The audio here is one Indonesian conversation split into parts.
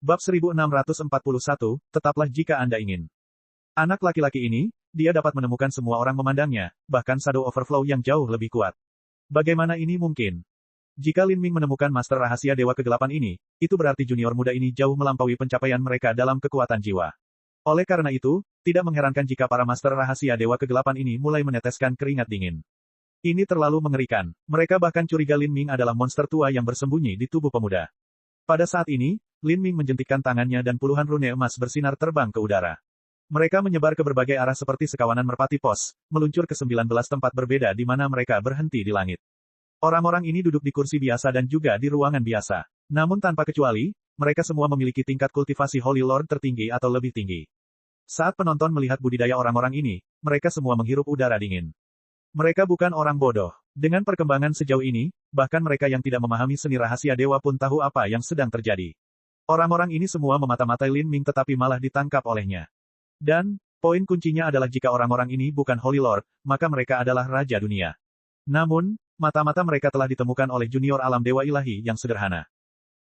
Bab 1641, tetaplah jika Anda ingin. Anak laki-laki ini, dia dapat menemukan semua orang memandangnya, bahkan Shadow Overflow yang jauh lebih kuat. Bagaimana ini mungkin? Jika Lin Ming menemukan Master Rahasia Dewa Kegelapan ini, itu berarti junior muda ini jauh melampaui pencapaian mereka dalam kekuatan jiwa. Oleh karena itu, tidak mengherankan jika para Master Rahasia Dewa Kegelapan ini mulai meneteskan keringat dingin. Ini terlalu mengerikan. Mereka bahkan curiga Lin Ming adalah monster tua yang bersembunyi di tubuh pemuda. Pada saat ini, Lin Ming menjentikkan tangannya dan puluhan rune emas bersinar terbang ke udara. Mereka menyebar ke berbagai arah seperti sekawanan merpati pos, meluncur ke 19 tempat berbeda di mana mereka berhenti di langit. Orang-orang ini duduk di kursi biasa dan juga di ruangan biasa. Namun tanpa kecuali, mereka semua memiliki tingkat kultivasi Holy Lord tertinggi atau lebih tinggi. Saat penonton melihat budidaya orang-orang ini, mereka semua menghirup udara dingin. Mereka bukan orang bodoh. Dengan perkembangan sejauh ini, bahkan mereka yang tidak memahami seni rahasia dewa pun tahu apa yang sedang terjadi. Orang-orang ini semua memata-matai Lin Ming tetapi malah ditangkap olehnya. Dan, poin kuncinya adalah jika orang-orang ini bukan Holy Lord, maka mereka adalah Raja Dunia. Namun, mata-mata mereka telah ditemukan oleh junior alam dewa ilahi yang sederhana.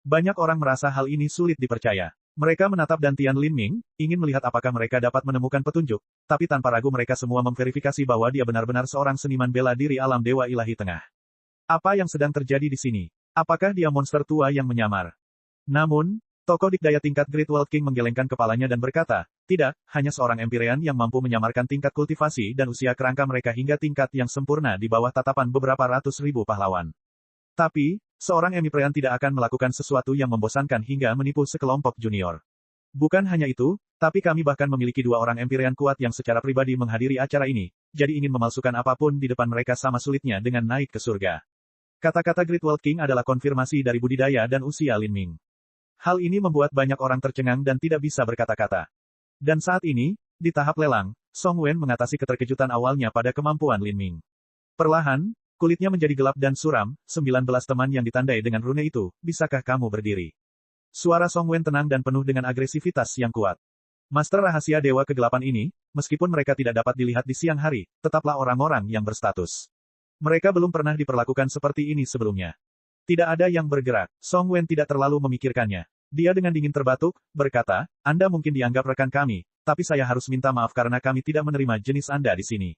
Banyak orang merasa hal ini sulit dipercaya. Mereka menatap dantian Lin Ming, ingin melihat apakah mereka dapat menemukan petunjuk, tapi tanpa ragu mereka semua memverifikasi bahwa dia benar-benar seorang seniman bela diri alam dewa ilahi tengah. Apa yang sedang terjadi di sini? Apakah dia monster tua yang menyamar? Namun, tokoh dikdaya tingkat Great World King menggelengkan kepalanya dan berkata, tidak, hanya seorang Empyrean yang mampu menyamarkan tingkat kultivasi dan usia kerangka mereka hingga tingkat yang sempurna di bawah tatapan beberapa ratus ribu pahlawan. Tapi, seorang Empyrean tidak akan melakukan sesuatu yang membosankan hingga menipu sekelompok junior. Bukan hanya itu, tapi kami bahkan memiliki dua orang Empyrean kuat yang secara pribadi menghadiri acara ini, jadi ingin memalsukan apapun di depan mereka sama sulitnya dengan naik ke surga. Kata-kata Great World King adalah konfirmasi dari budidaya dan usia Lin Ming. Hal ini membuat banyak orang tercengang dan tidak bisa berkata-kata. Dan saat ini, di tahap lelang, Song Wen mengatasi keterkejutan awalnya pada kemampuan Lin Ming. Perlahan, kulitnya menjadi gelap dan suram, 19 teman yang ditandai dengan rune itu, bisakah kamu berdiri? Suara Song Wen tenang dan penuh dengan agresivitas yang kuat. Master Rahasia Dewa Kegelapan ini, meskipun mereka tidak dapat dilihat di siang hari, tetaplah orang-orang yang berstatus. Mereka belum pernah diperlakukan seperti ini sebelumnya. Tidak ada yang bergerak. Song Wen tidak terlalu memikirkannya. Dia dengan dingin terbatuk, berkata, Anda mungkin dianggap rekan kami, tapi saya harus minta maaf karena kami tidak menerima jenis Anda di sini.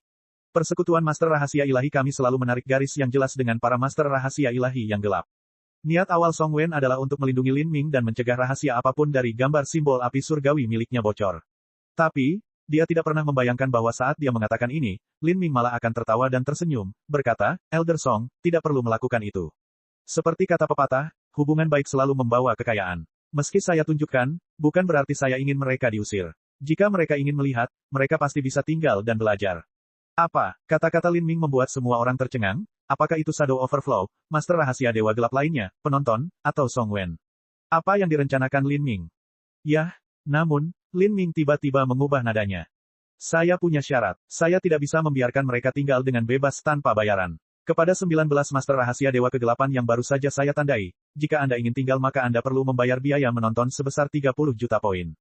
Persekutuan Master Rahasia Ilahi kami selalu menarik garis yang jelas dengan para Master Rahasia Ilahi yang gelap. Niat awal Song Wen adalah untuk melindungi Lin Ming dan mencegah rahasia apapun dari gambar simbol api surgawi miliknya bocor. Tapi, dia tidak pernah membayangkan bahwa saat dia mengatakan ini, Lin Ming malah akan tertawa dan tersenyum, berkata, Elder Song, tidak perlu melakukan itu. Seperti kata pepatah, hubungan baik selalu membawa kekayaan. Meski saya tunjukkan, bukan berarti saya ingin mereka diusir. Jika mereka ingin melihat, mereka pasti bisa tinggal dan belajar. Apa? Kata-kata Lin Ming membuat semua orang tercengang. Apakah itu Shadow Overflow, Master Rahasia Dewa Gelap lainnya, penonton, atau Song Wen? Apa yang direncanakan Lin Ming? Yah, namun, Lin Ming tiba-tiba mengubah nadanya. Saya punya syarat. Saya tidak bisa membiarkan mereka tinggal dengan bebas tanpa bayaran. Kepada 19 Master Rahasia Dewa Kegelapan yang baru saja saya tandai, jika Anda ingin tinggal maka Anda perlu membayar biaya menonton sebesar 30 juta poin.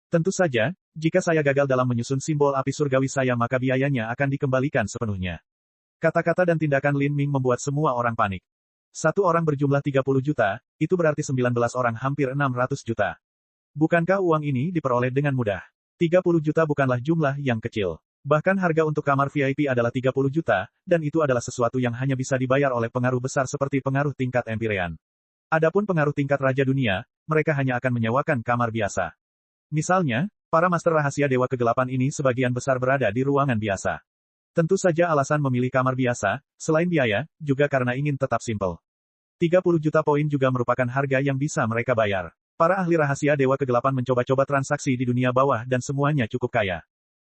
Tentu saja, jika saya gagal dalam menyusun simbol api surgawi saya maka biayanya akan dikembalikan sepenuhnya. Kata-kata dan tindakan Lin Ming membuat semua orang panik. Satu orang berjumlah 30 juta, itu berarti 19 orang hampir 600 juta. Bukankah uang ini diperoleh dengan mudah? 30 juta bukanlah jumlah yang kecil. Bahkan harga untuk kamar VIP adalah 30 juta, dan itu adalah sesuatu yang hanya bisa dibayar oleh pengaruh besar seperti pengaruh tingkat Empyrean. Adapun pengaruh tingkat Raja Dunia, mereka hanya akan menyewakan kamar biasa. Misalnya, para Master Rahasia Dewa Kegelapan ini sebagian besar berada di ruangan biasa. Tentu saja alasan memilih kamar biasa, selain biaya, juga karena ingin tetap simpel. 30 juta poin juga merupakan harga yang bisa mereka bayar. Para ahli rahasia Dewa Kegelapan mencoba-coba transaksi di dunia bawah dan semuanya cukup kaya.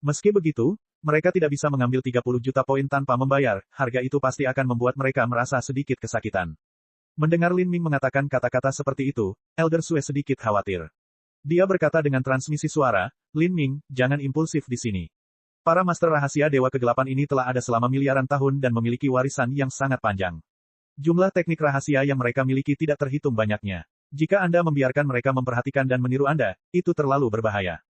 Meski begitu, mereka tidak bisa mengambil 30 juta poin tanpa membayar, harga itu pasti akan membuat mereka merasa sedikit kesakitan. Mendengar Lin Ming mengatakan kata-kata seperti itu, Elder Sue sedikit khawatir. Dia berkata dengan transmisi suara, Lin Ming, jangan impulsif di sini. Para Master Rahasia Dewa Kegelapan ini telah ada selama miliaran tahun dan memiliki warisan yang sangat panjang. Jumlah teknik rahasia yang mereka miliki tidak terhitung banyaknya. Jika Anda membiarkan mereka memperhatikan dan meniru Anda, itu terlalu berbahaya.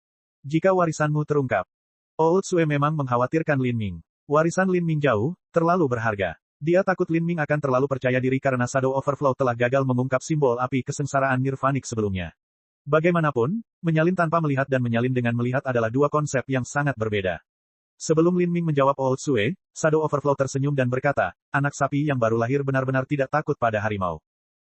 Jika warisanmu terungkap, Old Sue memang mengkhawatirkan Lin Ming. Warisan Lin Ming jauh, terlalu berharga. Dia takut Lin Ming akan terlalu percaya diri karena Shadow Overflow telah gagal mengungkap simbol api kesengsaraan Nirvanic sebelumnya. Bagaimanapun, menyalin tanpa melihat dan menyalin dengan melihat adalah dua konsep yang sangat berbeda. Sebelum Lin Ming menjawab Old Sue, Shadow Overflow tersenyum dan berkata, anak sapi yang baru lahir benar-benar tidak takut pada harimau.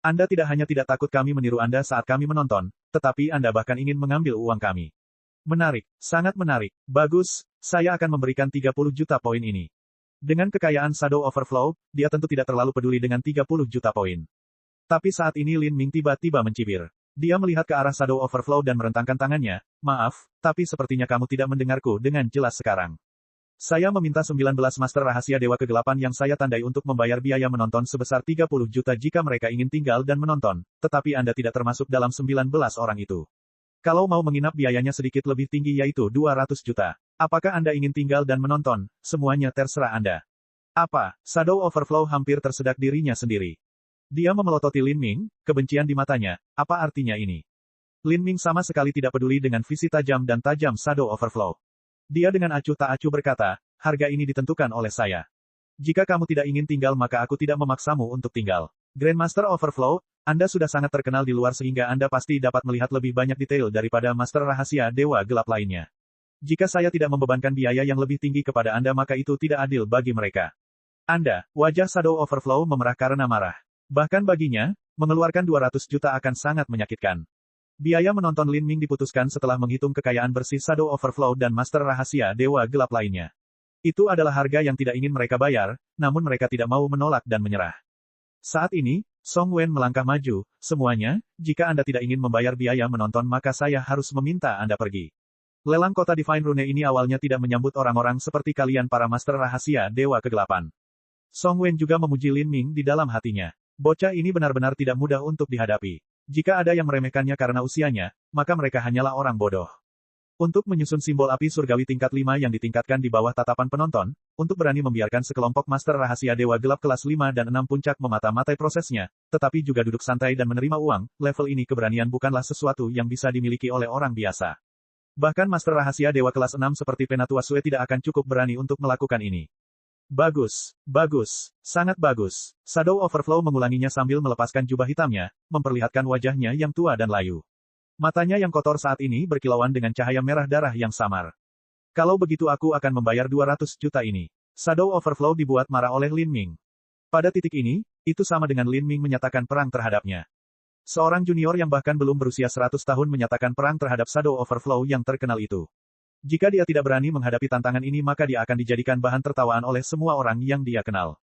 Anda tidak hanya tidak takut kami meniru Anda saat kami menonton, tetapi Anda bahkan ingin mengambil uang kami. Menarik, sangat menarik. Bagus, saya akan memberikan 30 juta poin ini. Dengan kekayaan Shadow Overflow, dia tentu tidak terlalu peduli dengan 30 juta poin. Tapi saat ini Lin Ming tiba-tiba mencibir. Dia melihat ke arah Shadow Overflow dan merentangkan tangannya, maaf, tapi sepertinya kamu tidak mendengarku dengan jelas sekarang. Saya meminta 19 Master Rahasia Dewa Kegelapan yang saya tandai untuk membayar biaya menonton sebesar 30 juta jika mereka ingin tinggal dan menonton, tetapi Anda tidak termasuk dalam 19 orang itu. Kalau mau menginap biayanya sedikit lebih tinggi yaitu 200 juta. Apakah Anda ingin tinggal dan menonton? Semuanya terserah Anda. Apa? Shadow Overflow hampir tersedak dirinya sendiri. Dia memelototi Lin Ming, kebencian di matanya. Apa artinya ini? Lin Ming sama sekali tidak peduli dengan visi tajam dan tajam Shadow Overflow. Dia dengan acuh tak acuh berkata, harga ini ditentukan oleh saya. Jika kamu tidak ingin tinggal maka aku tidak memaksamu untuk tinggal. Grandmaster Overflow, Anda sudah sangat terkenal di luar sehingga Anda pasti dapat melihat lebih banyak detail daripada Master Rahasia Dewa Gelap lainnya. Jika saya tidak membebankan biaya yang lebih tinggi kepada Anda maka itu tidak adil bagi mereka. Anda, wajah Shadow Overflow memerah karena marah. Bahkan baginya, mengeluarkan 200 juta akan sangat menyakitkan. Biaya menonton Lin Ming diputuskan setelah menghitung kekayaan bersih Shadow Overflow dan Master Rahasia Dewa Gelap lainnya. Itu adalah harga yang tidak ingin mereka bayar, namun mereka tidak mau menolak dan menyerah. Saat ini, Song Wen melangkah maju, semuanya, jika Anda tidak ingin membayar biaya menonton maka saya harus meminta Anda pergi. Lelang kota Divine Rune ini awalnya tidak menyambut orang-orang seperti kalian para Master Rahasia Dewa Kegelapan. Song Wen juga memuji Lin Ming di dalam hatinya. Bocah ini benar-benar tidak mudah untuk dihadapi. Jika ada yang meremehkannya karena usianya, maka mereka hanyalah orang bodoh. Untuk menyusun simbol api surgawi tingkat 5 yang ditingkatkan di bawah tatapan penonton, untuk berani membiarkan sekelompok Master Rahasia Dewa Gelap kelas 5 dan 6 puncak memata-matai prosesnya, tetapi juga duduk santai dan menerima uang, level ini keberanian bukanlah sesuatu yang bisa dimiliki oleh orang biasa. Bahkan Master Rahasia Dewa kelas 6 seperti Penatua Sue tidak akan cukup berani untuk melakukan ini. Bagus, bagus, sangat bagus. Shadow Overflow mengulanginya sambil melepaskan jubah hitamnya, memperlihatkan wajahnya yang tua dan layu. Matanya yang kotor saat ini berkilauan dengan cahaya merah darah yang samar. Kalau begitu aku akan membayar 200 juta ini. Shadow Overflow dibuat marah oleh Lin Ming. Pada titik ini, itu sama dengan Lin Ming menyatakan perang terhadapnya. Seorang junior yang bahkan belum berusia 100 tahun menyatakan perang terhadap Shadow Overflow yang terkenal itu. Jika dia tidak berani menghadapi tantangan ini maka dia akan dijadikan bahan tertawaan oleh semua orang yang dia kenal.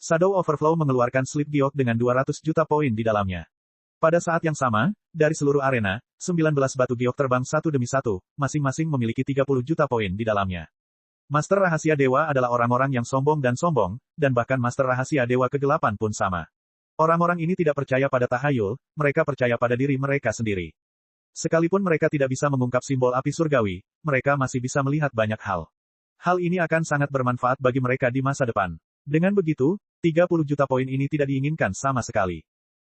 Shadow Overflow mengeluarkan slip giok dengan 200 juta poin di dalamnya. Pada saat yang sama, dari seluruh arena, 19 batu giok terbang satu demi satu, masing-masing memiliki 30 juta poin di dalamnya. Master Rahasia Dewa adalah orang-orang yang sombong, dan bahkan Master Rahasia Dewa Kegelapan pun sama. Orang-orang ini tidak percaya pada tahayul, mereka percaya pada diri mereka sendiri. Sekalipun mereka tidak bisa mengungkap simbol api surgawi, mereka masih bisa melihat banyak hal. Hal ini akan sangat bermanfaat bagi mereka di masa depan. Dengan begitu, 30 juta poin ini tidak diinginkan sama sekali.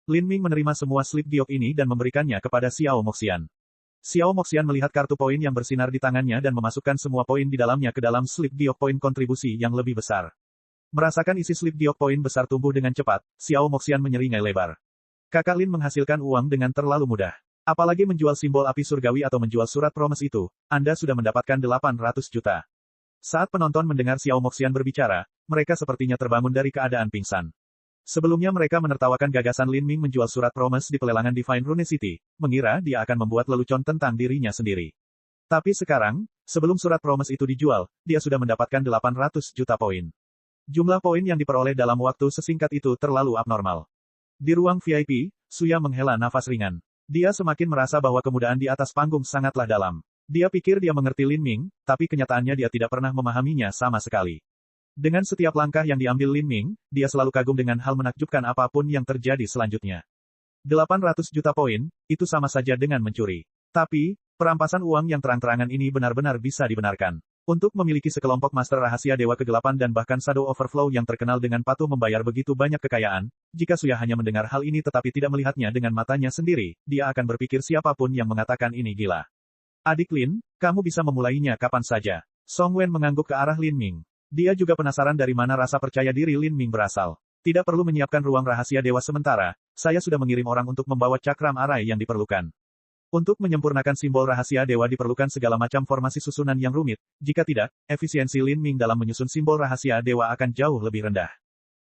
Lin Ming menerima semua slip giok ini dan memberikannya kepada Xiao Moxian. Xiao Moxian melihat kartu poin yang bersinar di tangannya dan memasukkan semua poin di dalamnya ke dalam slip giok poin kontribusi yang lebih besar. Merasakan isi slip giok poin besar tumbuh dengan cepat, Xiao Moxian menyeringai lebar. Kakak Lin menghasilkan uang dengan terlalu mudah. Apalagi menjual simbol api surgawi atau menjual surat promes itu, Anda sudah mendapatkan 800 juta. Saat penonton mendengar Xiao Moxian berbicara, mereka sepertinya terbangun dari keadaan pingsan. Sebelumnya mereka menertawakan gagasan Lin Ming menjual surat promes di pelelangan Divine Rune City, mengira dia akan membuat lelucon tentang dirinya sendiri. Tapi sekarang, sebelum surat promes itu dijual, dia sudah mendapatkan 800 juta poin. Jumlah poin yang diperoleh dalam waktu sesingkat itu terlalu abnormal. Di ruang VIP, Suya menghela nafas ringan. Dia semakin merasa bahwa kemudahan di atas panggung sangatlah dalam. Dia pikir dia mengerti Lin Ming, tapi kenyataannya dia tidak pernah memahaminya sama sekali. Dengan setiap langkah yang diambil Lin Ming, dia selalu kagum dengan hal menakjubkan apapun yang terjadi selanjutnya. 800 juta poin, itu sama saja dengan mencuri. Tapi, perampasan uang yang terang-terangan ini benar-benar bisa dibenarkan. Untuk memiliki sekelompok Master Rahasia Dewa Kegelapan dan bahkan Shadow Overflow yang terkenal dengan patuh membayar begitu banyak kekayaan, jika Suya hanya mendengar hal ini tetapi tidak melihatnya dengan matanya sendiri, dia akan berpikir siapapun yang mengatakan ini gila. Adik Lin, kamu bisa memulainya kapan saja. Song Wen mengangguk ke arah Lin Ming. Dia juga penasaran dari mana rasa percaya diri Lin Ming berasal. Tidak perlu menyiapkan ruang rahasia dewa sementara, saya sudah mengirim orang untuk membawa cakram arai yang diperlukan. Untuk menyempurnakan simbol rahasia dewa diperlukan segala macam formasi susunan yang rumit, jika tidak, efisiensi Lin Ming dalam menyusun simbol rahasia dewa akan jauh lebih rendah.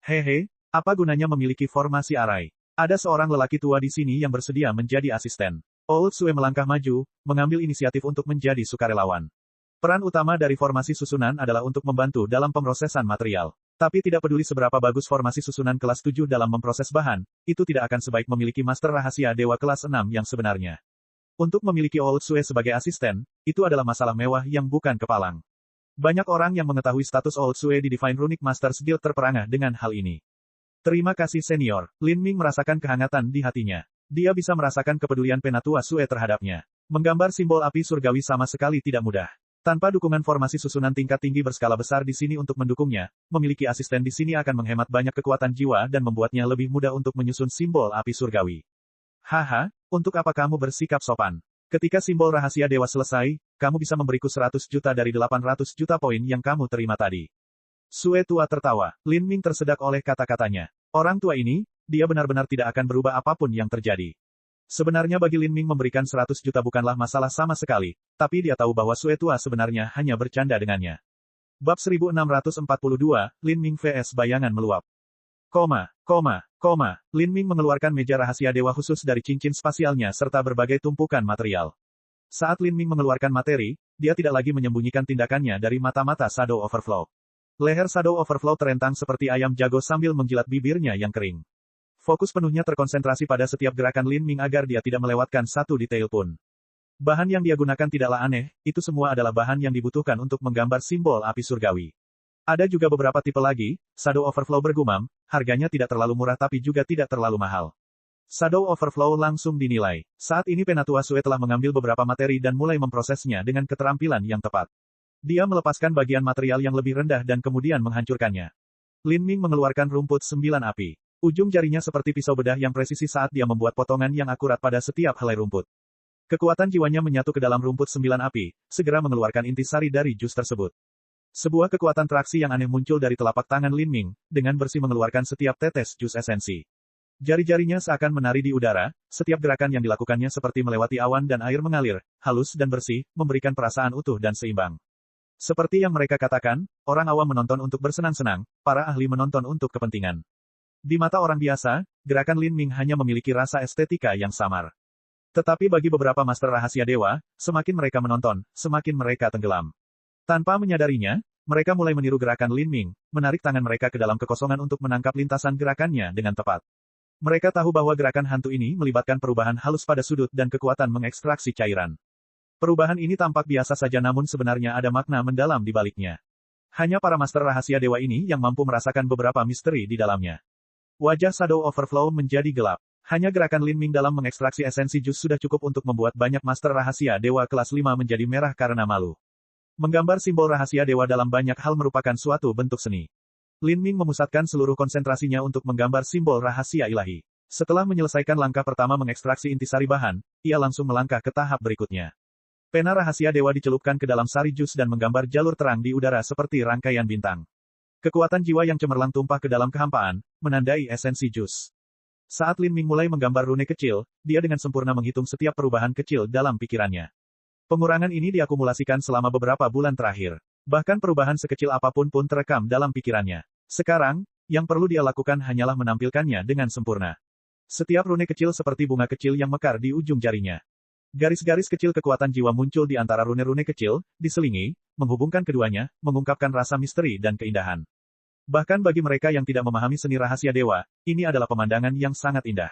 Hehe, apa gunanya memiliki formasi arai? Ada seorang lelaki tua di sini yang bersedia menjadi asisten. Old Sue melangkah maju, mengambil inisiatif untuk menjadi sukarelawan. Peran utama dari formasi susunan adalah untuk membantu dalam pemrosesan material. Tapi tidak peduli seberapa bagus formasi susunan kelas 7 dalam memproses bahan, itu tidak akan sebaik memiliki master rahasia dewa kelas 6 yang sebenarnya. Untuk memiliki Old Sue sebagai asisten, itu adalah masalah mewah yang bukan kepalang. Banyak orang yang mengetahui status Old Sue di Divine Runic Masters Guild terperangah dengan hal ini. Terima kasih senior, Lin Ming merasakan kehangatan di hatinya. Dia bisa merasakan kepedulian Penatua Sue terhadapnya. Menggambar simbol api surgawi sama sekali tidak mudah. Tanpa dukungan formasi susunan tingkat tinggi berskala besar di sini untuk mendukungnya, memiliki asisten di sini akan menghemat banyak kekuatan jiwa dan membuatnya lebih mudah untuk menyusun simbol api surgawi. Haha, untuk apa kamu bersikap sopan? Ketika simbol rahasia dewa selesai, kamu bisa memberiku 100 juta dari 800 juta poin yang kamu terima tadi. Sue tua tertawa. Lin Ming tersedak oleh kata-katanya. Orang tua ini, dia benar-benar tidak akan berubah apapun yang terjadi. Sebenarnya bagi Lin Ming memberikan 100 juta bukanlah masalah sama sekali, tapi dia tahu bahwa Sue tua sebenarnya hanya bercanda dengannya. Bab 1642, Lin Ming vs Bayangan Meluap. Lin Ming mengeluarkan meja rahasia dewa khusus dari cincin spasialnya serta berbagai tumpukan material. Saat Lin Ming mengeluarkan materi, dia tidak lagi menyembunyikan tindakannya dari mata-mata Shadow Overflow. Leher Shadow Overflow terentang seperti ayam jago sambil menjilat bibirnya yang kering. Fokus penuhnya terkonsentrasi pada setiap gerakan Lin Ming agar dia tidak melewatkan satu detail pun. Bahan yang dia gunakan tidaklah aneh, itu semua adalah bahan yang dibutuhkan untuk menggambar simbol api surgawi. Ada juga beberapa tipe lagi, Shadow Overflow bergumam, harganya tidak terlalu murah tapi juga tidak terlalu mahal. Shadow Overflow langsung dinilai. Saat ini Penatua Sue telah mengambil beberapa materi dan mulai memprosesnya dengan keterampilan yang tepat. Dia melepaskan bagian material yang lebih rendah dan kemudian menghancurkannya. Lin Ming mengeluarkan rumput 9 api. Ujung jarinya seperti pisau bedah yang presisi saat dia membuat potongan yang akurat pada setiap helai rumput. Kekuatan jiwanya menyatu ke dalam rumput 9 api, segera mengeluarkan intisari dari jus tersebut. Sebuah kekuatan traksi yang aneh muncul dari telapak tangan Lin Ming, dengan bersih mengeluarkan setiap tetes jus esensi. Jari-jarinya seakan menari di udara, setiap gerakan yang dilakukannya seperti melewati awan dan air mengalir, halus dan bersih, memberikan perasaan utuh dan seimbang. Seperti yang mereka katakan, orang awam menonton untuk bersenang-senang, para ahli menonton untuk kepentingan. Di mata orang biasa, gerakan Lin Ming hanya memiliki rasa estetika yang samar. Tetapi bagi beberapa master rahasia dewa, semakin mereka menonton, semakin mereka tenggelam. Tanpa menyadarinya, mereka mulai meniru gerakan Lin Ming, menarik tangan mereka ke dalam kekosongan untuk menangkap lintasan gerakannya dengan tepat. Mereka tahu bahwa gerakan hantu ini melibatkan perubahan halus pada sudut dan kekuatan mengekstraksi cairan. Perubahan ini tampak biasa saja namun sebenarnya ada makna mendalam di baliknya. Hanya para master rahasia dewa ini yang mampu merasakan beberapa misteri di dalamnya. Wajah Shadow Overflow menjadi gelap. Hanya gerakan Lin Ming dalam mengekstraksi esensi jus sudah cukup untuk membuat banyak master rahasia dewa kelas 5 menjadi merah karena malu. Menggambar simbol rahasia dewa dalam banyak hal merupakan suatu bentuk seni. Lin Ming memusatkan seluruh konsentrasinya untuk menggambar simbol rahasia ilahi. Setelah menyelesaikan langkah pertama mengekstraksi intisari bahan, ia langsung melangkah ke tahap berikutnya. Pena rahasia dewa dicelupkan ke dalam sari jus dan menggambar jalur terang di udara seperti rangkaian bintang. Kekuatan jiwa yang cemerlang tumpah ke dalam kehampaan, menandai esensi jus. Saat Lin Ming mulai menggambar rune kecil, dia dengan sempurna menghitung setiap perubahan kecil dalam pikirannya. Pengurangan ini diakumulasikan selama beberapa bulan terakhir. Bahkan perubahan sekecil apapun pun terekam dalam pikirannya. Sekarang, yang perlu dia lakukan hanyalah menampilkannya dengan sempurna. Setiap rune kecil seperti bunga kecil yang mekar di ujung jarinya. Garis-garis kecil kekuatan jiwa muncul di antara rune-rune kecil, diselingi, menghubungkan keduanya, mengungkapkan rasa misteri dan keindahan. Bahkan bagi mereka yang tidak memahami seni rahasia dewa, ini adalah pemandangan yang sangat indah.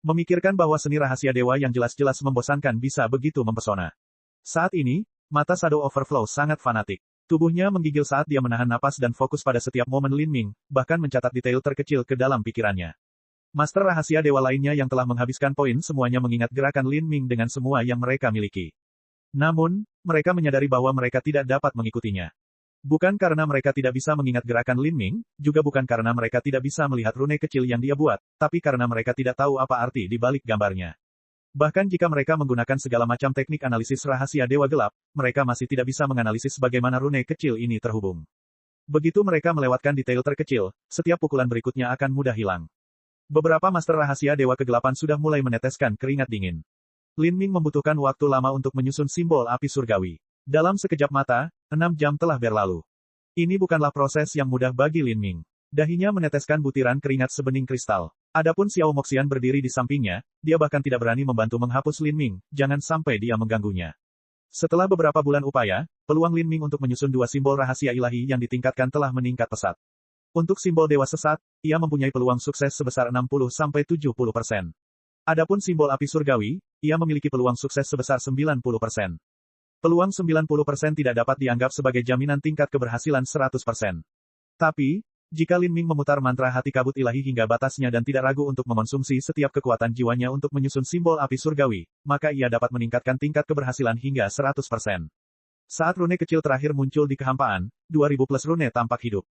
Memikirkan bahwa seni rahasia dewa yang jelas-jelas membosankan bisa begitu mempesona. Saat ini, mata Shadow Overflow sangat fanatik. Tubuhnya menggigil saat dia menahan napas dan fokus pada setiap momen Lin Ming, bahkan mencatat detail terkecil ke dalam pikirannya. Master rahasia dewa lainnya yang telah menghabiskan poin semuanya mengingat gerakan Lin Ming dengan semua yang mereka miliki. Namun, mereka menyadari bahwa mereka tidak dapat mengikutinya. Bukan karena mereka tidak bisa mengingat gerakan Lin Ming, juga bukan karena mereka tidak bisa melihat rune kecil yang dia buat, tapi karena mereka tidak tahu apa arti di balik gambarnya. Bahkan jika mereka menggunakan segala macam teknik analisis rahasia dewa gelap, mereka masih tidak bisa menganalisis bagaimana rune kecil ini terhubung. Begitu mereka melewatkan detail terkecil, setiap pukulan berikutnya akan mudah hilang. Beberapa master rahasia dewa kegelapan sudah mulai meneteskan keringat dingin. Lin Ming membutuhkan waktu lama untuk menyusun simbol api surgawi. Dalam sekejap mata, 6 jam telah berlalu. Ini bukanlah proses yang mudah bagi Lin Ming. Dahinya meneteskan butiran keringat sebening kristal. Adapun Xiao Moxian berdiri di sampingnya, dia bahkan tidak berani membantu menghapus Lin Ming, jangan sampai dia mengganggunya. Setelah beberapa bulan upaya, peluang Lin Ming untuk menyusun 2 simbol rahasia ilahi yang ditingkatkan telah meningkat pesat. Untuk simbol Dewa Sesat, ia mempunyai peluang sukses sebesar 60-70%. Adapun simbol api surgawi, ia memiliki peluang sukses sebesar 90%. Peluang 90% tidak dapat dianggap sebagai jaminan tingkat keberhasilan 100%. Tapi, jika Lin Ming memutar mantra hati kabut ilahi hingga batasnya dan tidak ragu untuk mengonsumsi setiap kekuatan jiwanya untuk menyusun simbol api surgawi, maka ia dapat meningkatkan tingkat keberhasilan hingga 100%. Saat rune kecil terakhir muncul di kehampaan, 2000 plus rune tampak hidup.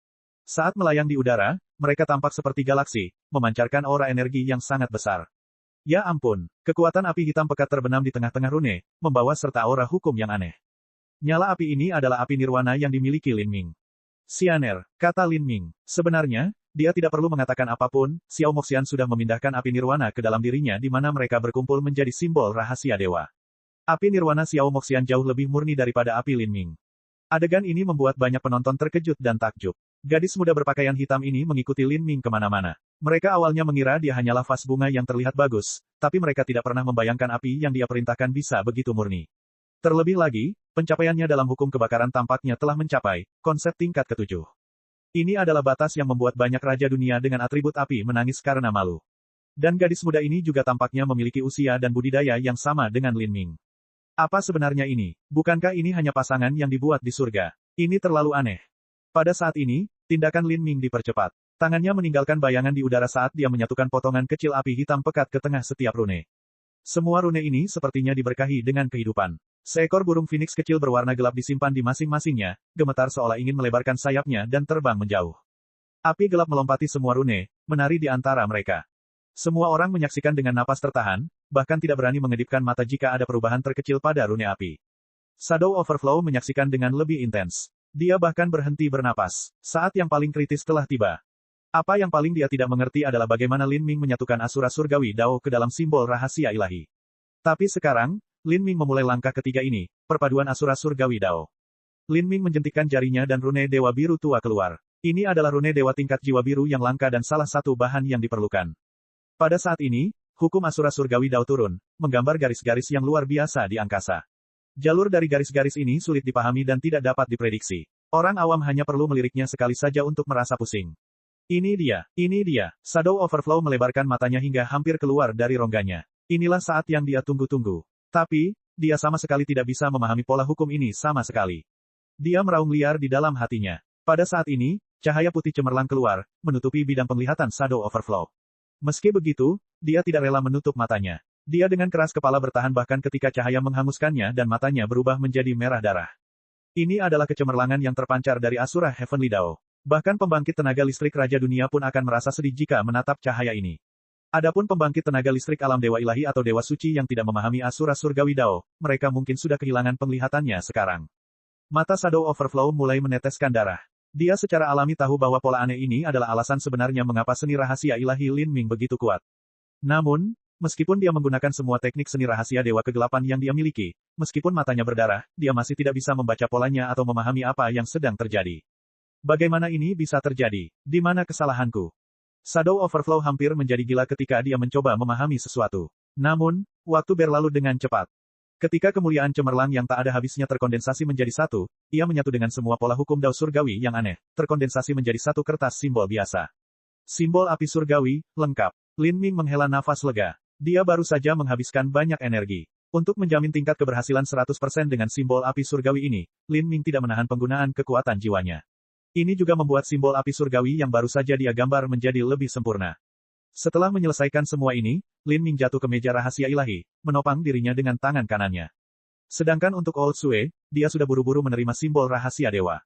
Saat melayang di udara, mereka tampak seperti galaksi, memancarkan aura energi yang sangat besar. Ya ampun, kekuatan api hitam pekat terbenam di tengah-tengah rune, membawa serta aura hukum yang aneh. Nyala api ini adalah api nirwana yang dimiliki Lin Ming. Xianer, kata Lin Ming. Sebenarnya, dia tidak perlu mengatakan apapun, Xiao Moxian sudah memindahkan api nirwana ke dalam dirinya di mana mereka berkumpul menjadi simbol rahasia dewa. Api nirwana Xiao Moxian jauh lebih murni daripada api Lin Ming. Adegan ini membuat banyak penonton terkejut dan takjub. Gadis muda berpakaian hitam ini mengikuti Lin Ming kemana-mana. Mereka awalnya mengira dia hanyalah vas bunga yang terlihat bagus, tapi mereka tidak pernah membayangkan api yang dia perintahkan bisa begitu murni. Terlebih lagi, pencapaiannya dalam hukum kebakaran tampaknya telah mencapai konsep tingkat ke-7. Ini adalah batas yang membuat banyak raja dunia dengan atribut api menangis karena malu. Dan gadis muda ini juga tampaknya memiliki usia dan budidaya yang sama dengan Lin Ming. Apa sebenarnya ini? Bukankah ini hanya pasangan yang dibuat di surga? Ini terlalu aneh. Pada saat ini, tindakan Lin Ming dipercepat. Tangannya meninggalkan bayangan di udara saat dia menyatukan potongan kecil api hitam pekat ke tengah setiap rune. Semua rune ini sepertinya diberkahi dengan kehidupan. Seekor burung phoenix kecil berwarna gelap disimpan di masing-masingnya, gemetar seolah ingin melebarkan sayapnya dan terbang menjauh. Api gelap melompati semua rune, menari di antara mereka. Semua orang menyaksikan dengan napas tertahan, bahkan tidak berani mengedipkan mata jika ada perubahan terkecil pada rune api. Shadow Overflow menyaksikan dengan lebih intens. Dia bahkan berhenti bernapas. Saat yang paling kritis telah tiba. Apa yang paling dia tidak mengerti adalah bagaimana Lin Ming menyatukan Asura Surgawi Dao ke dalam simbol rahasia ilahi. Tapi sekarang, Lin Ming memulai langkah ketiga ini, perpaduan Asura Surgawi Dao. Lin Ming menjentikkan jarinya dan rune Dewa Biru tua keluar. Ini adalah rune Dewa tingkat jiwa biru yang langka dan salah satu bahan yang diperlukan. Pada saat ini, hukum Asura Surgawi Dao turun, menggambar garis-garis yang luar biasa di angkasa. Jalur dari garis-garis ini sulit dipahami dan tidak dapat diprediksi. Orang awam hanya perlu meliriknya sekali saja untuk merasa pusing. Ini dia. Shadow Overflow melebarkan matanya hingga hampir keluar dari rongganya. Inilah saat yang dia tunggu-tunggu. Tapi, dia sama sekali tidak bisa memahami pola hukum ini sama sekali. Dia meraung liar di dalam hatinya. Pada saat ini, cahaya putih cemerlang keluar, menutupi bidang penglihatan Shadow Overflow. Meski begitu, dia tidak rela menutup matanya. Dia dengan keras kepala bertahan bahkan ketika cahaya menghanguskannya dan matanya berubah menjadi merah darah. Ini adalah kecemerlangan yang terpancar dari Asura Heavenly Dao. Bahkan pembangkit tenaga listrik Raja Dunia pun akan merasa sedih jika menatap cahaya ini. Adapun pembangkit tenaga listrik alam dewa ilahi atau dewa suci yang tidak memahami Asura Surgawi Dao, mereka mungkin sudah kehilangan penglihatannya sekarang. Mata Shadow Overflow mulai meneteskan darah. Dia secara alami tahu bahwa pola aneh ini adalah alasan sebenarnya mengapa seni rahasia ilahi Lin Ming begitu kuat. Namun, meskipun dia menggunakan semua teknik seni rahasia dewa kegelapan yang dia miliki, meskipun matanya berdarah, dia masih tidak bisa membaca polanya atau memahami apa yang sedang terjadi. Bagaimana ini bisa terjadi? Di mana kesalahanku? Shadow Overflow hampir menjadi gila ketika dia mencoba memahami sesuatu. Namun, waktu berlalu dengan cepat. Ketika kemuliaan cemerlang yang tak ada habisnya terkondensasi menjadi satu, ia menyatu dengan semua pola hukum Dao Surgawi yang aneh, terkondensasi menjadi satu kertas simbol biasa. Simbol api surgawi, lengkap. Lin Ming menghela nafas lega. Dia baru saja menghabiskan banyak energi. Untuk menjamin tingkat keberhasilan 100% dengan simbol api surgawi ini, Lin Ming tidak menahan penggunaan kekuatan jiwanya. Ini juga membuat simbol api surgawi yang baru saja dia gambar menjadi lebih sempurna. Setelah menyelesaikan semua ini, Lin Ming jatuh ke meja rahasia ilahi, menopang dirinya dengan tangan kanannya. Sedangkan untuk Old Sue, dia sudah buru-buru menerima simbol rahasia dewa.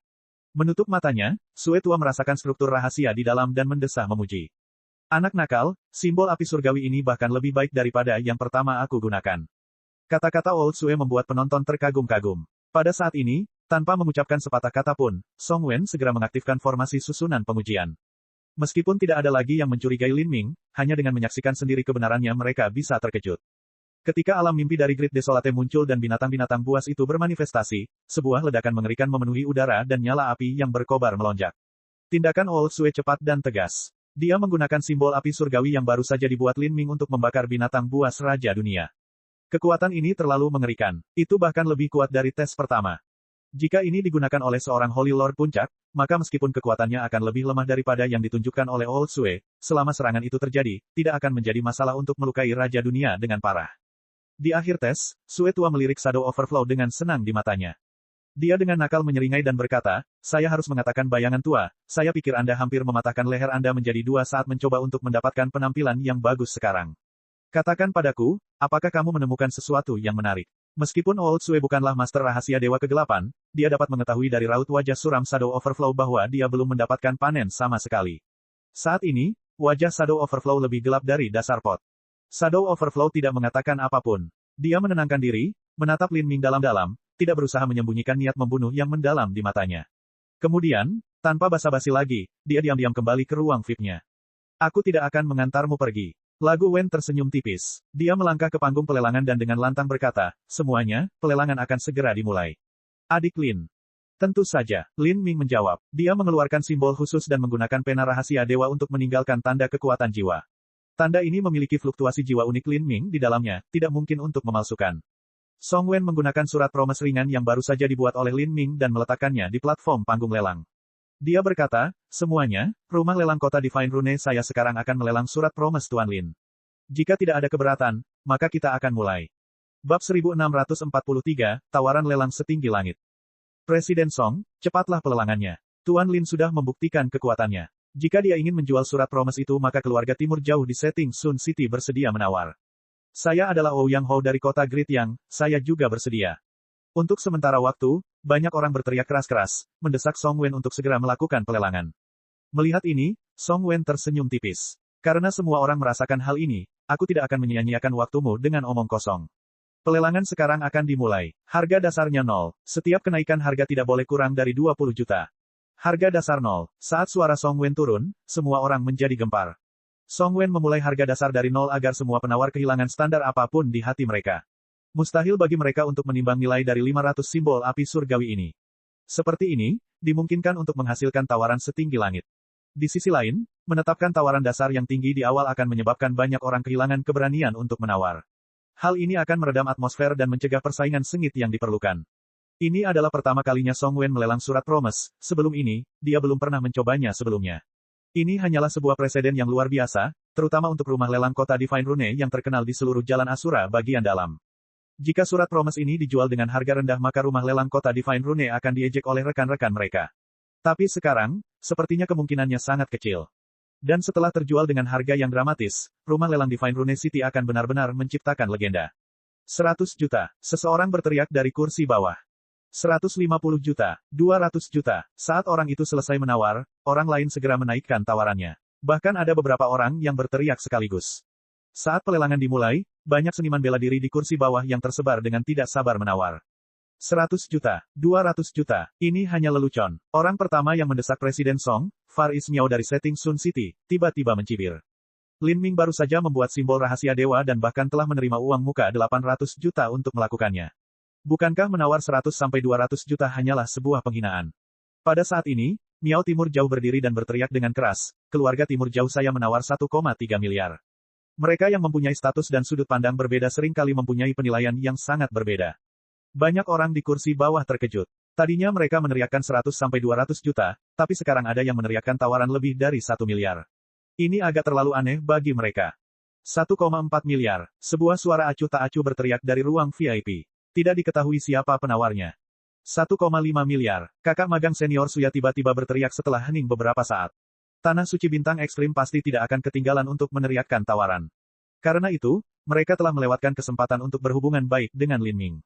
Menutup matanya, Sue tua merasakan struktur rahasia di dalam dan mendesah memuji. Anak nakal, simbol api surgawi ini bahkan lebih baik daripada yang pertama aku gunakan. Kata-kata Old Sue membuat penonton terkagum-kagum. Pada saat ini, tanpa mengucapkan sepatah kata pun, Song Wen segera mengaktifkan formasi susunan pengujian. Meskipun tidak ada lagi yang mencurigai Lin Ming, hanya dengan menyaksikan sendiri kebenarannya mereka bisa terkejut. Ketika alam mimpi dari Grid Desolate muncul dan binatang-binatang buas itu bermanifestasi, sebuah ledakan mengerikan memenuhi udara dan nyala api yang berkobar melonjak. Tindakan Old Sue cepat dan tegas. Dia menggunakan simbol api surgawi yang baru saja dibuat Lin Ming untuk membakar binatang buas Raja Dunia. Kekuatan ini terlalu mengerikan. Itu bahkan lebih kuat dari tes pertama. Jika ini digunakan oleh seorang Holy Lord Puncak, maka meskipun kekuatannya akan lebih lemah daripada yang ditunjukkan oleh Old Sue, selama serangan itu terjadi, tidak akan menjadi masalah untuk melukai Raja Dunia dengan parah. Di akhir tes, Sue tua melirik Shadow Overflow dengan senang di matanya. Dia dengan nakal menyeringai dan berkata, saya harus mengatakan bayangan tua, saya pikir Anda hampir mematahkan leher Anda menjadi dua saat mencoba untuk mendapatkan penampilan yang bagus sekarang. Katakan padaku, apakah kamu menemukan sesuatu yang menarik? Meskipun Old Sue bukanlah master rahasia Dewa Kegelapan, dia dapat mengetahui dari raut wajah suram Shadow Overflow bahwa dia belum mendapatkan panen sama sekali. Saat ini, wajah Shadow Overflow lebih gelap dari dasar pot. Shadow Overflow tidak mengatakan apapun. Dia menenangkan diri, menatap Lin Ming dalam-dalam, tidak berusaha menyembunyikan niat membunuh yang mendalam di matanya. Kemudian, tanpa basa-basi lagi, dia diam-diam kembali ke ruang VIP-nya. Aku tidak akan mengantarmu pergi. Lagu Wen tersenyum tipis. Dia melangkah ke panggung pelelangan dan dengan lantang berkata, semuanya, pelelangan akan segera dimulai. Adik Lin. Tentu saja, Lin Ming menjawab. Dia mengeluarkan simbol khusus dan menggunakan pena rahasia dewa untuk meninggalkan tanda kekuatan jiwa. Tanda ini memiliki fluktuasi jiwa unik Lin Ming di dalamnya, tidak mungkin untuk memalsukan. Song Wen menggunakan surat promes ringan yang baru saja dibuat oleh Lin Ming dan meletakkannya di platform panggung lelang. Dia berkata, semuanya, rumah lelang kota Divine Rune saya sekarang akan melelang surat promes Tuan Lin. Jika tidak ada keberatan, maka kita akan mulai. Bab 1643, Tawaran Lelang Setinggi Langit. Presiden Song, cepatlah pelelangannya. Tuan Lin sudah membuktikan kekuatannya. Jika dia ingin menjual surat promes itu maka keluarga timur jauh di setting Sun City bersedia menawar. Saya adalah Ouyang Hou dari kota Great Yang, saya juga bersedia. Untuk sementara waktu, banyak orang berteriak keras-keras, mendesak Song Wen untuk segera melakukan pelelangan. Melihat ini, Song Wen tersenyum tipis. Karena semua orang merasakan hal ini, aku tidak akan menyia-nyiakan waktumu dengan omong kosong. Pelelangan sekarang akan dimulai. Harga dasarnya 0. Setiap kenaikan harga tidak boleh kurang dari 20 juta. Harga dasar 0. Saat suara Song Wen turun, semua orang menjadi gempar. Song Wen memulai harga dasar dari 0 agar semua penawar kehilangan standar apapun di hati mereka. Mustahil bagi mereka untuk menimbang nilai dari 500 simbol api surgawi ini. Seperti ini, dimungkinkan untuk menghasilkan tawaran setinggi langit. Di sisi lain, menetapkan tawaran dasar yang tinggi di awal akan menyebabkan banyak orang kehilangan keberanian untuk menawar. Hal ini akan meredam atmosfer dan mencegah persaingan sengit yang diperlukan. Ini adalah pertama kalinya Song Wen melelang surat promes, sebelum ini, dia belum pernah mencobanya sebelumnya. Ini hanyalah sebuah preseden yang luar biasa, terutama untuk rumah lelang kota Divine Rune yang terkenal di seluruh jalan Asura bagian dalam. Jika surat promes ini dijual dengan harga rendah maka rumah lelang kota Divine Rune akan diejek oleh rekan-rekan mereka. Tapi sekarang, sepertinya kemungkinannya sangat kecil. Dan setelah terjual dengan harga yang dramatis, rumah lelang Divine Rune City akan benar-benar menciptakan legenda. 100 juta, seseorang berteriak dari kursi bawah. 150 juta, 200 juta. Saat orang itu selesai menawar, orang lain segera menaikkan tawarannya. Bahkan ada beberapa orang yang berteriak sekaligus. Saat pelelangan dimulai, banyak seniman bela diri di kursi bawah yang tersebar dengan tidak sabar menawar. 100 juta, 200 juta, ini hanya lelucon. Orang pertama yang mendesak Presiden Song, Far East Miao dari setting Sun City, tiba-tiba mencibir. Lin Ming baru saja membuat simbol rahasia dewa dan bahkan telah menerima uang muka 800 juta untuk melakukannya. Bukankah menawar 100-200 juta hanyalah sebuah penghinaan? Pada saat ini, Miao Timur Jauh berdiri dan berteriak dengan keras, keluarga Timur Jauh saya menawar 1,3 miliar. Mereka yang mempunyai status dan sudut pandang berbeda seringkali mempunyai penilaian yang sangat berbeda. Banyak orang di kursi bawah terkejut. Tadinya mereka meneriakkan 100-200 juta, tapi sekarang ada yang meneriakkan tawaran lebih dari 1 miliar. Ini agak terlalu aneh bagi mereka. 1,4 miliar, sebuah suara acuh tak acuh berteriak dari ruang VIP. Tidak diketahui siapa penawarnya. 1,5 miliar, kakak magang senior Suya tiba-tiba berteriak setelah hening beberapa saat. Tanah suci bintang ekstrim pasti tidak akan ketinggalan untuk meneriakkan tawaran. Karena itu, mereka telah melewatkan kesempatan untuk berhubungan baik dengan Lin Ming.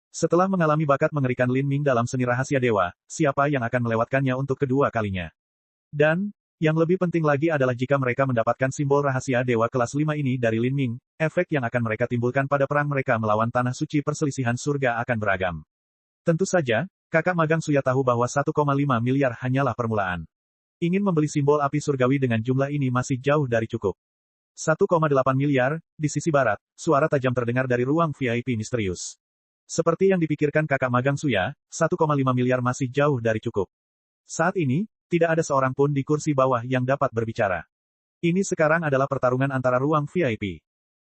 Setelah mengalami bakat mengerikan Lin Ming dalam seni rahasia dewa, siapa yang akan melewatkannya untuk kedua kalinya? Dan, yang lebih penting lagi adalah jika mereka mendapatkan simbol rahasia dewa kelas 5 ini dari Lin Ming, efek yang akan mereka timbulkan pada perang mereka melawan tanah suci perselisihan surga akan beragam. Tentu saja, kakak magang Suya tahu bahwa 1,5 miliar hanyalah permulaan. Ingin membeli simbol api surgawi dengan jumlah ini masih jauh dari cukup. 1,8 miliar, di sisi barat, suara tajam terdengar dari ruang VIP misterius. Seperti yang dipikirkan kakak magang Suya, 1,5 miliar masih jauh dari cukup. Saat ini, tidak ada seorang pun di kursi bawah yang dapat berbicara. Ini sekarang adalah pertarungan antara ruang VIP.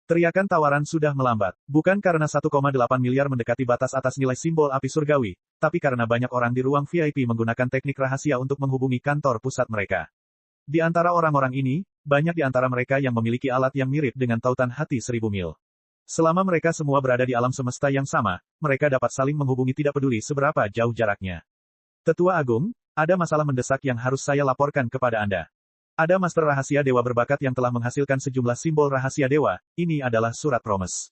Teriakan tawaran sudah melambat, bukan karena 1,8 miliar mendekati batas atas nilai simbol api surgawi, tapi karena banyak orang di ruang VIP menggunakan teknik rahasia untuk menghubungi kantor pusat mereka. Di antara orang-orang ini, banyak di antara mereka yang memiliki alat yang mirip dengan tautan hati 1000 mil. Selama mereka semua berada di alam semesta yang sama, mereka dapat saling menghubungi tidak peduli seberapa jauh jaraknya. Tetua Agung, ada masalah mendesak yang harus saya laporkan kepada Anda. Ada master rahasia dewa berbakat yang telah menghasilkan sejumlah simbol rahasia dewa, ini adalah surat promes.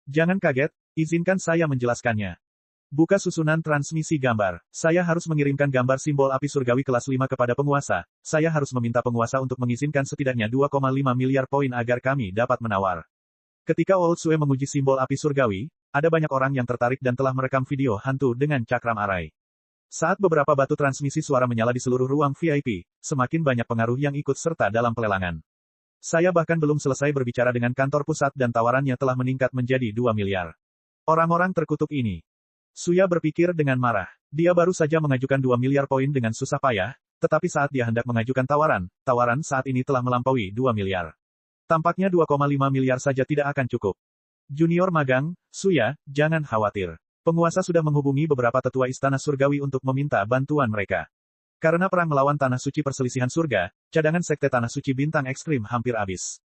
Jangan kaget, izinkan saya menjelaskannya. Buka susunan transmisi gambar. Saya harus mengirimkan gambar simbol api surgawi kelas 5 kepada penguasa. Saya harus meminta penguasa untuk mengizinkan setidaknya 2,5 miliar poin agar kami dapat menawar. Ketika Old Sue menguji simbol api surgawi, ada banyak orang yang tertarik dan telah merekam video hantu dengan cakram arai. Saat beberapa batu transmisi suara menyala di seluruh ruang VIP, semakin banyak pengaruh yang ikut serta dalam pelelangan. Saya bahkan belum selesai berbicara dengan kantor pusat dan tawarannya telah meningkat menjadi 2 miliar. Orang-orang terkutuk ini. Suya berpikir dengan marah. Dia baru saja mengajukan 2 miliar poin dengan susah payah, tetapi saat dia hendak mengajukan tawaran saat ini telah melampaui 2 miliar. Tampaknya 2,5 miliar saja tidak akan cukup. Junior magang, Suya, jangan khawatir. Penguasa sudah menghubungi beberapa tetua istana surgawi untuk meminta bantuan mereka. Karena perang melawan Tanah Suci Perselisihan Surga, cadangan Sekte Tanah Suci Bintang Ekstrim hampir habis.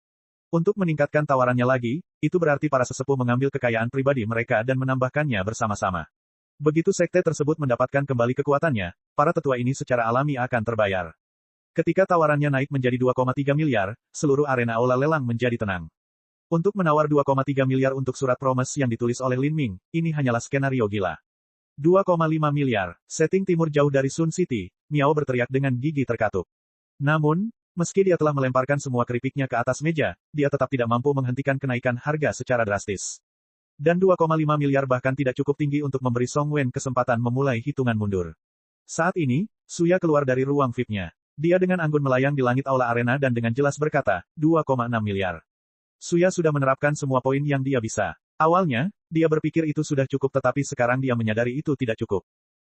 Untuk meningkatkan tawarannya lagi, itu berarti para sesepuh mengambil kekayaan pribadi mereka dan menambahkannya bersama-sama. Begitu sekte tersebut mendapatkan kembali kekuatannya, para tetua ini secara alami akan terbayar. Ketika tawarannya naik menjadi 2,3 miliar, seluruh arena aula lelang menjadi tenang. Untuk menawar 2,3 miliar untuk surat promes yang ditulis oleh Lin Ming, ini hanyalah skenario gila. 2,5 miliar, setting timur jauh dari Sun City, Miao berteriak dengan gigi terkatup. Namun, meski dia telah melemparkan semua keripiknya ke atas meja, dia tetap tidak mampu menghentikan kenaikan harga secara drastis. Dan 2,5 miliar bahkan tidak cukup tinggi untuk memberi Song Wen kesempatan memulai hitungan mundur. Saat ini, Suya keluar dari ruang VIP-nya. Dia dengan anggun melayang di langit aula arena dan dengan jelas berkata, 2,6 miliar. Suya sudah menerapkan semua poin yang dia bisa. Awalnya, dia berpikir itu sudah cukup tetapi sekarang dia menyadari itu tidak cukup.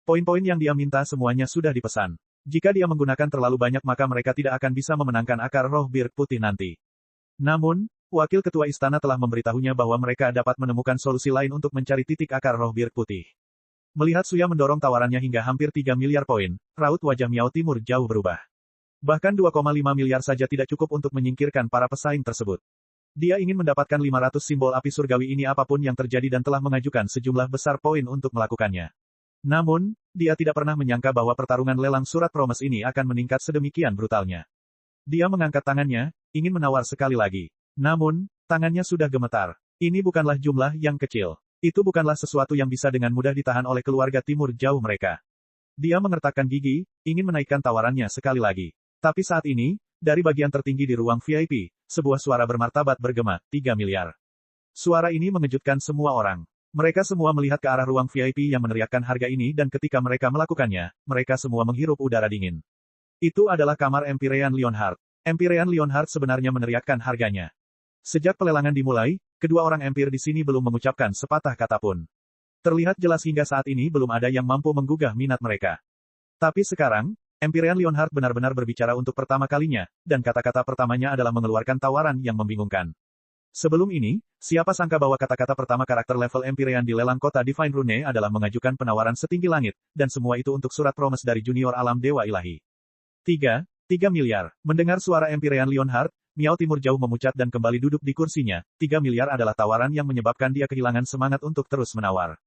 Poin-poin yang dia minta semuanya sudah dipesan. Jika dia menggunakan terlalu banyak maka mereka tidak akan bisa memenangkan akar roh bir putih nanti. Namun, wakil ketua istana telah memberitahunya bahwa mereka dapat menemukan solusi lain untuk mencari titik akar roh bir putih. Melihat Suya mendorong tawarannya hingga hampir 3 miliar poin, raut wajah Miao Timur jauh berubah. Bahkan 2,5 miliar saja tidak cukup untuk menyingkirkan para pesaing tersebut. Dia ingin mendapatkan 500 simbol api surgawi ini apapun yang terjadi dan telah mengajukan sejumlah besar poin untuk melakukannya. Namun, dia tidak pernah menyangka bahwa pertarungan lelang surat promes ini akan meningkat sedemikian brutalnya. Dia mengangkat tangannya, ingin menawar sekali lagi. Namun, tangannya sudah gemetar. Ini bukanlah jumlah yang kecil. Itu bukanlah sesuatu yang bisa dengan mudah ditahan oleh keluarga timur jauh mereka. Dia mengertakkan gigi, ingin menaikkan tawarannya sekali lagi. Tapi saat ini, dari bagian tertinggi di ruang VIP, sebuah suara bermartabat bergema, 3 miliar. Suara ini mengejutkan semua orang. Mereka semua melihat ke arah ruang VIP yang meneriakkan harga ini dan ketika mereka melakukannya, mereka semua menghirup udara dingin. Itu adalah kamar Empyrean Leonhardt. Empyrean Leonhardt sebenarnya meneriakkan harganya. Sejak pelelangan dimulai, kedua orang Empire di sini belum mengucapkan sepatah kata pun. Terlihat jelas hingga saat ini belum ada yang mampu menggugah minat mereka. Tapi sekarang, Empyrean Leonhardt benar-benar berbicara untuk pertama kalinya, dan kata-kata pertamanya adalah mengeluarkan tawaran yang membingungkan. Sebelum ini, siapa sangka bahwa kata-kata pertama karakter level Empyrean di lelang kota Divine Rune adalah mengajukan penawaran setinggi langit, dan semua itu untuk surat promes dari junior alam dewa ilahi. 3 miliar. Mendengar suara Empyrean Leonhardt, Miao Timur jauh memucat dan kembali duduk di kursinya. 3 miliar adalah tawaran yang menyebabkan dia kehilangan semangat untuk terus menawar.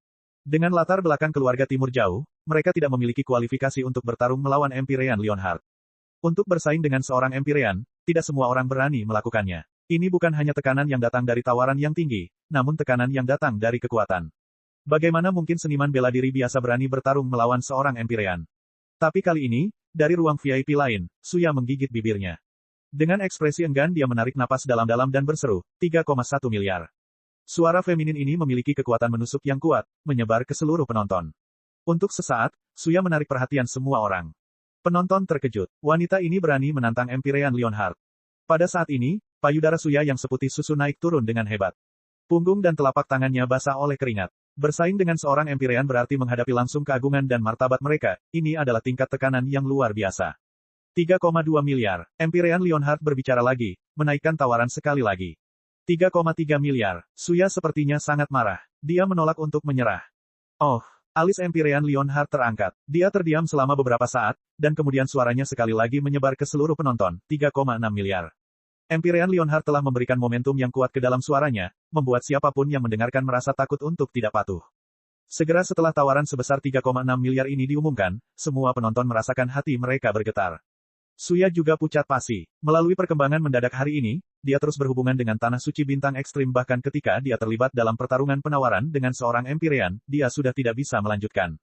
Dengan latar belakang keluarga timur jauh, mereka tidak memiliki kualifikasi untuk bertarung melawan Empyrean Leonhardt. Untuk bersaing dengan seorang Empyrean, tidak semua orang berani melakukannya. Ini bukan hanya tekanan yang datang dari tawaran yang tinggi, namun tekanan yang datang dari kekuatan. Bagaimana mungkin seniman bela diri biasa berani bertarung melawan seorang Empyrean? Tapi kali ini, dari ruang VIP lain, Suya menggigit bibirnya. Dengan ekspresi enggan dia menarik napas dalam-dalam dan berseru, 3,1 miliar. Suara feminin ini memiliki kekuatan menusuk yang kuat, menyebar ke seluruh penonton. Untuk sesaat, Suya menarik perhatian semua orang. Penonton terkejut. Wanita ini berani menantang Empyrean Leonhardt. Pada saat ini, payudara Suya yang seputih susu naik turun dengan hebat. Punggung dan telapak tangannya basah oleh keringat. Bersaing dengan seorang Empyrean berarti menghadapi langsung keagungan dan martabat mereka, ini adalah tingkat tekanan yang luar biasa. 3,2 miliar. Empyrean Leonhard berbicara lagi, menaikkan tawaran sekali lagi. 3,3 miliar. Suya sepertinya sangat marah. Dia menolak untuk menyerah. Oh, alis Empyrean Leonhard terangkat. Dia terdiam selama beberapa saat, dan kemudian suaranya sekali lagi menyebar ke seluruh penonton, 3,6 miliar. Empyrean Leonhard telah memberikan momentum yang kuat ke dalam suaranya, membuat siapapun yang mendengarkan merasa takut untuk tidak patuh. Segera setelah tawaran sebesar 3,6 miliar ini diumumkan, semua penonton merasakan hati mereka bergetar. Suya juga pucat pasi. Melalui perkembangan mendadak hari ini, dia terus berhubungan dengan Tanah Suci Bintang Ekstrim bahkan ketika dia terlibat dalam pertarungan penawaran dengan seorang Empyrean, dia sudah tidak bisa melanjutkan.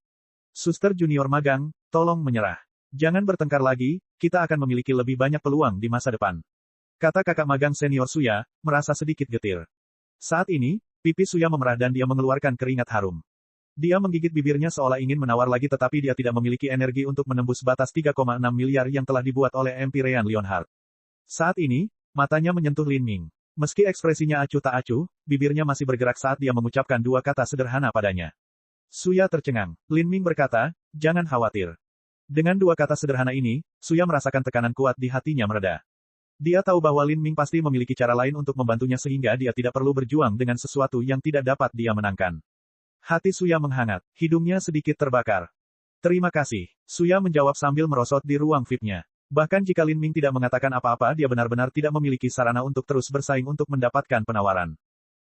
Suster junior magang, tolong menyerah. Jangan bertengkar lagi, kita akan memiliki lebih banyak peluang di masa depan. Kata kakak magang senior Suya, merasa sedikit getir. Saat ini, pipi Suya memerah dan dia mengeluarkan keringat harum. Dia menggigit bibirnya seolah ingin menawar lagi tetapi dia tidak memiliki energi untuk menembus batas 3,6 miliar yang telah dibuat oleh Empyrean Leonhard. Saat ini, matanya menyentuh Lin Ming. Meski ekspresinya acuh tak acuh, bibirnya masih bergerak saat dia mengucapkan dua kata sederhana padanya. Suya tercengang. Lin Ming berkata, jangan khawatir. Dengan dua kata sederhana ini, Suya merasakan tekanan kuat di hatinya mereda. Dia tahu bahwa Lin Ming pasti memiliki cara lain untuk membantunya sehingga dia tidak perlu berjuang dengan sesuatu yang tidak dapat dia menangkan. Hati Suya menghangat, hidungnya sedikit terbakar. Terima kasih, Suya menjawab sambil merosot di ruang VIP-nya. Bahkan jika Lin Ming tidak mengatakan apa-apa dia benar-benar tidak memiliki sarana untuk terus bersaing untuk mendapatkan penawaran.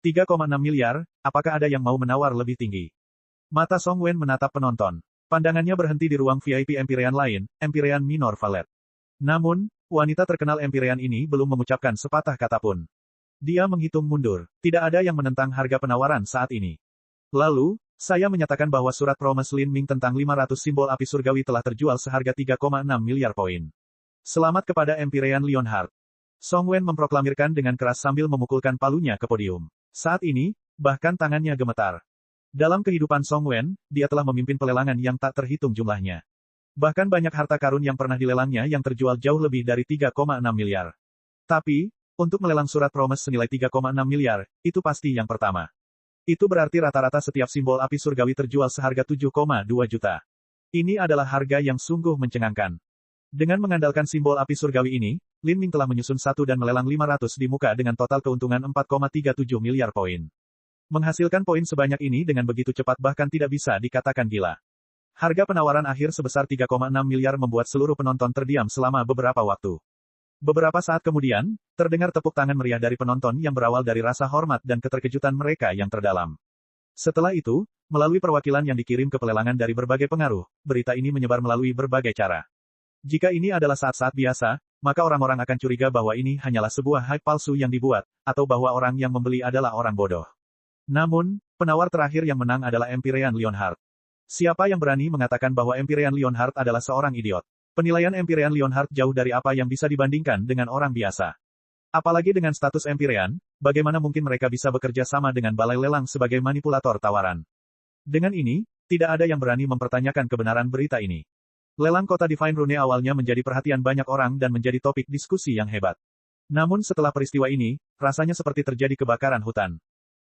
3,6 miliar, apakah ada yang mau menawar lebih tinggi? Mata Song Wen menatap penonton. Pandangannya berhenti di ruang VIP Empyrean lain, Empyrean Minor Valet. Namun, wanita terkenal Empyrean ini belum mengucapkan sepatah kata pun. Dia menghitung mundur. Tidak ada yang menentang harga penawaran saat ini. Lalu, saya menyatakan bahwa surat promes Lin Ming tentang 500 simbol api surgawi telah terjual seharga 3,6 miliar poin. Selamat kepada Empyrean Leonhard. Song Wen memproklamirkan dengan keras sambil memukulkan palunya ke podium. Saat ini, bahkan tangannya gemetar. Dalam kehidupan Song Wen, dia telah memimpin pelelangan yang tak terhitung jumlahnya. Bahkan banyak harta karun yang pernah dilelangnya yang terjual jauh lebih dari 3,6 miliar. Tapi, untuk melelang surat promes senilai 3,6 miliar, itu pasti yang pertama. Itu berarti rata-rata setiap simbol api surgawi terjual seharga 7,2 juta. Ini adalah harga yang sungguh mencengangkan. Dengan mengandalkan simbol api surgawi ini, Lin Ming telah menyusun satu dan melelang 500 di muka dengan total keuntungan 4,37 miliar poin. Menghasilkan poin sebanyak ini dengan begitu cepat bahkan tidak bisa dikatakan gila. Harga penawaran akhir sebesar 3,6 miliar membuat seluruh penonton terdiam selama beberapa waktu. Beberapa saat kemudian, terdengar tepuk tangan meriah dari penonton yang berawal dari rasa hormat dan keterkejutan mereka yang terdalam. Setelah itu, melalui perwakilan yang dikirim ke pelelangan dari berbagai pengaruh, berita ini menyebar melalui berbagai cara. Jika ini adalah saat-saat biasa, maka orang-orang akan curiga bahwa ini hanyalah sebuah hype palsu yang dibuat, atau bahwa orang yang membeli adalah orang bodoh. Namun, penawar terakhir yang menang adalah Empyrean Leonhard. Siapa yang berani mengatakan bahwa Empyrean Leonhard adalah seorang idiot? Penilaian Empyrean Leonhard jauh dari apa yang bisa dibandingkan dengan orang biasa. Apalagi dengan status Empyrean, bagaimana mungkin mereka bisa bekerja sama dengan balai lelang sebagai manipulator tawaran? Dengan ini, tidak ada yang berani mempertanyakan kebenaran berita ini. Lelang kota Divine Rune awalnya menjadi perhatian banyak orang dan menjadi topik diskusi yang hebat. Namun setelah peristiwa ini, rasanya seperti terjadi kebakaran hutan.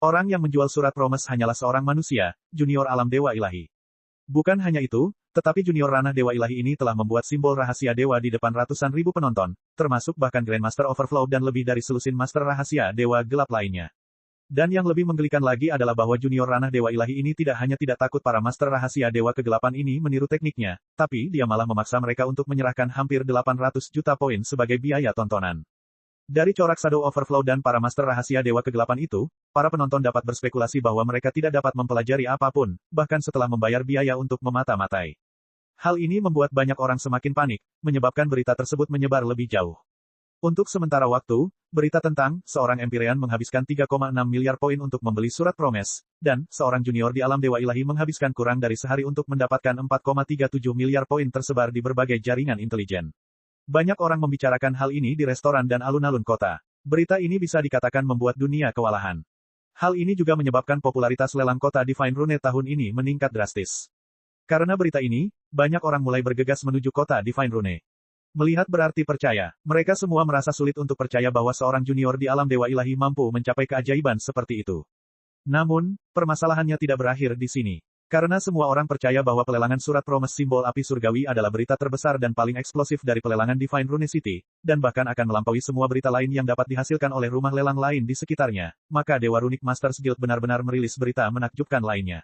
Orang yang menjual surat promes hanyalah seorang manusia, junior alam dewa ilahi. Bukan hanya itu, tetapi junior ranah dewa ilahi ini telah membuat simbol rahasia dewa di depan ratusan ribu penonton, termasuk bahkan Grandmaster Overflow dan lebih dari selusin master rahasia dewa gelap lainnya. Dan yang lebih menggelikan lagi adalah bahwa junior ranah dewa ilahi ini tidak hanya tidak takut para master rahasia dewa kegelapan ini meniru tekniknya, tapi dia malah memaksa mereka untuk menyerahkan hampir 800 juta poin sebagai biaya tontonan. Dari corak Shadow Overflow dan para master rahasia dewa kegelapan itu, para penonton dapat berspekulasi bahwa mereka tidak dapat mempelajari apapun, bahkan setelah membayar biaya untuk memata-matai. Hal ini membuat banyak orang semakin panik, menyebabkan berita tersebut menyebar lebih jauh. Untuk sementara waktu, berita tentang seorang Empyrean menghabiskan 3,6 miliar poin untuk membeli surat promes, dan seorang junior di alam dewa ilahi menghabiskan kurang dari sehari untuk mendapatkan 4,37 miliar poin tersebar di berbagai jaringan intelijen. Banyak orang membicarakan hal ini di restoran dan alun-alun kota. Berita ini bisa dikatakan membuat dunia kewalahan. Hal ini juga menyebabkan popularitas lelang kota Divine Rune tahun ini meningkat drastis. Karena berita ini, banyak orang mulai bergegas menuju kota Divine Rune. Melihat berarti percaya. Mereka semua merasa sulit untuk percaya bahwa seorang junior di alam dewa ilahi mampu mencapai keajaiban seperti itu. Namun, permasalahannya tidak berakhir di sini. Karena semua orang percaya bahwa pelelangan surat promes simbol api surgawi adalah berita terbesar dan paling eksplosif dari pelelangan Divine Rune City, dan bahkan akan melampaui semua berita lain yang dapat dihasilkan oleh rumah lelang lain di sekitarnya, maka Dewa Runic Masters Guild benar-benar merilis berita menakjubkan lainnya.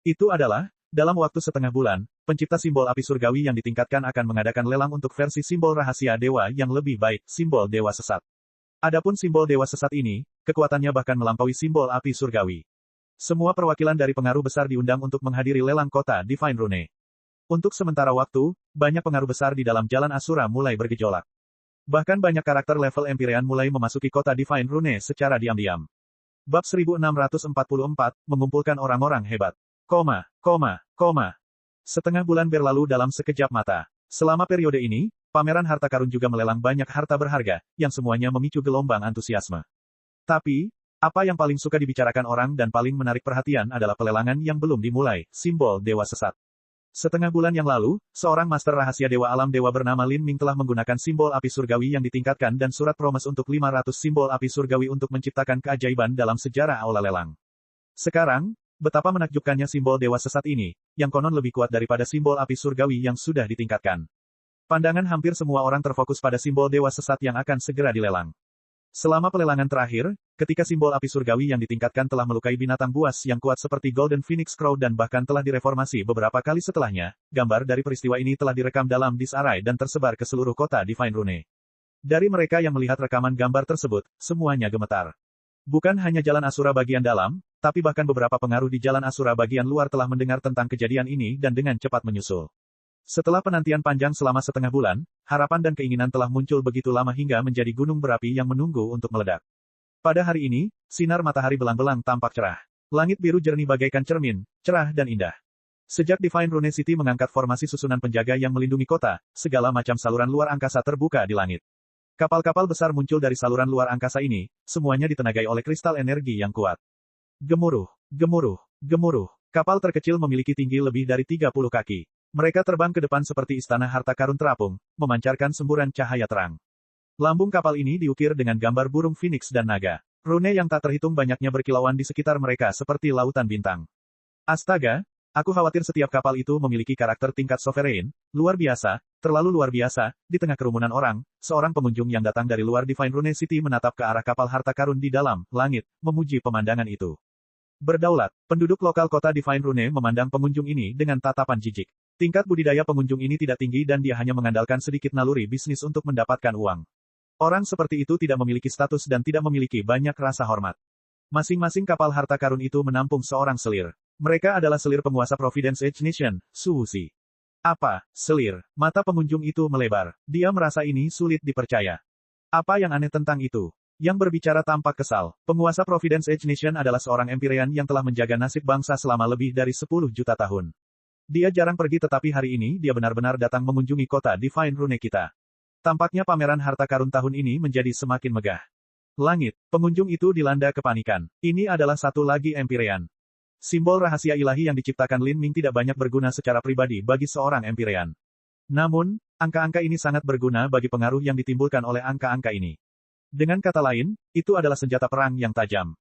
Itu adalah, dalam waktu setengah bulan, pencipta simbol api surgawi yang ditingkatkan akan mengadakan lelang untuk versi simbol rahasia dewa yang lebih baik, simbol dewa sesat. Adapun simbol dewa sesat ini, kekuatannya bahkan melampaui simbol api surgawi. Semua perwakilan dari pengaruh besar diundang untuk menghadiri lelang kota Divine Rune. Untuk sementara waktu, banyak pengaruh besar di dalam jalan Asura mulai bergejolak. Bahkan banyak karakter level Empyrean mulai memasuki kota Divine Rune secara diam-diam. Bab 1644, mengumpulkan orang-orang hebat. Setengah bulan berlalu dalam sekejap mata. Selama periode ini, pameran harta karun juga melelang banyak harta berharga, yang semuanya memicu gelombang antusiasme. Tapi, apa yang paling suka dibicarakan orang dan paling menarik perhatian adalah pelelangan yang belum dimulai, simbol dewa sesat. Setengah bulan yang lalu, seorang master rahasia dewa alam dewa bernama Lin Ming telah menggunakan simbol api surgawi yang ditingkatkan dan surat promes untuk 500 simbol api surgawi untuk menciptakan keajaiban dalam sejarah aula lelang. Sekarang, betapa menakjubkannya simbol dewa sesat ini, yang konon lebih kuat daripada simbol api surgawi yang sudah ditingkatkan. Pandangan hampir semua orang terfokus pada simbol dewa sesat yang akan segera dilelang. Selama pelelangan terakhir, ketika simbol api surgawi yang ditingkatkan telah melukai binatang buas yang kuat seperti Golden Phoenix Crow dan bahkan telah direformasi beberapa kali setelahnya, gambar dari peristiwa ini telah direkam dalam disk array dan tersebar ke seluruh kota Divine Rune. Dari mereka yang melihat rekaman gambar tersebut, semuanya gemetar. Bukan hanya jalan Asura bagian dalam, tapi bahkan beberapa pengaruh di jalan Asura bagian luar telah mendengar tentang kejadian ini dan dengan cepat menyusul. Setelah penantian panjang selama setengah bulan, harapan dan keinginan telah muncul begitu lama hingga menjadi gunung berapi yang menunggu untuk meledak. Pada hari ini, sinar matahari belang-belang tampak cerah. Langit biru jernih bagaikan cermin, cerah dan indah. Sejak Divine Rune City mengangkat formasi susunan penjaga yang melindungi kota, segala macam saluran luar angkasa terbuka di langit. Kapal-kapal besar muncul dari saluran luar angkasa ini, semuanya ditenagai oleh kristal energi yang kuat. Gemuruh, gemuruh, gemuruh. Kapal terkecil memiliki tinggi lebih dari 30 kaki. Mereka terbang ke depan seperti istana harta karun terapung, memancarkan semburan cahaya terang. Lambung kapal ini diukir dengan gambar burung phoenix dan naga. Rune yang tak terhitung banyaknya berkilauan di sekitar mereka seperti lautan bintang. Astaga, aku khawatir setiap kapal itu memiliki karakter tingkat sovereign, luar biasa, terlalu luar biasa. Di tengah kerumunan orang, seorang pengunjung yang datang dari luar Divine Rune City menatap ke arah kapal harta karun di dalam langit, memuji pemandangan itu. Berdaulat, penduduk lokal kota Divine Rune memandang pengunjung ini dengan tatapan jijik. Tingkat budidaya pengunjung ini tidak tinggi dan dia hanya mengandalkan sedikit naluri bisnis untuk mendapatkan uang. Orang seperti itu tidak memiliki status dan tidak memiliki banyak rasa hormat. Masing-masing kapal harta karun itu menampung seorang selir. Mereka adalah selir penguasa Providence Edge Nation, Su Wuxi. Apa, selir? Mata pengunjung itu melebar. Dia merasa ini sulit dipercaya. Apa yang aneh tentang itu? Yang berbicara tampak kesal. Penguasa Providence Edge Nation adalah seorang Empyrean yang telah menjaga nasib bangsa selama lebih dari 10 juta tahun. Dia jarang pergi tetapi hari ini dia benar-benar datang mengunjungi kota Divine Rune kita. Tampaknya pameran harta karun tahun ini menjadi semakin megah. Langit, pengunjung itu dilanda kepanikan. Ini adalah satu lagi Empyrean. Simbol rahasia ilahi yang diciptakan Lin Ming tidak banyak berguna secara pribadi bagi seorang Empyrean. Namun, angka-angka ini sangat berguna bagi pengaruh yang ditimbulkan oleh angka-angka ini. Dengan kata lain, itu adalah senjata perang yang tajam.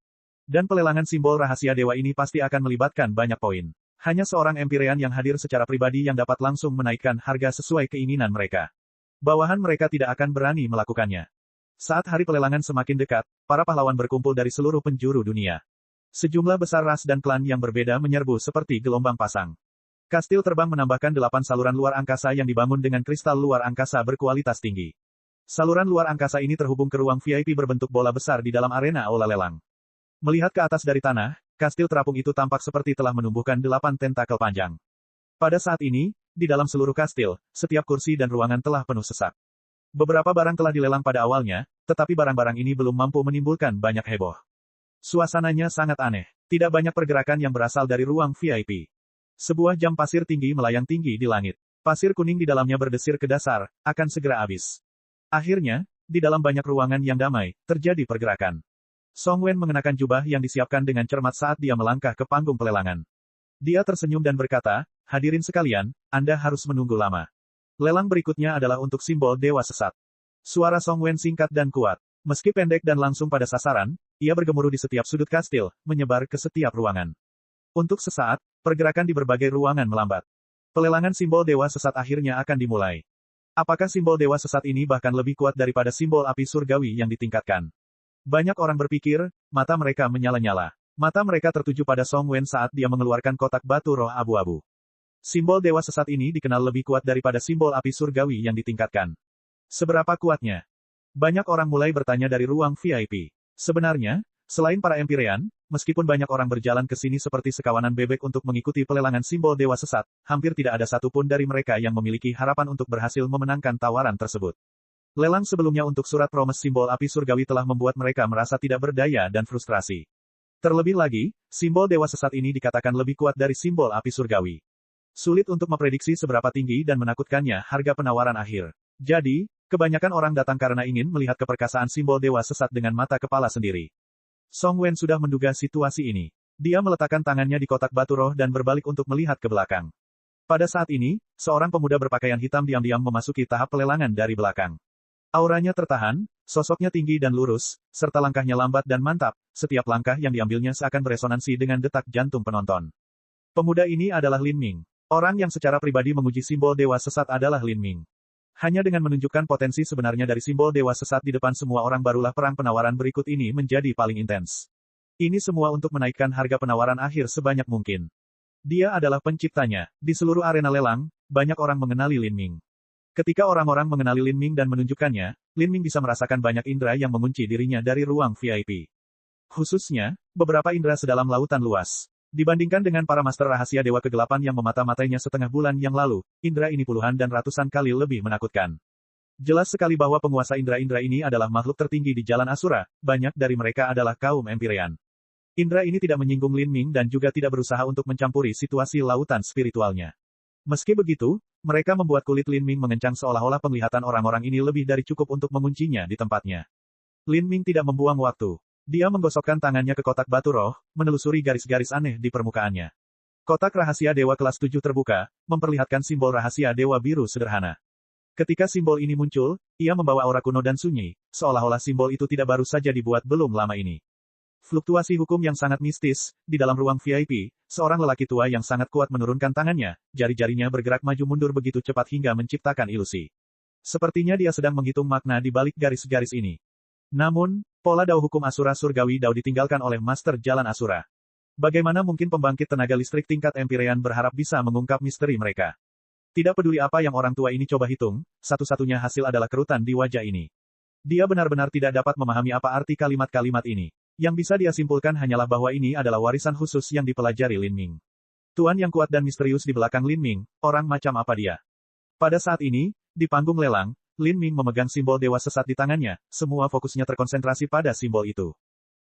Dan pelelangan simbol rahasia dewa ini pasti akan melibatkan banyak poin. Hanya seorang Empyrean yang hadir secara pribadi yang dapat langsung menaikkan harga sesuai keinginan mereka. Bawahan mereka tidak akan berani melakukannya. Saat hari pelelangan semakin dekat, para pahlawan berkumpul dari seluruh penjuru dunia. Sejumlah besar ras dan klan yang berbeda menyerbu seperti gelombang pasang. Kastil terbang menambahkan 8 saluran luar angkasa yang dibangun dengan kristal luar angkasa berkualitas tinggi. Saluran luar angkasa ini terhubung ke ruang VIP berbentuk bola besar di dalam arena aula lelang. Melihat ke atas dari tanah, kastil terapung itu tampak seperti telah menumbuhkan 8 tentakel panjang. Pada saat ini, di dalam seluruh kastil, setiap kursi dan ruangan telah penuh sesak. Beberapa barang telah dilelang pada awalnya, tetapi barang-barang ini belum mampu menimbulkan banyak heboh. Suasananya sangat aneh. Tidak banyak pergerakan yang berasal dari ruang VIP. Sebuah jam pasir tinggi melayang tinggi di langit. Pasir kuning di dalamnya berdesir ke dasar, akan segera habis. Akhirnya, di dalam banyak ruangan yang damai, terjadi pergerakan. Song Wen mengenakan jubah yang disiapkan dengan cermat saat dia melangkah ke panggung pelelangan. Dia tersenyum dan berkata, hadirin sekalian, Anda harus menunggu lama. Lelang berikutnya adalah untuk simbol Dewa Sesat. Suara Song Wen singkat dan kuat. Meski pendek dan langsung pada sasaran, ia bergemuruh di setiap sudut kastil, menyebar ke setiap ruangan. Untuk sesaat, pergerakan di berbagai ruangan melambat. Pelelangan simbol Dewa Sesat akhirnya akan dimulai. Apakah simbol Dewa Sesat ini bahkan lebih kuat daripada simbol api surgawi yang ditingkatkan? Banyak orang berpikir, mata mereka menyala-nyala. Mata mereka tertuju pada Song Wen saat dia mengeluarkan kotak batu roh abu-abu. Simbol Dewa Sesat ini dikenal lebih kuat daripada simbol api surgawi yang ditingkatkan. Seberapa kuatnya? Banyak orang mulai bertanya dari ruang VIP. Sebenarnya, selain para Empyrean, meskipun banyak orang berjalan ke sini seperti sekawanan bebek untuk mengikuti pelelangan simbol Dewa Sesat, hampir tidak ada satupun dari mereka yang memiliki harapan untuk berhasil memenangkan tawaran tersebut. Lelang sebelumnya untuk surat promes simbol api surgawi telah membuat mereka merasa tidak berdaya dan frustrasi. Terlebih lagi, simbol Dewa Sesat ini dikatakan lebih kuat dari simbol api surgawi. Sulit untuk memprediksi seberapa tinggi dan menakutkannya harga penawaran akhir. Jadi, kebanyakan orang datang karena ingin melihat keperkasaan simbol Dewa Sesat dengan mata kepala sendiri. Song Wen sudah menduga situasi ini. Dia meletakkan tangannya di kotak batu roh dan berbalik untuk melihat ke belakang. Pada saat ini, seorang pemuda berpakaian hitam diam-diam memasuki tahap pelelangan dari belakang. Auranya tertahan, sosoknya tinggi dan lurus, serta langkahnya lambat dan mantap, setiap langkah yang diambilnya seakan beresonansi dengan detak jantung penonton. Pemuda ini adalah Lin Ming. Orang yang secara pribadi menguji simbol Dewa Sesat adalah Lin Ming. Hanya dengan menunjukkan potensi sebenarnya dari simbol Dewa Sesat di depan semua orang barulah perang penawaran berikut ini menjadi paling intens. Ini semua untuk menaikkan harga penawaran akhir sebanyak mungkin. Dia adalah penciptanya. Di seluruh arena lelang, banyak orang mengenali Lin Ming. Ketika orang-orang mengenali Lin Ming dan menunjukkannya, Lin Ming bisa merasakan banyak indera yang mengunci dirinya dari ruang VIP. Khususnya, beberapa indera sedalam lautan luas. Dibandingkan dengan para master rahasia Dewa Kegelapan yang memata-matainya setengah bulan yang lalu, indera ini puluhan dan ratusan kali lebih menakutkan. Jelas sekali bahwa penguasa indera-indera ini adalah makhluk tertinggi di Jalan Asura, banyak dari mereka adalah kaum Empyrean. Indera ini tidak menyinggung Lin Ming dan juga tidak berusaha untuk mencampuri situasi lautan spiritualnya. Meski begitu, mereka membuat kulit Lin Ming mengencang seolah-olah penglihatan orang-orang ini lebih dari cukup untuk menguncinya di tempatnya. Lin Ming tidak membuang waktu. Dia menggosokkan tangannya ke kotak batu roh, menelusuri garis-garis aneh di permukaannya. Kotak rahasia Dewa kelas 7 terbuka, memperlihatkan simbol rahasia Dewa biru sederhana. Ketika simbol ini muncul, ia membawa aura kuno dan sunyi, seolah-olah simbol itu tidak baru saja dibuat belum lama ini. Fluktuasi hukum yang sangat mistis, di dalam ruang VIP, seorang lelaki tua yang sangat kuat menurunkan tangannya, jari-jarinya bergerak maju mundur begitu cepat hingga menciptakan ilusi. Sepertinya dia sedang menghitung makna di balik garis-garis ini. Namun, pola dao hukum Asura surgawi dao ditinggalkan oleh Master Jalan Asura. Bagaimana mungkin pembangkit tenaga listrik tingkat Empyrean berharap bisa mengungkap misteri mereka? Tidak peduli apa yang orang tua ini coba hitung, satu-satunya hasil adalah kerutan di wajah ini. Dia benar-benar tidak dapat memahami apa arti kalimat-kalimat ini. Yang bisa dia simpulkan hanyalah bahwa ini adalah warisan khusus yang dipelajari Lin Ming. Tuan yang kuat dan misterius di belakang Lin Ming, orang macam apa dia? Pada saat ini, di panggung lelang, Lin Ming memegang simbol Dewa Sesat di tangannya, semua fokusnya terkonsentrasi pada simbol itu.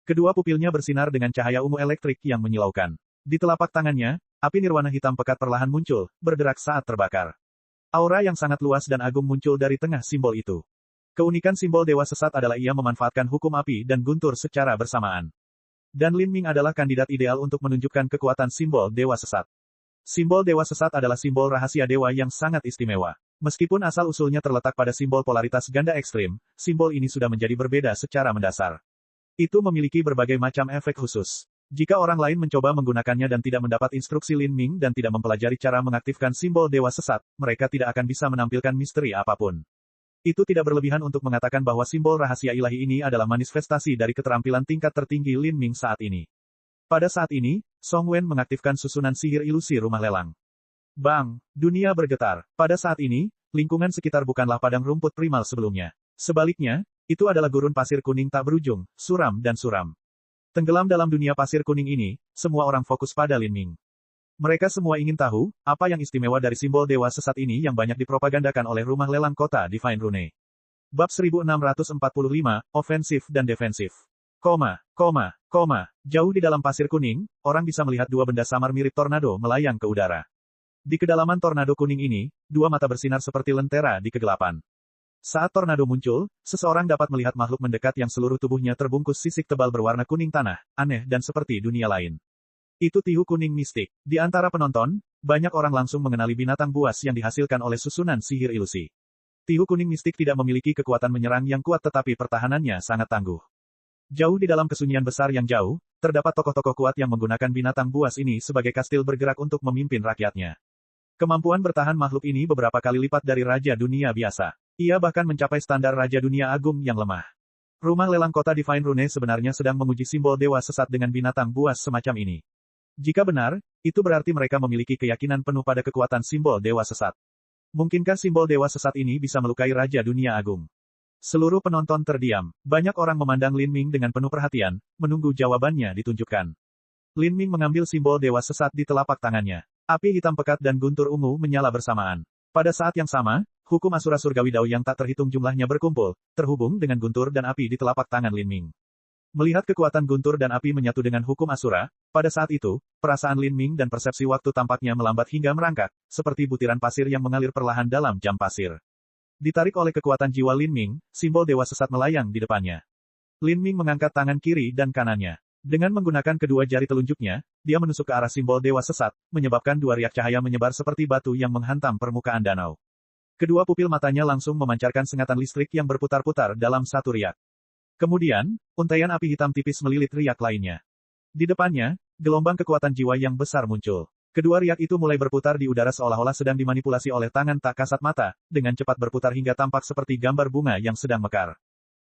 Kedua pupilnya bersinar dengan cahaya ungu elektrik yang menyilaukan. Di telapak tangannya, api nirwana hitam pekat perlahan muncul, berderak saat terbakar. Aura yang sangat luas dan agung muncul dari tengah simbol itu. Keunikan simbol Dewa Sesat adalah ia memanfaatkan hukum api dan guntur secara bersamaan. Dan Lin Ming adalah kandidat ideal untuk menunjukkan kekuatan simbol Dewa Sesat. Simbol Dewa Sesat adalah simbol rahasia dewa yang sangat istimewa. Meskipun asal-usulnya terletak pada simbol polaritas ganda ekstrim, simbol ini sudah menjadi berbeda secara mendasar. Itu memiliki berbagai macam efek khusus. Jika orang lain mencoba menggunakannya dan tidak mendapat instruksi Lin Ming dan tidak mempelajari cara mengaktifkan simbol Dewa Sesat, mereka tidak akan bisa menampilkan misteri apapun. Itu tidak berlebihan untuk mengatakan bahwa simbol rahasia ilahi ini adalah manifestasi dari keterampilan tingkat tertinggi Lin Ming saat ini. Pada saat ini, Song Wen mengaktifkan susunan sihir ilusi rumah lelang. Bang! Dunia bergetar. Pada saat ini, lingkungan sekitar bukanlah padang rumput primal sebelumnya. Sebaliknya, itu adalah gurun pasir kuning tak berujung, suram dan suram. Tenggelam dalam dunia pasir kuning ini, semua orang fokus pada Lin Ming. Mereka semua ingin tahu, apa yang istimewa dari simbol Dewa Sesat ini yang banyak dipropagandakan oleh rumah lelang kota Divine Rune. Bab 1645, Ofensif dan Defensif. Jauh di dalam pasir kuning, orang bisa melihat dua benda samar mirip tornado melayang ke udara. Di kedalaman tornado kuning ini, dua mata bersinar seperti lentera di kegelapan. Saat tornado muncul, seseorang dapat melihat makhluk mendekat yang seluruh tubuhnya terbungkus sisik tebal berwarna kuning tanah, aneh dan seperti dunia lain. Itu tihu kuning mistik. Di antara penonton, banyak orang langsung mengenali binatang buas yang dihasilkan oleh susunan sihir ilusi. Tihu kuning mistik tidak memiliki kekuatan menyerang yang kuat tetapi pertahanannya sangat tangguh. Jauh di dalam kesunyian besar yang jauh, terdapat tokoh-tokoh kuat yang menggunakan binatang buas ini sebagai kastil bergerak untuk memimpin rakyatnya. Kemampuan bertahan makhluk ini beberapa kali lipat dari Raja Dunia biasa. Ia bahkan mencapai standar Raja Dunia Agung yang lemah. Rumah lelang kota Divine Rune sebenarnya sedang menguji simbol dewa sesat dengan binatang buas semacam ini. Jika benar, itu berarti mereka memiliki keyakinan penuh pada kekuatan simbol dewa sesat. Mungkinkah simbol dewa sesat ini bisa melukai Raja Dunia Agung? Seluruh penonton terdiam. Banyak orang memandang Lin Ming dengan penuh perhatian, menunggu jawabannya ditunjukkan. Lin Ming mengambil simbol dewa sesat di telapak tangannya. Api hitam pekat dan guntur ungu menyala bersamaan. Pada saat yang sama, hukum Asura Surgawi Dao yang tak terhitung jumlahnya berkumpul, terhubung dengan guntur dan api di telapak tangan Lin Ming. Melihat kekuatan guntur dan api menyatu dengan hukum Asura, pada saat itu, perasaan Lin Ming dan persepsi waktu tampaknya melambat hingga merangkak, seperti butiran pasir yang mengalir perlahan dalam jam pasir. Ditarik oleh kekuatan jiwa Lin Ming, simbol dewa sesat melayang di depannya. Lin Ming mengangkat tangan kiri dan kanannya. Dengan menggunakan kedua jari telunjuknya, dia menusuk ke arah simbol dewa sesat, menyebabkan dua riak cahaya menyebar seperti batu yang menghantam permukaan danau. Kedua pupil matanya langsung memancarkan sengatan listrik yang berputar-putar dalam satu riak. Kemudian, untaian api hitam tipis melilit riak lainnya. Di depannya, gelombang kekuatan jiwa yang besar muncul. Kedua riak itu mulai berputar di udara seolah-olah sedang dimanipulasi oleh tangan tak kasat mata, dengan cepat berputar hingga tampak seperti gambar bunga yang sedang mekar.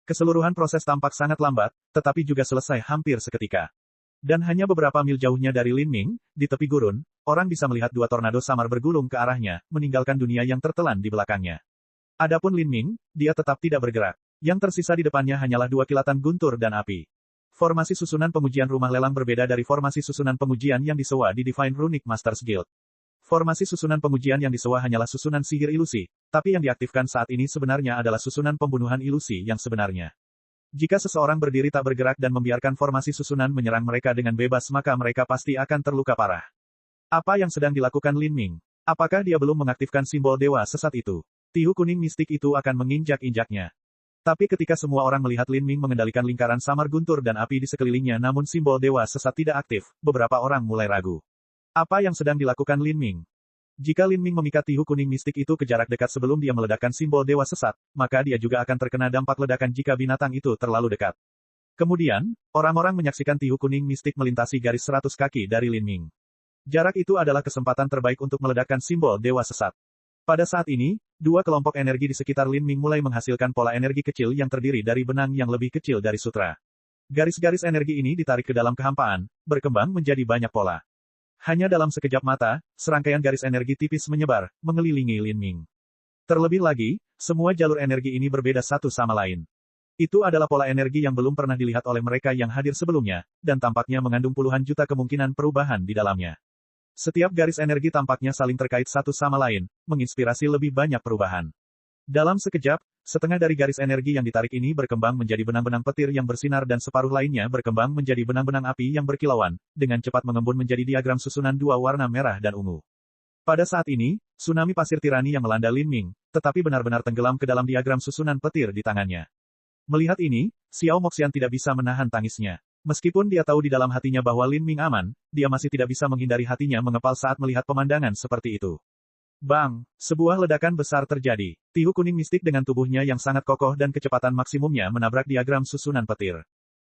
Keseluruhan proses tampak sangat lambat, tetapi juga selesai hampir seketika. Dan hanya beberapa mil jauhnya dari Lin Ming, di tepi gurun, orang bisa melihat dua tornado samar bergulung ke arahnya, meninggalkan dunia yang tertelan di belakangnya. Adapun Lin Ming, dia tetap tidak bergerak. Yang tersisa di depannya hanyalah dua kilatan guntur dan api. Formasi susunan pengujian rumah lelang berbeda dari formasi susunan pengujian yang disewa di Divine Runic Masters Guild. Formasi susunan pengujian yang disewa hanyalah susunan sihir ilusi, tapi yang diaktifkan saat ini sebenarnya adalah susunan pembunuhan ilusi yang sebenarnya. Jika seseorang berdiri tak bergerak dan membiarkan formasi susunan menyerang mereka dengan bebas maka mereka pasti akan terluka parah. Apa yang sedang dilakukan Lin Ming? Apakah dia belum mengaktifkan simbol dewa sesat itu? Tihu kuning mistik itu akan menginjak-injaknya. Tapi ketika semua orang melihat Lin Ming mengendalikan lingkaran samar guntur dan api di sekelilingnya namun simbol dewa sesat tidak aktif, beberapa orang mulai ragu. Apa yang sedang dilakukan Lin Ming? Jika Lin Ming memikat tihu kuning mistik itu ke jarak dekat sebelum dia meledakkan simbol dewa sesat, maka dia juga akan terkena dampak ledakan jika binatang itu terlalu dekat. Kemudian, orang-orang menyaksikan tihu kuning mistik melintasi garis 100 kaki dari Lin Ming. Jarak itu adalah kesempatan terbaik untuk meledakkan simbol dewa sesat. Pada saat ini, dua kelompok energi di sekitar Lin Ming mulai menghasilkan pola energi kecil yang terdiri dari benang yang lebih kecil dari sutra. Garis-garis energi ini ditarik ke dalam kehampaan, berkembang menjadi banyak pola. Hanya dalam sekejap mata, serangkaian garis energi tipis menyebar, mengelilingi Lin Ming. Terlebih lagi, semua jalur energi ini berbeda satu sama lain. Itu adalah pola energi yang belum pernah dilihat oleh mereka yang hadir sebelumnya, dan tampaknya mengandung puluhan juta kemungkinan perubahan di dalamnya. Setiap garis energi tampaknya saling terkait satu sama lain, menginspirasi lebih banyak perubahan. Dalam sekejap, setengah dari garis energi yang ditarik ini berkembang menjadi benang-benang petir yang bersinar dan separuh lainnya berkembang menjadi benang-benang api yang berkilauan, dengan cepat mengembun menjadi diagram susunan dua warna merah dan ungu. Pada saat ini, tsunami pasir tirani yang melanda Lin Ming, tetapi benar-benar tenggelam ke dalam diagram susunan petir di tangannya. Melihat ini, Xiao Moxian tidak bisa menahan tangisnya. Meskipun dia tahu di dalam hatinya bahwa Lin Ming aman, dia masih tidak bisa menghindari hatinya mengepal saat melihat pemandangan seperti itu. Bang! Sebuah ledakan besar terjadi. Tihu kuning mistik dengan tubuhnya yang sangat kokoh dan kecepatan maksimumnya menabrak diagram susunan petir.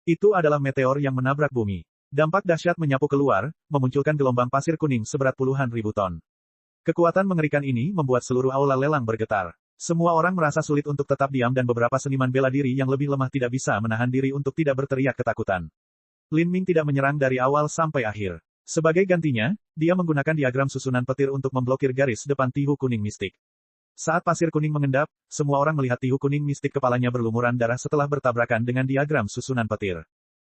Itu adalah meteor yang menabrak bumi. Dampak dahsyat menyapu keluar, memunculkan gelombang pasir kuning seberat puluhan ribu ton. Kekuatan mengerikan ini membuat seluruh aula lelang bergetar. Semua orang merasa sulit untuk tetap diam dan beberapa seniman bela diri yang lebih lemah tidak bisa menahan diri untuk tidak berteriak ketakutan. Lin Ming tidak menyerang dari awal sampai akhir. Sebagai gantinya, dia menggunakan diagram susunan petir untuk memblokir garis depan tihu kuning mistik. Saat pasir kuning mengendap, semua orang melihat tihu kuning mistik kepalanya berlumuran darah setelah bertabrakan dengan diagram susunan petir.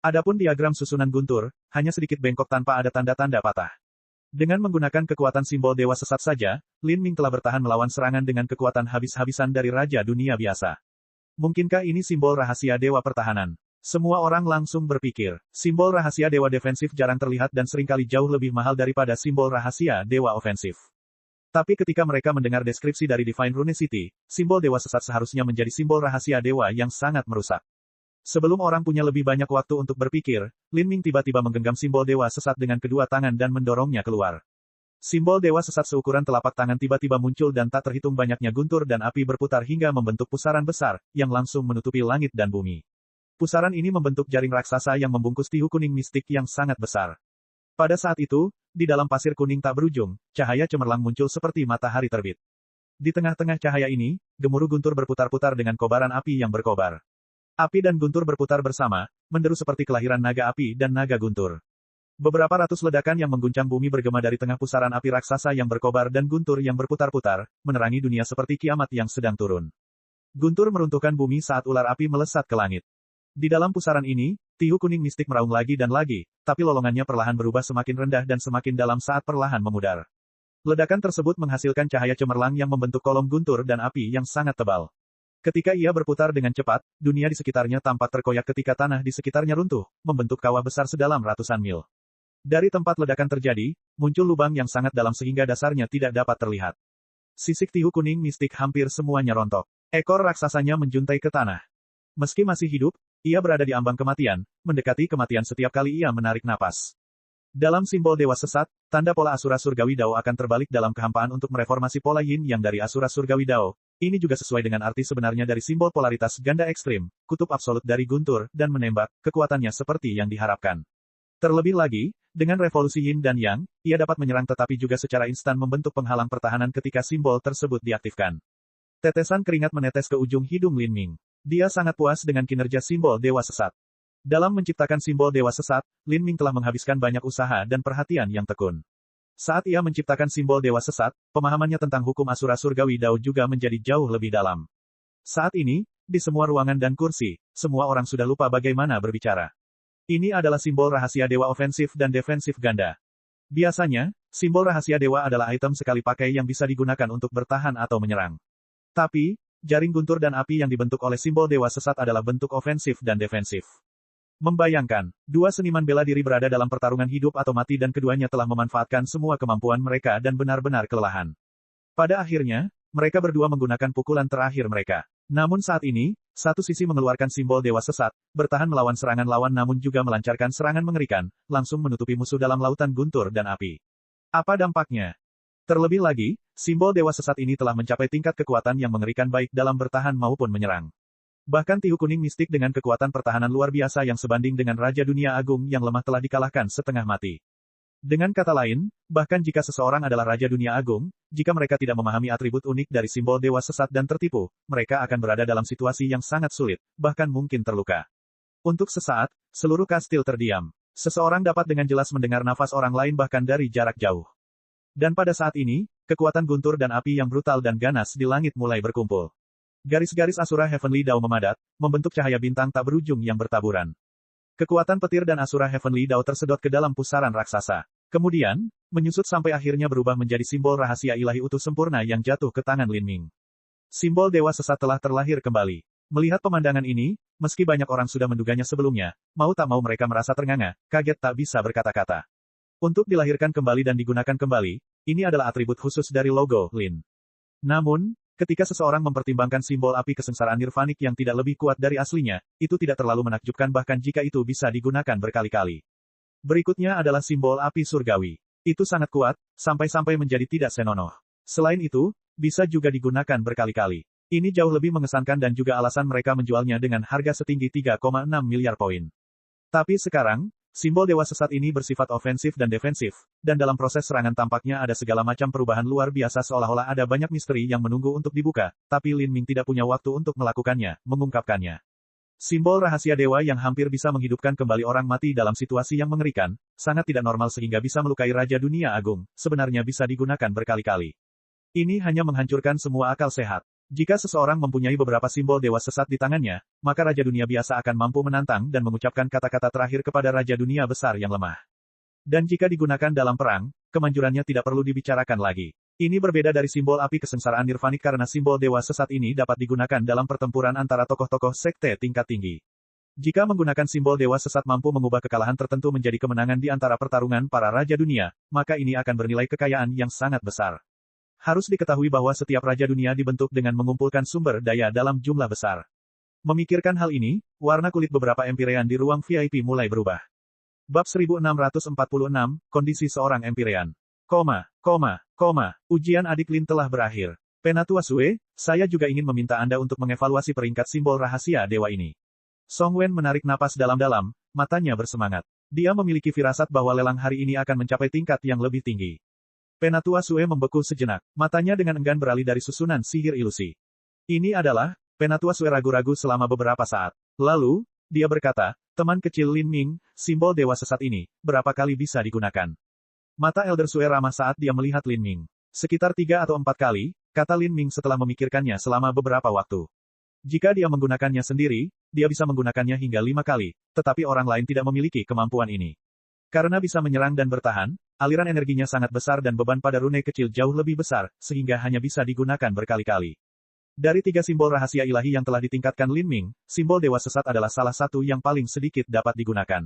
Adapun diagram susunan guntur, hanya sedikit bengkok tanpa ada tanda-tanda patah. Dengan menggunakan kekuatan simbol dewa sesat saja, Lin Ming telah bertahan melawan serangan dengan kekuatan habis-habisan dari Raja Dunia biasa. Mungkinkah ini simbol rahasia dewa pertahanan? Semua orang langsung berpikir, simbol rahasia dewa defensif jarang terlihat dan seringkali jauh lebih mahal daripada simbol rahasia dewa ofensif. Tapi ketika mereka mendengar deskripsi dari Divine Rune City, simbol dewa sesat seharusnya menjadi simbol rahasia dewa yang sangat merusak. Sebelum orang punya lebih banyak waktu untuk berpikir, Lin Ming tiba-tiba menggenggam simbol dewa sesat dengan kedua tangan dan mendorongnya keluar. Simbol dewa sesat seukuran telapak tangan tiba-tiba muncul dan tak terhitung banyaknya guntur dan api berputar hingga membentuk pusaran besar, yang langsung menutupi langit dan bumi. Pusaran ini membentuk jaring raksasa yang membungkus tihu kuning mistik yang sangat besar. Pada saat itu, di dalam pasir kuning tak berujung, cahaya cemerlang muncul seperti matahari terbit. Di tengah-tengah cahaya ini, gemuruh guntur berputar-putar dengan kobaran api yang berkobar. Api dan guntur berputar bersama, menderu seperti kelahiran naga api dan naga guntur. Beberapa ratus ledakan yang mengguncang bumi bergema dari tengah pusaran api raksasa yang berkobar dan guntur yang berputar-putar, menerangi dunia seperti kiamat yang sedang turun. Guntur meruntuhkan bumi saat ular api melesat ke langit. Di dalam pusaran ini, tihu kuning mistik meraung lagi dan lagi, tapi lolongannya perlahan berubah semakin rendah dan semakin dalam saat perlahan memudar. Ledakan tersebut menghasilkan cahaya cemerlang yang membentuk kolom guntur dan api yang sangat tebal. Ketika ia berputar dengan cepat, dunia di sekitarnya tampak terkoyak ketika tanah di sekitarnya runtuh, membentuk kawah besar sedalam ratusan mil. Dari tempat ledakan terjadi, muncul lubang yang sangat dalam sehingga dasarnya tidak dapat terlihat. Sisik tihu kuning mistik hampir semuanya rontok. Ekor raksasanya menjuntai ke tanah. Meski masih hidup, ia berada di ambang kematian, mendekati kematian setiap kali ia menarik napas. Dalam simbol dewa sesat, tanda pola Asura Surgawi Dao akan terbalik dalam kehampaan untuk mereformasi pola Yin yang dari Asura Surgawi Dao. Ini juga sesuai dengan arti sebenarnya dari simbol polaritas ganda ekstrim, kutub absolut dari guntur, dan menembak, kekuatannya seperti yang diharapkan. Terlebih lagi, dengan revolusi Yin dan Yang, ia dapat menyerang tetapi juga secara instan membentuk penghalang pertahanan ketika simbol tersebut diaktifkan. Tetesan keringat menetes ke ujung hidung Lin Ming. Dia sangat puas dengan kinerja simbol dewa sesat. Dalam menciptakan simbol dewa sesat, Lin Ming telah menghabiskan banyak usaha dan perhatian yang tekun. Saat ia menciptakan simbol dewa sesat, pemahamannya tentang hukum Asura Surgawi Dao juga menjadi jauh lebih dalam. Saat ini, di semua ruangan dan kursi, semua orang sudah lupa bagaimana berbicara. Ini adalah simbol rahasia dewa ofensif dan defensif ganda. Biasanya, simbol rahasia dewa adalah item sekali pakai yang bisa digunakan untuk bertahan atau menyerang. Tapi, jaring guntur dan api yang dibentuk oleh simbol dewa sesat adalah bentuk ofensif dan defensif. Membayangkan, dua seniman bela diri berada dalam pertarungan hidup atau mati dan keduanya telah memanfaatkan semua kemampuan mereka dan benar-benar kelelahan. Pada akhirnya, mereka berdua menggunakan pukulan terakhir mereka. Namun saat ini, satu sisi mengeluarkan simbol dewa sesat, bertahan melawan serangan lawan namun juga melancarkan serangan mengerikan, langsung menutupi musuh dalam lautan guntur dan api. Apa dampaknya? Terlebih lagi, simbol dewa sesat ini telah mencapai tingkat kekuatan yang mengerikan baik dalam bertahan maupun menyerang. Bahkan tihu kuning mistik dengan kekuatan pertahanan luar biasa yang sebanding dengan Raja Dunia Agung yang lemah telah dikalahkan setengah mati. Dengan kata lain, bahkan jika seseorang adalah Raja Dunia Agung, jika mereka tidak memahami atribut unik dari simbol dewa sesat dan tertipu, mereka akan berada dalam situasi yang sangat sulit, bahkan mungkin terluka. Untuk sesaat, seluruh kastil terdiam. Seseorang dapat dengan jelas mendengar nafas orang lain bahkan dari jarak jauh. Dan pada saat ini, kekuatan guntur dan api yang brutal dan ganas di langit mulai berkumpul. Garis-garis Asura Heavenly Dao memadat, membentuk cahaya bintang tak berujung yang bertaburan. Kekuatan petir dan Asura Heavenly Dao tersedot ke dalam pusaran raksasa. Kemudian, menyusut sampai akhirnya berubah menjadi simbol rahasia ilahi utuh sempurna yang jatuh ke tangan Lin Ming. Simbol dewa sesat telah terlahir kembali. Melihat pemandangan ini, meski banyak orang sudah menduganya sebelumnya, mau tak mau mereka merasa ternganga, kaget tak bisa berkata-kata. Untuk dilahirkan kembali dan digunakan kembali, ini adalah atribut khusus dari logo Lin. Namun, ketika seseorang mempertimbangkan simbol api kesengsaraan nirvanik yang tidak lebih kuat dari aslinya, itu tidak terlalu menakjubkan bahkan jika itu bisa digunakan berkali-kali. Berikutnya adalah simbol api surgawi. Itu sangat kuat, sampai-sampai menjadi tidak senonoh. Selain itu, bisa juga digunakan berkali-kali. Ini jauh lebih mengesankan dan juga alasan mereka menjualnya dengan harga setinggi 3,6 miliar poin. Tapi sekarang, simbol dewa sesat ini bersifat ofensif dan defensif, dan dalam proses serangan tampaknya ada segala macam perubahan luar biasa seolah-olah ada banyak misteri yang menunggu untuk dibuka, tapi Lin Ming tidak punya waktu untuk melakukannya, mengungkapkannya. Simbol rahasia dewa yang hampir bisa menghidupkan kembali orang mati dalam situasi yang mengerikan, sangat tidak normal sehingga bisa melukai Raja Dunia Agung, sebenarnya bisa digunakan berkali-kali. Ini hanya menghancurkan semua akal sehat. Jika seseorang mempunyai beberapa simbol dewa sesat di tangannya, maka Raja Dunia biasa akan mampu menantang dan mengucapkan kata-kata terakhir kepada Raja Dunia besar yang lemah. Dan jika digunakan dalam perang, kemanjurannya tidak perlu dibicarakan lagi. Ini berbeda dari simbol api kesengsaraan nirvanik karena simbol dewa sesat ini dapat digunakan dalam pertempuran antara tokoh-tokoh sekte tingkat tinggi. Jika menggunakan simbol dewa sesat mampu mengubah kekalahan tertentu menjadi kemenangan di antara pertarungan para Raja Dunia, maka ini akan bernilai kekayaan yang sangat besar. Harus diketahui bahwa setiap Raja Dunia dibentuk dengan mengumpulkan sumber daya dalam jumlah besar. Memikirkan hal ini, warna kulit beberapa Empyrean di ruang VIP mulai berubah. Bab 1646, Kondisi seorang Empyrean. Ujian adik Lin telah berakhir. Penatua Sue, saya juga ingin meminta Anda untuk mengevaluasi peringkat simbol rahasia dewa ini. Song Wen menarik napas dalam-dalam, matanya bersemangat. Dia memiliki firasat bahwa lelang hari ini akan mencapai tingkat yang lebih tinggi. Penatua Sue membeku sejenak, matanya dengan enggan beralih dari susunan sihir ilusi. Ini adalah, Penatua Sue ragu-ragu selama beberapa saat. Lalu, dia berkata, teman kecil Lin Ming, simbol dewa sesat ini, berapa kali bisa digunakan? Mata Elder Sue ramah saat dia melihat Lin Ming. Sekitar 3 atau 4 kali, kata Lin Ming setelah memikirkannya selama beberapa waktu. Jika dia menggunakannya sendiri, dia bisa menggunakannya hingga 5 kali, tetapi orang lain tidak memiliki kemampuan ini. Karena bisa menyerang dan bertahan, aliran energinya sangat besar dan beban pada rune kecil jauh lebih besar, sehingga hanya bisa digunakan berkali-kali. Dari 3 simbol rahasia ilahi yang telah ditingkatkan Lin Ming, simbol dewa sesat adalah salah satu yang paling sedikit dapat digunakan.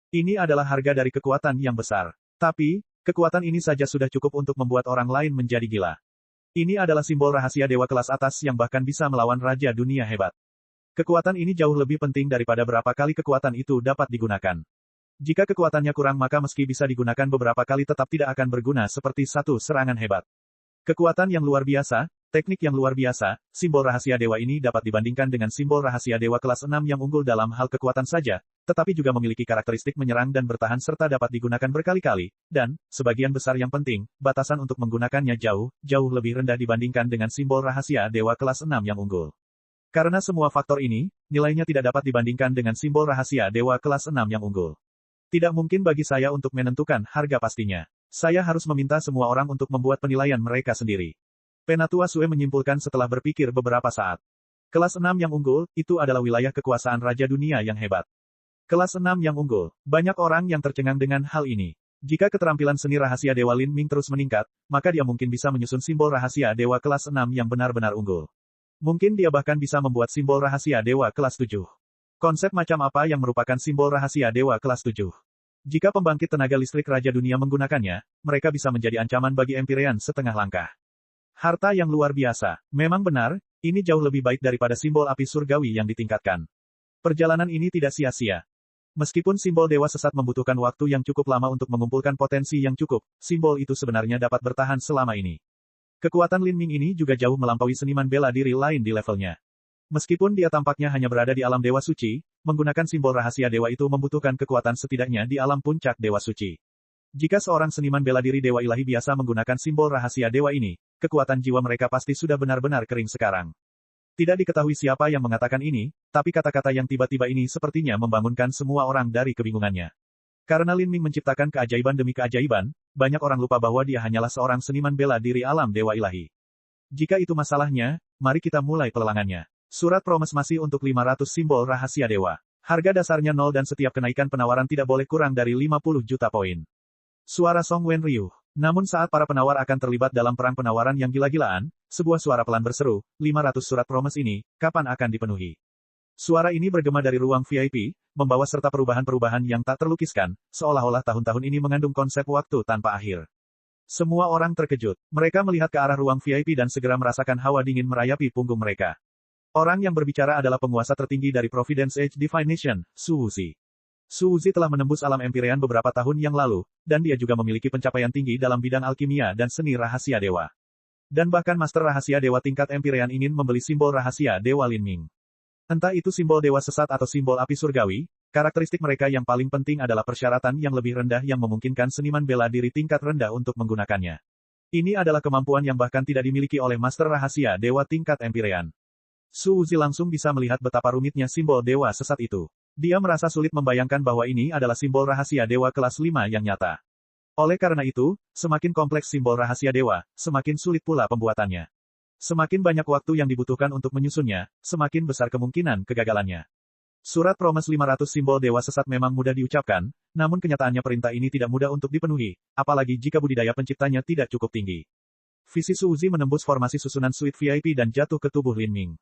Ini adalah harga dari kekuatan yang besar. Tapi, kekuatan ini saja sudah cukup untuk membuat orang lain menjadi gila. Ini adalah simbol rahasia dewa kelas atas yang bahkan bisa melawan raja dunia hebat. Kekuatan ini jauh lebih penting daripada berapa kali kekuatan itu dapat digunakan. Jika kekuatannya kurang maka meski bisa digunakan beberapa kali tetap tidak akan berguna seperti satu serangan hebat. Kekuatan yang luar biasa, teknik yang luar biasa, simbol rahasia dewa ini dapat dibandingkan dengan simbol rahasia dewa kelas 6 yang unggul dalam hal kekuatan saja, tetapi juga memiliki karakteristik menyerang dan bertahan serta dapat digunakan berkali-kali, dan, sebagian besar yang penting, batasan untuk menggunakannya jauh lebih rendah dibandingkan dengan simbol rahasia dewa kelas 6 yang unggul. Karena semua faktor ini, nilainya tidak dapat dibandingkan dengan simbol rahasia dewa kelas 6 yang unggul. Tidak mungkin bagi saya untuk menentukan harga pastinya. Saya harus meminta semua orang untuk membuat penilaian mereka sendiri. Penatua Sue menyimpulkan setelah berpikir beberapa saat. Kelas 6 yang unggul, itu adalah wilayah kekuasaan Raja Dunia yang hebat. Kelas 6 yang unggul, banyak orang yang tercengang dengan hal ini. Jika keterampilan seni rahasia Dewa Lin Ming terus meningkat, maka dia mungkin bisa menyusun simbol rahasia Dewa kelas 6 yang benar-benar unggul. Mungkin dia bahkan bisa membuat simbol rahasia Dewa kelas 7. Konsep macam apa yang merupakan simbol rahasia Dewa kelas 7? Jika pembangkit tenaga listrik Raja Dunia menggunakannya, mereka bisa menjadi ancaman bagi Empyrean setengah langkah. Harta yang luar biasa. Memang benar, ini jauh lebih baik daripada simbol api surgawi yang ditingkatkan. Perjalanan ini tidak sia-sia. Meskipun simbol dewa sesat membutuhkan waktu yang cukup lama untuk mengumpulkan potensi yang cukup, simbol itu sebenarnya dapat bertahan selama ini. Kekuatan Lin Ming ini juga jauh melampaui seniman bela diri lain di levelnya. Meskipun dia tampaknya hanya berada di alam dewa suci, menggunakan simbol rahasia dewa itu membutuhkan kekuatan setidaknya di alam puncak dewa suci. Jika seorang seniman bela diri dewa ilahi biasa menggunakan simbol rahasia dewa ini, kekuatan jiwa mereka pasti sudah benar-benar kering sekarang. Tidak diketahui siapa yang mengatakan ini, tapi kata-kata yang tiba-tiba ini sepertinya membangunkan semua orang dari kebingungannya. Karena Lin Ming menciptakan keajaiban demi keajaiban, banyak orang lupa bahwa dia hanyalah seorang seniman bela diri alam dewa ilahi. Jika itu masalahnya, mari kita mulai pelelangannya. Surat promes masih untuk 500 simbol rahasia dewa. Harga dasarnya 0 dan setiap kenaikan penawaran tidak boleh kurang dari 50 juta poin. Suara Song Wen riuh. Namun saat para penawar akan terlibat dalam perang penawaran yang gila-gilaan, sebuah suara pelan berseru, 500 surat promes ini, kapan akan dipenuhi? Suara ini bergema dari ruang VIP, membawa serta perubahan-perubahan yang tak terlukiskan, seolah-olah tahun-tahun ini mengandung konsep waktu tanpa akhir. Semua orang terkejut. Mereka melihat ke arah ruang VIP dan segera merasakan hawa dingin merayapi punggung mereka. Orang yang berbicara adalah penguasa tertinggi dari Providence Age Divination, Su Wuzi. Su Wuzi telah menembus alam Empyrean beberapa tahun yang lalu, dan dia juga memiliki pencapaian tinggi dalam bidang alkimia dan seni rahasia dewa. Dan bahkan Master Rahasia Dewa tingkat Empyrean ingin membeli simbol rahasia Dewa Lin Ming. Entah itu simbol dewa sesat atau simbol api surgawi, karakteristik mereka yang paling penting adalah persyaratan yang lebih rendah yang memungkinkan seniman bela diri tingkat rendah untuk menggunakannya. Ini adalah kemampuan yang bahkan tidak dimiliki oleh Master Rahasia Dewa tingkat Empyrean. Su Wuzi langsung bisa melihat betapa rumitnya simbol dewa sesat itu. Dia merasa sulit membayangkan bahwa ini adalah simbol rahasia dewa kelas 5 yang nyata. Oleh karena itu, semakin kompleks simbol rahasia dewa, semakin sulit pula pembuatannya. Semakin banyak waktu yang dibutuhkan untuk menyusunnya, semakin besar kemungkinan kegagalannya. Surat promes 500 simbol dewa sesat memang mudah diucapkan, namun kenyataannya perintah ini tidak mudah untuk dipenuhi, apalagi jika budidaya penciptanya tidak cukup tinggi. Visi Su Wuzi menembus formasi susunan suite VIP dan jatuh ke tubuh Lin Ming.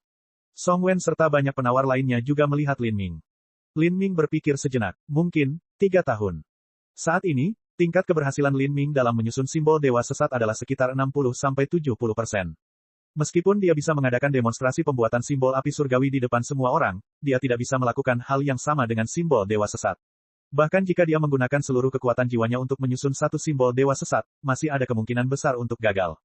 Song Wen serta banyak penawar lainnya juga melihat Lin Ming. Lin Ming berpikir sejenak, mungkin, 3 tahun. Saat ini, tingkat keberhasilan Lin Ming dalam menyusun simbol dewa sesat adalah sekitar 60-70%. Meskipun dia bisa mengadakan demonstrasi pembuatan simbol api surgawi di depan semua orang, dia tidak bisa melakukan hal yang sama dengan simbol dewa sesat. Bahkan jika dia menggunakan seluruh kekuatan jiwanya untuk menyusun satu simbol dewa sesat, masih ada kemungkinan besar untuk gagal.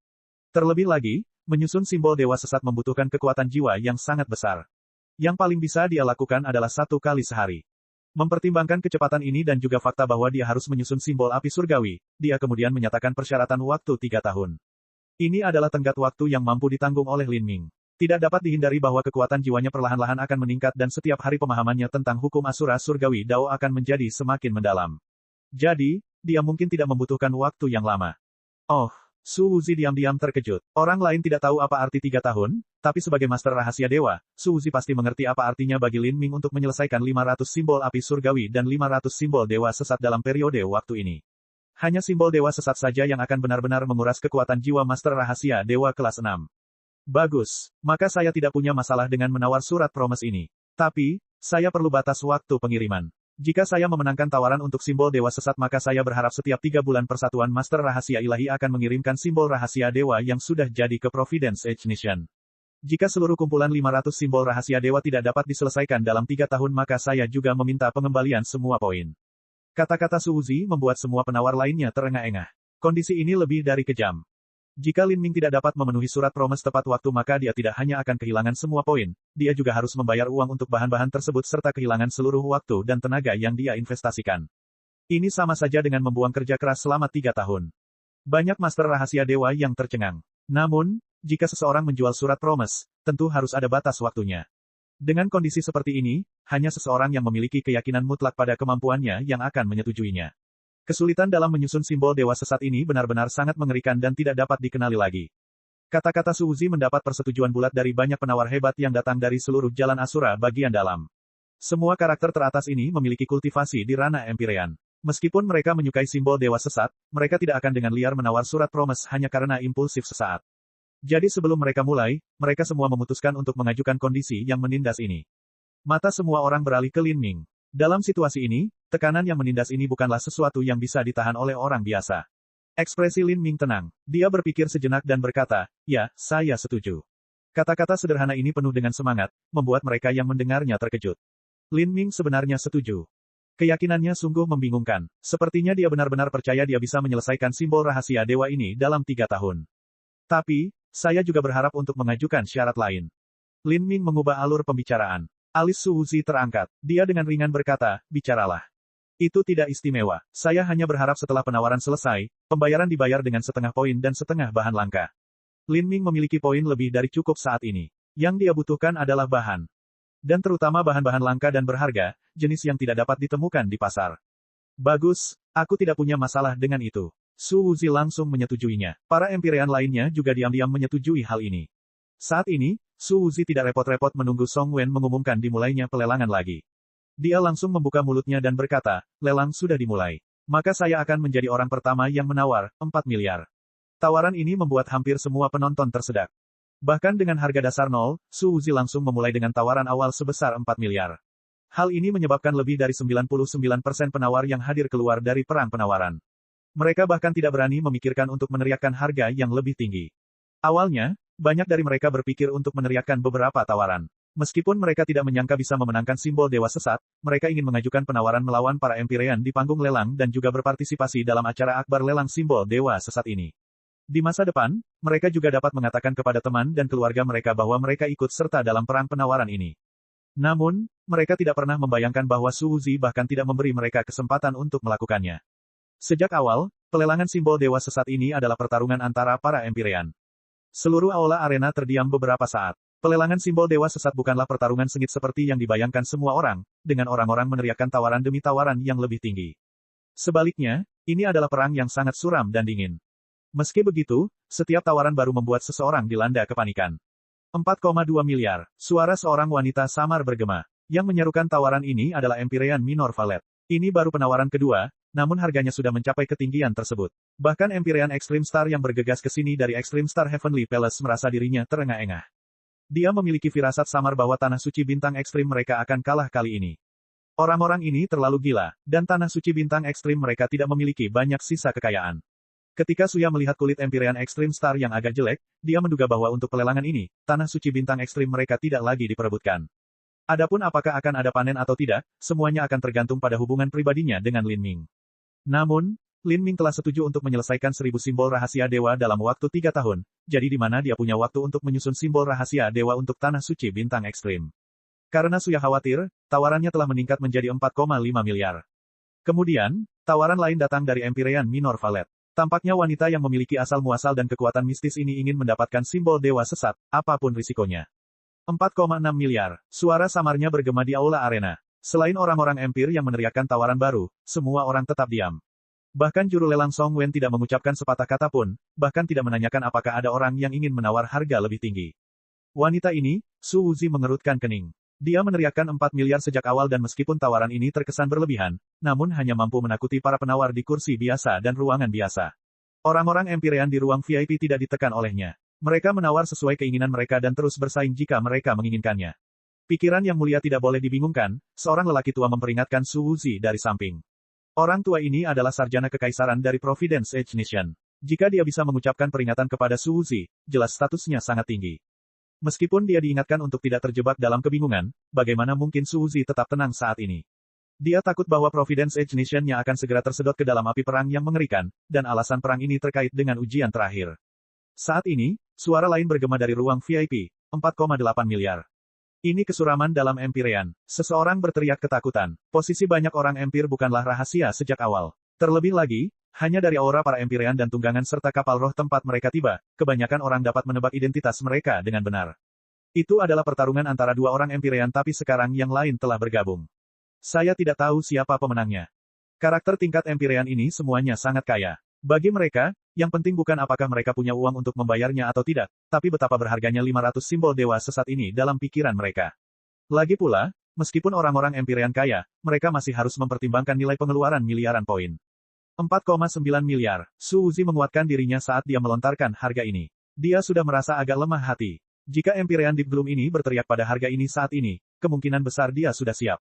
Terlebih lagi, menyusun simbol dewa sesat membutuhkan kekuatan jiwa yang sangat besar. Yang paling bisa dia lakukan adalah 1 kali sehari. Mempertimbangkan kecepatan ini dan juga fakta bahwa dia harus menyusun simbol api surgawi, dia kemudian menyatakan persyaratan waktu 3 tahun. Ini adalah tenggat waktu yang mampu ditanggung oleh Lin Ming. Tidak dapat dihindari bahwa kekuatan jiwanya perlahan-lahan akan meningkat dan setiap hari pemahamannya tentang hukum Asura Surgawi Dao akan menjadi semakin mendalam. Jadi, dia mungkin tidak membutuhkan waktu yang lama. Oh, Su Wuzi diam-diam terkejut. Orang lain tidak tahu apa arti 3 tahun, tapi sebagai master rahasia dewa, Su Wuzi pasti mengerti apa artinya bagi Lin Ming untuk menyelesaikan 500 simbol api surgawi dan 500 simbol dewa sesat dalam periode waktu ini. Hanya simbol dewa sesat saja yang akan benar-benar menguras kekuatan jiwa master rahasia dewa kelas 6. Bagus, maka saya tidak punya masalah dengan menawar surat promes ini. Tapi, saya perlu batas waktu pengiriman. Jika saya memenangkan tawaran untuk simbol dewa sesat maka saya berharap setiap 3 bulan Persatuan Master Rahasia Ilahi akan mengirimkan simbol rahasia dewa yang sudah jadi ke Providence Edge Nation. Jika seluruh kumpulan 500 simbol rahasia dewa tidak dapat diselesaikan dalam 3 tahun maka saya juga meminta pengembalian semua poin. Kata-kata Su Wuzi membuat semua penawar lainnya terengah-engah. Kondisi ini lebih dari kejam. Jika Lin Ming tidak dapat memenuhi surat promes tepat waktu maka dia tidak hanya akan kehilangan semua poin, dia juga harus membayar uang untuk bahan-bahan tersebut serta kehilangan seluruh waktu dan tenaga yang dia investasikan. Ini sama saja dengan membuang kerja keras selama 3 tahun. Banyak master rahasia dewa yang tercengang. Namun, jika seseorang menjual surat promes, tentu harus ada batas waktunya. Dengan kondisi seperti ini, hanya seseorang yang memiliki keyakinan mutlak pada kemampuannya yang akan menyetujuinya. Kesulitan dalam menyusun simbol dewa sesat ini benar-benar sangat mengerikan dan tidak dapat dikenali lagi. Kata-kata Su Wuzi mendapat persetujuan bulat dari banyak penawar hebat yang datang dari seluruh jalan Asura bagian dalam. Semua karakter teratas ini memiliki kultivasi di ranah Empyrean. Meskipun mereka menyukai simbol dewa sesat, mereka tidak akan dengan liar menawar surat promes hanya karena impulsif sesaat. Jadi sebelum mereka mulai, mereka semua memutuskan untuk mengajukan kondisi yang menindas ini. Mata semua orang beralih ke Lin Ming. Dalam situasi ini, tekanan yang menindas ini bukanlah sesuatu yang bisa ditahan oleh orang biasa. Ekspresi Lin Ming tenang. Dia berpikir sejenak dan berkata, "Ya, saya setuju." Kata-kata sederhana ini penuh dengan semangat, membuat mereka yang mendengarnya terkejut. Lin Ming sebenarnya setuju. Keyakinannya sungguh membingungkan. Sepertinya dia benar-benar percaya dia bisa menyelesaikan simbol rahasia dewa ini dalam 3 tahun. Tapi, saya juga berharap untuk mengajukan syarat lain. Lin Ming mengubah alur pembicaraan. Alis Su Wuzi terangkat. Dia dengan ringan berkata, "Bicaralah." Itu tidak istimewa. Saya hanya berharap setelah penawaran selesai, pembayaran dibayar dengan setengah poin dan setengah bahan langka. Lin Ming memiliki poin lebih dari cukup saat ini. Yang dia butuhkan adalah bahan. Dan terutama bahan-bahan langka dan berharga, jenis yang tidak dapat ditemukan di pasar. Bagus, aku tidak punya masalah dengan itu. Su Wuzi langsung menyetujuinya. Para Empyrean lainnya juga diam-diam menyetujui hal ini. Saat ini, Su Wuzi tidak repot-repot menunggu Song Wen mengumumkan dimulainya pelelangan lagi. Dia langsung membuka mulutnya dan berkata, "Lelang sudah dimulai. Maka saya akan menjadi orang pertama yang menawar, 4 miliar. Tawaran ini membuat hampir semua penonton tersedak. Bahkan dengan harga dasar 0, Su Wuzi langsung memulai dengan tawaran awal sebesar 4 miliar. Hal ini menyebabkan lebih dari 99% penawar yang hadir keluar dari perang penawaran. Mereka bahkan tidak berani memikirkan untuk meneriakkan harga yang lebih tinggi. Awalnya, banyak dari mereka berpikir untuk meneriakkan beberapa tawaran. Meskipun mereka tidak menyangka bisa memenangkan simbol dewa sesat, mereka ingin mengajukan penawaran melawan para Empyrean di panggung lelang dan juga berpartisipasi dalam acara akbar lelang simbol dewa sesat ini. Di masa depan, mereka juga dapat mengatakan kepada teman dan keluarga mereka bahwa mereka ikut serta dalam perang penawaran ini. Namun, mereka tidak pernah membayangkan bahwa Su Wuzi bahkan tidak memberi mereka kesempatan untuk melakukannya. Sejak awal, pelelangan simbol dewa sesat ini adalah pertarungan antara para Empyrean. Seluruh aula arena terdiam beberapa saat. Pelelangan simbol dewa sesat bukanlah pertarungan sengit seperti yang dibayangkan semua orang, dengan orang-orang meneriakkan tawaran demi tawaran yang lebih tinggi. Sebaliknya, ini adalah perang yang sangat suram dan dingin. Meski begitu, setiap tawaran baru membuat seseorang dilanda kepanikan. 4,2 miliar. Suara seorang wanita samar bergema. Yang menyerukan tawaran ini adalah Empyrean Minor Valet. Ini baru penawaran kedua, namun harganya sudah mencapai ketinggian tersebut. Bahkan Empyrean Extreme Star yang bergegas ke sini dari Extreme Star Heavenly Palace merasa dirinya terengah-engah. Dia memiliki firasat samar bahwa tanah suci bintang ekstrim mereka akan kalah kali ini. Orang-orang ini terlalu gila, dan tanah suci bintang ekstrim mereka tidak memiliki banyak sisa kekayaan. Ketika Suya melihat kulit Empyrean Extreme Star yang agak jelek, dia menduga bahwa untuk pelelangan ini, tanah suci bintang ekstrim mereka tidak lagi diperebutkan. Adapun apakah akan ada panen atau tidak, semuanya akan tergantung pada hubungan pribadinya dengan Lin Ming. Namun, Lin Ming telah setuju untuk menyelesaikan 1000 simbol rahasia dewa dalam waktu 3 tahun, jadi di mana dia punya waktu untuk menyusun simbol rahasia dewa untuk Tanah Suci Bintang Ekstrim. Karena Suya khawatir, tawarannya telah meningkat menjadi 4,5 miliar. Kemudian, tawaran lain datang dari Empyrean Minor Valet. Tampaknya wanita yang memiliki asal-muasal dan kekuatan mistis ini ingin mendapatkan simbol dewa sesat, apapun risikonya. 4,6 miliar. Suara samarnya bergema di aula arena. Selain orang-orang Empire yang meneriakkan tawaran baru, semua orang tetap diam. Bahkan juru lelang Song Wen tidak mengucapkan sepatah kata pun, bahkan tidak menanyakan apakah ada orang yang ingin menawar harga lebih tinggi. Wanita ini, Su Wuzi mengerutkan kening. Dia meneriakkan 4 miliar sejak awal dan meskipun tawaran ini terkesan berlebihan, namun hanya mampu menakuti para penawar di kursi biasa dan ruangan biasa. Orang-orang Empyrean di ruang VIP tidak ditekan olehnya. Mereka menawar sesuai keinginan mereka dan terus bersaing jika mereka menginginkannya. Pikiran yang mulia tidak boleh dibingungkan, seorang lelaki tua memperingatkan Su Wuzi dari samping. Orang tua ini adalah sarjana kekaisaran dari Providence Edge Nation. Jika dia bisa mengucapkan peringatan kepada Su Wuzi, jelas statusnya sangat tinggi. Meskipun dia diingatkan untuk tidak terjebak dalam kebingungan, bagaimana mungkin Su Wuzi tetap tenang saat ini? Dia takut bahwa Providence Edge Nation-nya akan segera tersedot ke dalam api perang yang mengerikan, dan alasan perang ini terkait dengan ujian terakhir. Saat ini, suara lain bergema dari ruang VIP, 4,8 miliar. Ini kesuraman dalam Empyrean. Seseorang berteriak ketakutan. Posisi banyak orang Empire bukanlah rahasia sejak awal. Terlebih lagi, hanya dari aura para Empyrean dan tunggangan serta kapal roh tempat mereka tiba, kebanyakan orang dapat menebak identitas mereka dengan benar. Itu adalah pertarungan antara dua orang Empyrean tapi sekarang yang lain telah bergabung. Saya tidak tahu siapa pemenangnya. Karakter tingkat Empyrean ini semuanya sangat kaya. Bagi mereka, yang penting bukan apakah mereka punya uang untuk membayarnya atau tidak, tapi betapa berharganya 500 simbol dewa sesat ini dalam pikiran mereka. Lagi pula, meskipun orang-orang Empyrean kaya, mereka masih harus mempertimbangkan nilai pengeluaran miliaran poin. 4,9 miliar. Su Wuzi menguatkan dirinya saat dia melontarkan harga ini. Dia sudah merasa agak lemah hati. Jika Empyrean Deep Bloom ini berteriak pada harga ini saat ini, kemungkinan besar dia sudah siap.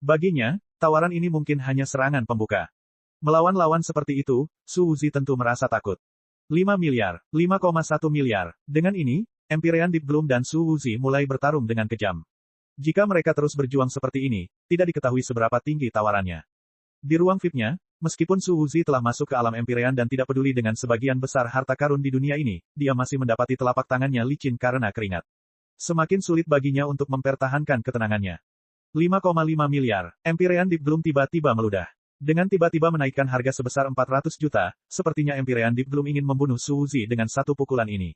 Baginya, tawaran ini mungkin hanya serangan pembuka. Melawan lawan seperti itu, Su Wuzi tentu merasa takut. 5 miliar, 5,1 miliar. Dengan ini, Empyrean Deep Bloom dan Su Wuzi mulai bertarung dengan kejam. Jika mereka terus berjuang seperti ini, tidak diketahui seberapa tinggi tawarannya. Di ruang VIP-nya, meskipun Su Wuzi telah masuk ke alam Empyrean dan tidak peduli dengan sebagian besar harta karun di dunia ini, dia masih mendapati telapak tangannya licin karena keringat. Semakin sulit baginya untuk mempertahankan ketenangannya. 5,5 miliar. Empyrean Deep Bloom tiba-tiba meludah. Dengan tiba-tiba menaikkan harga sebesar 400 juta, sepertinya Empyrean Deep Bloom ingin membunuh Su Wuzi dengan satu pukulan ini.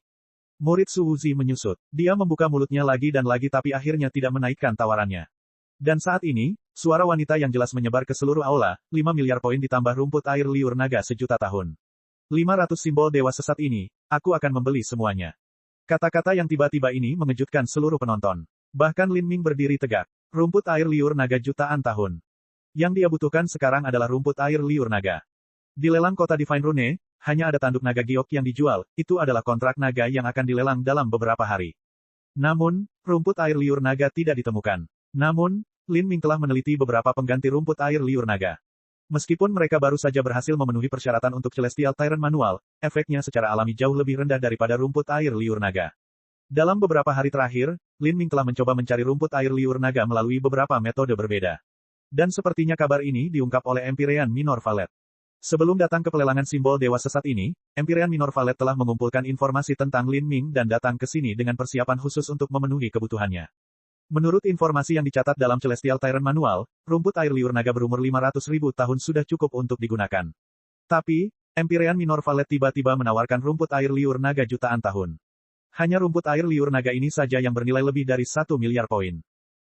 Murid Su Wuzi menyusut. Dia membuka mulutnya lagi dan lagi tapi akhirnya tidak menaikkan tawarannya. Dan saat ini, suara wanita yang jelas menyebar ke seluruh aula, 5 miliar poin ditambah rumput air liur naga sejuta tahun. 500 simbol dewa sesat ini, aku akan membeli semuanya. Kata-kata yang tiba-tiba ini mengejutkan seluruh penonton. Bahkan Lin Ming berdiri tegak. Rumput air liur naga jutaan tahun. Yang dia butuhkan sekarang adalah rumput air liur naga. Di lelang kota Divine Rune, hanya ada tanduk naga giok yang dijual, itu adalah kontrak naga yang akan dilelang dalam beberapa hari. Namun, rumput air liur naga tidak ditemukan. Namun, Lin Ming telah meneliti beberapa pengganti rumput air liur naga. Meskipun mereka baru saja berhasil memenuhi persyaratan untuk Celestial Tyrant manual, efeknya secara alami jauh lebih rendah daripada rumput air liur naga. Dalam beberapa hari terakhir, Lin Ming telah mencoba mencari rumput air liur naga melalui beberapa metode berbeda. Dan sepertinya kabar ini diungkap oleh Empyrean Minor Valet. Sebelum datang ke pelelangan simbol dewa sesat ini, Empyrean Minor Valet telah mengumpulkan informasi tentang Lin Ming dan datang ke sini dengan persiapan khusus untuk memenuhi kebutuhannya. Menurut informasi yang dicatat dalam Celestial Tyrant Manual, rumput air liur naga berumur 500.000 tahun sudah cukup untuk digunakan. Tapi, Empyrean Minor Valet tiba-tiba menawarkan rumput air liur naga jutaan tahun. Hanya rumput air liur naga ini saja yang bernilai lebih dari 1 miliar poin.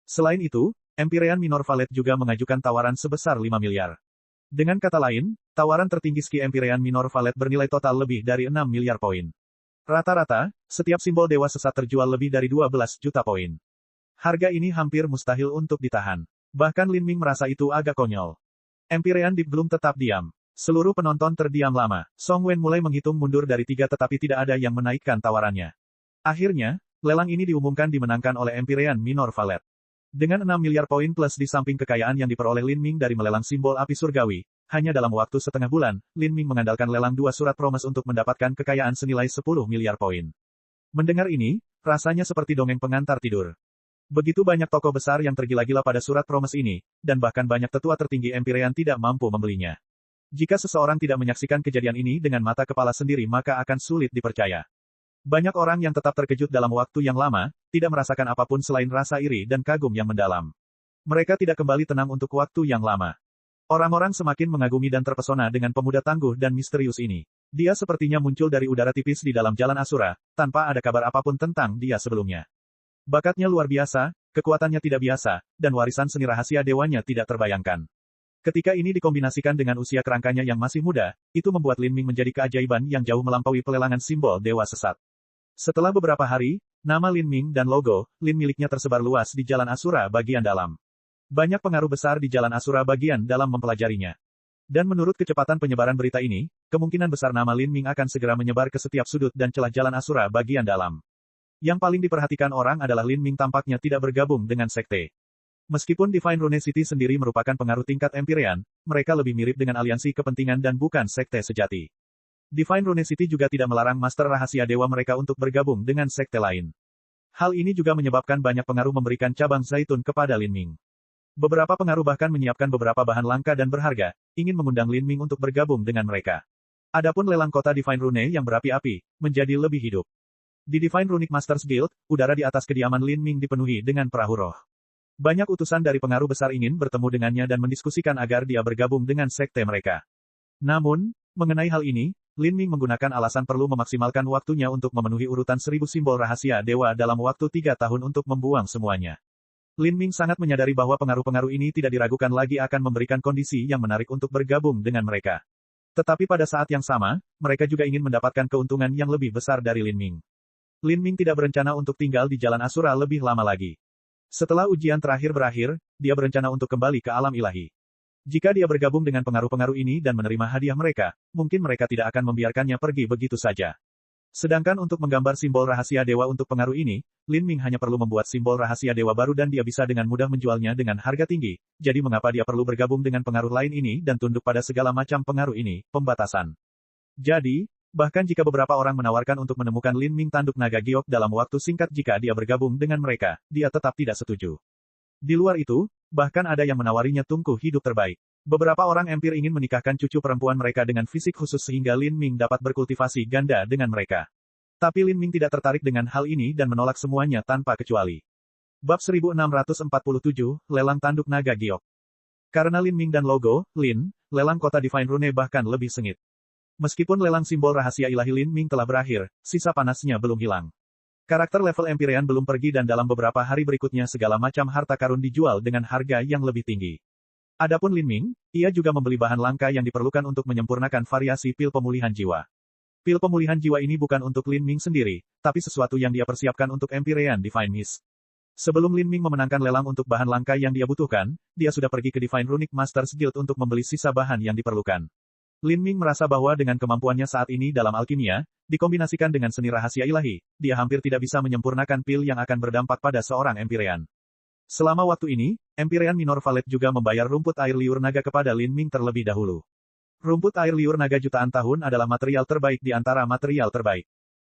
Selain itu, Empyrean Minor Valet juga mengajukan tawaran sebesar 5 miliar. Dengan kata lain, tawaran tertinggi ski Empyrean Minor Valet bernilai total lebih dari 6 miliar poin. Rata-rata, setiap simbol dewa sesat terjual lebih dari 12 juta poin. Harga ini hampir mustahil untuk ditahan. Bahkan Lin Ming merasa itu agak konyol. Empyrean Deep Bloom tetap diam. Seluruh penonton terdiam lama. Song Wen mulai menghitung mundur dari 3 tetapi tidak ada yang menaikkan tawarannya. Akhirnya, lelang ini diumumkan dimenangkan oleh Empyrean Minor Valet. Dengan 6 miliar poin plus di samping kekayaan yang diperoleh Lin Ming dari melelang simbol api surgawi, hanya dalam waktu setengah bulan, Lin Ming mengandalkan lelang 2 surat promes untuk mendapatkan kekayaan senilai 10 miliar poin. Mendengar ini, rasanya seperti dongeng pengantar tidur. Begitu banyak toko besar yang tergila-gila pada surat promes ini, dan bahkan banyak tetua tertinggi Empyrean tidak mampu membelinya. Jika seseorang tidak menyaksikan kejadian ini dengan mata kepala sendiri maka akan sulit dipercaya. Banyak orang yang tetap terkejut dalam waktu yang lama, tidak merasakan apapun selain rasa iri dan kagum yang mendalam. Mereka tidak kembali tenang untuk waktu yang lama. Orang-orang semakin mengagumi dan terpesona dengan pemuda tangguh dan misterius ini. Dia sepertinya muncul dari udara tipis di dalam jalan Asura, tanpa ada kabar apapun tentang dia sebelumnya. Bakatnya luar biasa, kekuatannya tidak biasa, dan warisan seni rahasia dewanya tidak terbayangkan. Ketika ini dikombinasikan dengan usia kerangkanya yang masih muda, itu membuat Lin Ming menjadi keajaiban yang jauh melampaui pelelangan simbol dewa sesat. Setelah beberapa hari, nama Lin Ming dan logo Lin miliknya tersebar luas di Jalan Asura bagian dalam. Banyak pengaruh besar di Jalan Asura bagian dalam mempelajarinya. Dan menurut kecepatan penyebaran berita ini, kemungkinan besar nama Lin Ming akan segera menyebar ke setiap sudut dan celah Jalan Asura bagian dalam. Yang paling diperhatikan orang adalah Lin Ming tampaknya tidak bergabung dengan sekte. Meskipun Divine Rune City sendiri merupakan pengaruh tingkat Empyrean, mereka lebih mirip dengan aliansi kepentingan dan bukan sekte sejati. Divine Rune City juga tidak melarang master rahasia dewa mereka untuk bergabung dengan sekte lain. Hal ini juga menyebabkan banyak pengaruh memberikan cabang zaitun kepada Lin Ming. Beberapa pengaruh bahkan menyiapkan beberapa bahan langka dan berharga, ingin mengundang Lin Ming untuk bergabung dengan mereka. Adapun lelang kota Divine Rune yang berapi-api, menjadi lebih hidup. Di Divine Runic Masters Guild, udara di atas kediaman Lin Ming dipenuhi dengan perahu roh. Banyak utusan dari pengaruh besar ingin bertemu dengannya dan mendiskusikan agar dia bergabung dengan sekte mereka. Namun, mengenai hal ini, Lin Ming menggunakan alasan perlu memaksimalkan waktunya untuk memenuhi urutan 1000 simbol rahasia dewa dalam waktu 3 tahun untuk membuang semuanya. Lin Ming sangat menyadari bahwa pengaruh-pengaruh ini tidak diragukan lagi akan memberikan kondisi yang menarik untuk bergabung dengan mereka. Tetapi pada saat yang sama, mereka juga ingin mendapatkan keuntungan yang lebih besar dari Lin Ming. Lin Ming tidak berencana untuk tinggal di Jalan Asura lebih lama lagi. Setelah ujian terakhir berakhir, dia berencana untuk kembali ke alam ilahi. Jika dia bergabung dengan pengaruh-pengaruh ini dan menerima hadiah mereka, mungkin mereka tidak akan membiarkannya pergi begitu saja. Sedangkan untuk menggambar simbol rahasia dewa untuk pengaruh ini, Lin Ming hanya perlu membuat simbol rahasia dewa baru dan dia bisa dengan mudah menjualnya dengan harga tinggi. Jadi mengapa dia perlu bergabung dengan pengaruh lain ini dan tunduk pada segala macam pengaruh ini, pembatasan. Jadi, bahkan jika beberapa orang menawarkan untuk menemukan Lin Ming tanduk naga giok dalam waktu singkat jika dia bergabung dengan mereka, dia tetap tidak setuju. Di luar itu, bahkan ada yang menawarinya tungku hidup terbaik. Beberapa orang empir ingin menikahkan cucu perempuan mereka dengan fisik khusus sehingga Lin Ming dapat berkultivasi ganda dengan mereka. Tapi Lin Ming tidak tertarik dengan hal ini dan menolak semuanya tanpa kecuali. Bab 1647, Lelang Tanduk Naga Giok. Karena Lin Ming dan logo, Lin, lelang kota Divine Rune bahkan lebih sengit. Meskipun lelang simbol rahasia ilahi Lin Ming telah berakhir, sisa panasnya belum hilang. Karakter level Empyrean belum pergi dan dalam beberapa hari berikutnya segala macam harta karun dijual dengan harga yang lebih tinggi. Adapun Lin Ming, ia juga membeli bahan langka yang diperlukan untuk menyempurnakan variasi pil pemulihan jiwa. Pil pemulihan jiwa ini bukan untuk Lin Ming sendiri, tapi sesuatu yang dia persiapkan untuk Empyrean Divine Mist. Sebelum Lin Ming memenangkan lelang untuk bahan langka yang dia butuhkan, dia sudah pergi ke Divine Runic Masters Guild untuk membeli sisa bahan yang diperlukan. Lin Ming merasa bahwa dengan kemampuannya saat ini dalam alkimia, dikombinasikan dengan seni rahasia ilahi, dia hampir tidak bisa menyempurnakan pil yang akan berdampak pada seorang Empyrean. Selama waktu ini, Empyrean Minor Valet juga membayar rumput air liur naga kepada Lin Ming terlebih dahulu. Rumput air liur naga jutaan tahun adalah material terbaik di antara material terbaik.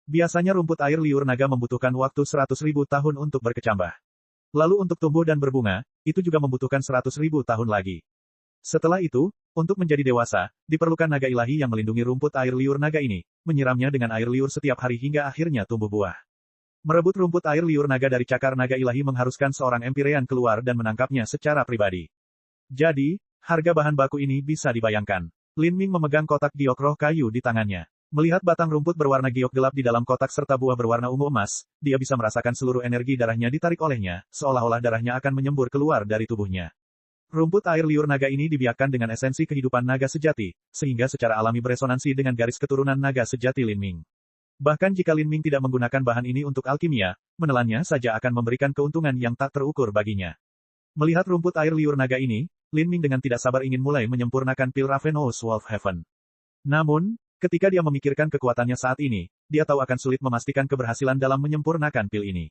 Biasanya rumput air liur naga membutuhkan waktu 100.000 tahun untuk berkecambah. Lalu untuk tumbuh dan berbunga, itu juga membutuhkan 100.000 tahun lagi. Setelah itu, untuk menjadi dewasa, diperlukan naga ilahi yang melindungi rumput air liur naga ini, menyiramnya dengan air liur setiap hari hingga akhirnya tumbuh buah. Merebut rumput air liur naga dari cakar naga ilahi mengharuskan seorang Empyrean keluar dan menangkapnya secara pribadi. Jadi, harga bahan baku ini bisa dibayangkan. Lin Ming memegang kotak giok roh kayu di tangannya. Melihat batang rumput berwarna giok gelap di dalam kotak serta buah berwarna ungu emas, dia bisa merasakan seluruh energi darahnya ditarik olehnya, seolah-olah darahnya akan menyembur keluar dari tubuhnya. Rumput air liur naga ini dibiakkan dengan esensi kehidupan naga sejati, sehingga secara alami beresonansi dengan garis keturunan naga sejati Lin Ming. Bahkan jika Lin Ming tidak menggunakan bahan ini untuk alkimia, menelannya saja akan memberikan keuntungan yang tak terukur baginya. Melihat rumput air liur naga ini, Lin Ming dengan tidak sabar ingin mulai menyempurnakan pil Ravenous Wolf Heaven. Namun, ketika dia memikirkan kekuatannya saat ini, dia tahu akan sulit memastikan keberhasilan dalam menyempurnakan pil ini.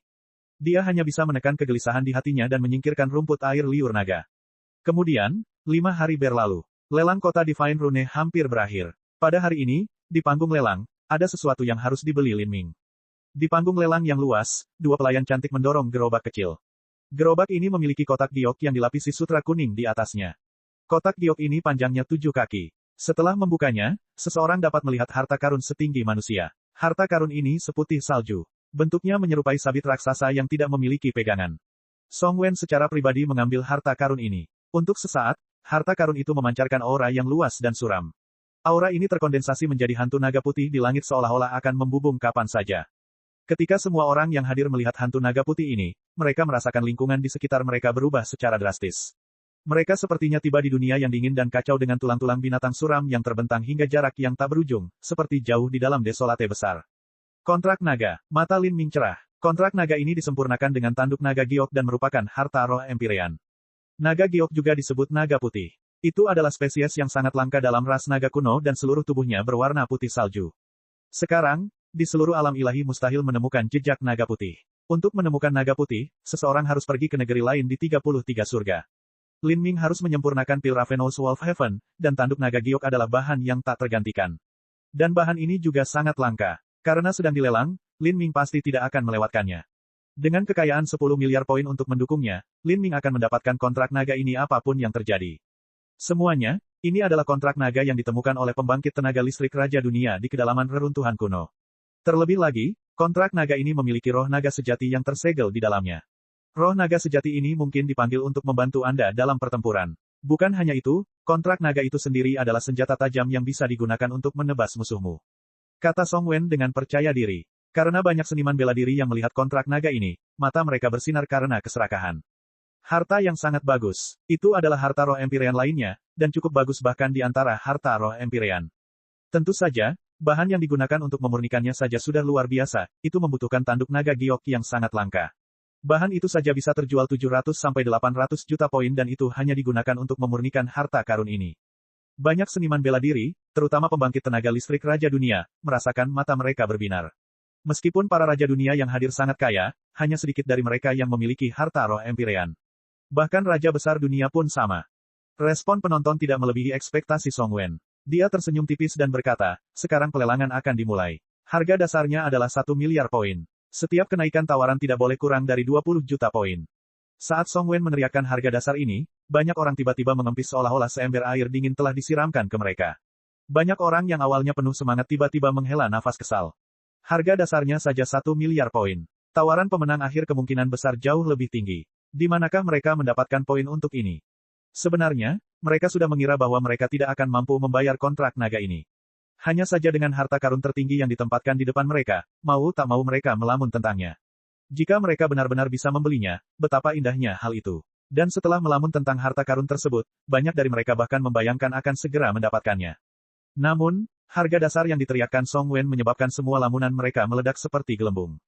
Dia hanya bisa menekan kegelisahan di hatinya dan menyingkirkan rumput air liur naga. Kemudian, 5 hari berlalu. Lelang kota Divine Rune hampir berakhir. Pada hari ini, di panggung lelang, ada sesuatu yang harus dibeli Lin Ming. Di panggung lelang yang luas, 2 pelayan cantik mendorong gerobak kecil. Gerobak ini memiliki kotak giok yang dilapisi sutra kuning di atasnya. Kotak giok ini panjangnya 7 kaki. Setelah membukanya, seseorang dapat melihat harta karun setinggi manusia. Harta karun ini seputih salju. Bentuknya menyerupai sabit raksasa yang tidak memiliki pegangan. Song Wen secara pribadi mengambil harta karun ini. Untuk sesaat, harta karun itu memancarkan aura yang luas dan suram. Aura ini terkondensasi menjadi hantu naga putih di langit seolah-olah akan membubung kapan saja. Ketika semua orang yang hadir melihat hantu naga putih ini, mereka merasakan lingkungan di sekitar mereka berubah secara drastis. Mereka sepertinya tiba di dunia yang dingin dan kacau dengan tulang-tulang binatang suram yang terbentang hingga jarak yang tak berujung, seperti jauh di dalam desolate besar. Kontrak naga. Mata Lin Ming cerah. Kontrak naga ini disempurnakan dengan tanduk naga giok dan merupakan harta roh Empyrean. Naga giok juga disebut naga putih. Itu adalah spesies yang sangat langka dalam ras naga kuno dan seluruh tubuhnya berwarna putih salju. Sekarang, di seluruh alam ilahi mustahil menemukan jejak naga putih. Untuk menemukan naga putih, seseorang harus pergi ke negeri lain di 33 surga. Lin Ming harus menyempurnakan pil Ravenous Wolf Heaven, dan tanduk naga giok adalah bahan yang tak tergantikan. Dan bahan ini juga sangat langka. Karena sedang dilelang, Lin Ming pasti tidak akan melewatkannya. Dengan kekayaan 10 miliar poin untuk mendukungnya, Lin Ming akan mendapatkan kontrak naga ini apapun yang terjadi. Semuanya, ini adalah kontrak naga yang ditemukan oleh pembangkit tenaga listrik Raja Dunia di kedalaman reruntuhan kuno. Terlebih lagi, kontrak naga ini memiliki roh naga sejati yang tersegel di dalamnya. Roh naga sejati ini mungkin dipanggil untuk membantu Anda dalam pertempuran. Bukan hanya itu, kontrak naga itu sendiri adalah senjata tajam yang bisa digunakan untuk menebas musuhmu. Kata Song Wen dengan percaya diri. Karena banyak seniman bela diri yang melihat kontrak naga ini, mata mereka bersinar karena keserakahan. Harta yang sangat bagus. Itu adalah harta roh Empyrean lainnya, dan cukup bagus bahkan di antara harta roh Empyrean. Tentu saja, bahan yang digunakan untuk memurnikannya saja sudah luar biasa, itu membutuhkan tanduk naga giok yang sangat langka. Bahan itu saja bisa terjual 700-800 juta poin dan itu hanya digunakan untuk memurnikan harta karun ini. Banyak seniman bela diri, terutama pembangkit tenaga listrik Raja Dunia, merasakan mata mereka berbinar. Meskipun para Raja Dunia yang hadir sangat kaya, hanya sedikit dari mereka yang memiliki harta roh Empyrean. Bahkan Raja Besar Dunia pun sama. Respon penonton tidak melebihi ekspektasi Song Wen. Dia tersenyum tipis dan berkata, sekarang pelelangan akan dimulai. Harga dasarnya adalah 1 miliar poin. Setiap kenaikan tawaran tidak boleh kurang dari 20 juta poin. Saat Song Wen meneriakkan harga dasar ini, banyak orang tiba-tiba mengempis seolah-olah seember air dingin telah disiramkan ke mereka. Banyak orang yang awalnya penuh semangat tiba-tiba menghela nafas kesal. Harga dasarnya saja 1 miliar poin. Tawaran pemenang akhir kemungkinan besar jauh lebih tinggi. Di manakah mereka mendapatkan poin untuk ini? Sebenarnya, mereka sudah mengira bahwa mereka tidak akan mampu membayar kontrak naga ini. Hanya saja dengan harta karun tertinggi yang ditempatkan di depan mereka, mau tak mau mereka melamun tentangnya. Jika mereka benar-benar bisa membelinya, betapa indahnya hal itu. Dan setelah melamun tentang harta karun tersebut, banyak dari mereka bahkan membayangkan akan segera mendapatkannya. Namun, harga dasar yang diteriakkan Song Wen menyebabkan semua lamunan mereka meledak seperti gelembung.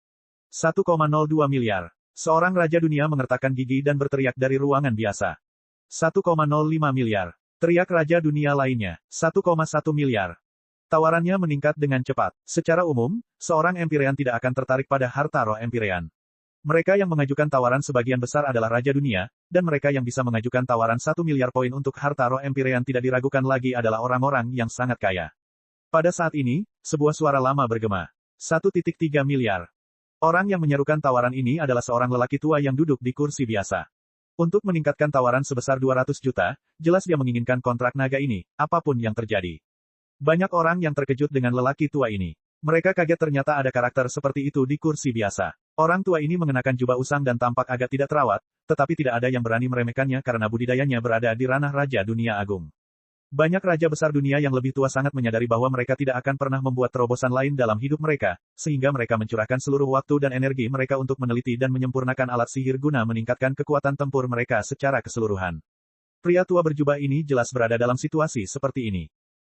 1,02 miliar. Seorang Raja Dunia mengertakkan gigi dan berteriak dari ruangan biasa. 1,05 miliar. Teriak Raja Dunia lainnya. 1,1 miliar. Tawarannya meningkat dengan cepat. Secara umum, seorang Empyrean tidak akan tertarik pada harta roh Empyrean. Mereka yang mengajukan tawaran sebagian besar adalah Raja Dunia, dan mereka yang bisa mengajukan tawaran 1 miliar poin untuk harta roh Empyrean tidak diragukan lagi adalah orang-orang yang sangat kaya. Pada saat ini, sebuah suara lama bergema. 1,3 miliar. Orang yang menyerukan tawaran ini adalah seorang lelaki tua yang duduk di kursi biasa. Untuk meningkatkan tawaran sebesar 200 juta, jelas dia menginginkan kontrak naga ini, apapun yang terjadi. Banyak orang yang terkejut dengan lelaki tua ini. Mereka kaget ternyata ada karakter seperti itu di kursi biasa. Orang tua ini mengenakan jubah usang dan tampak agak tidak terawat, tetapi tidak ada yang berani meremehkannya karena budidayanya berada di ranah Raja Dunia Agung. Banyak Raja Besar Dunia yang lebih tua sangat menyadari bahwa mereka tidak akan pernah membuat terobosan lain dalam hidup mereka, sehingga mereka mencurahkan seluruh waktu dan energi mereka untuk meneliti dan menyempurnakan alat sihir guna meningkatkan kekuatan tempur mereka secara keseluruhan. Pria tua berjubah ini jelas berada dalam situasi seperti ini.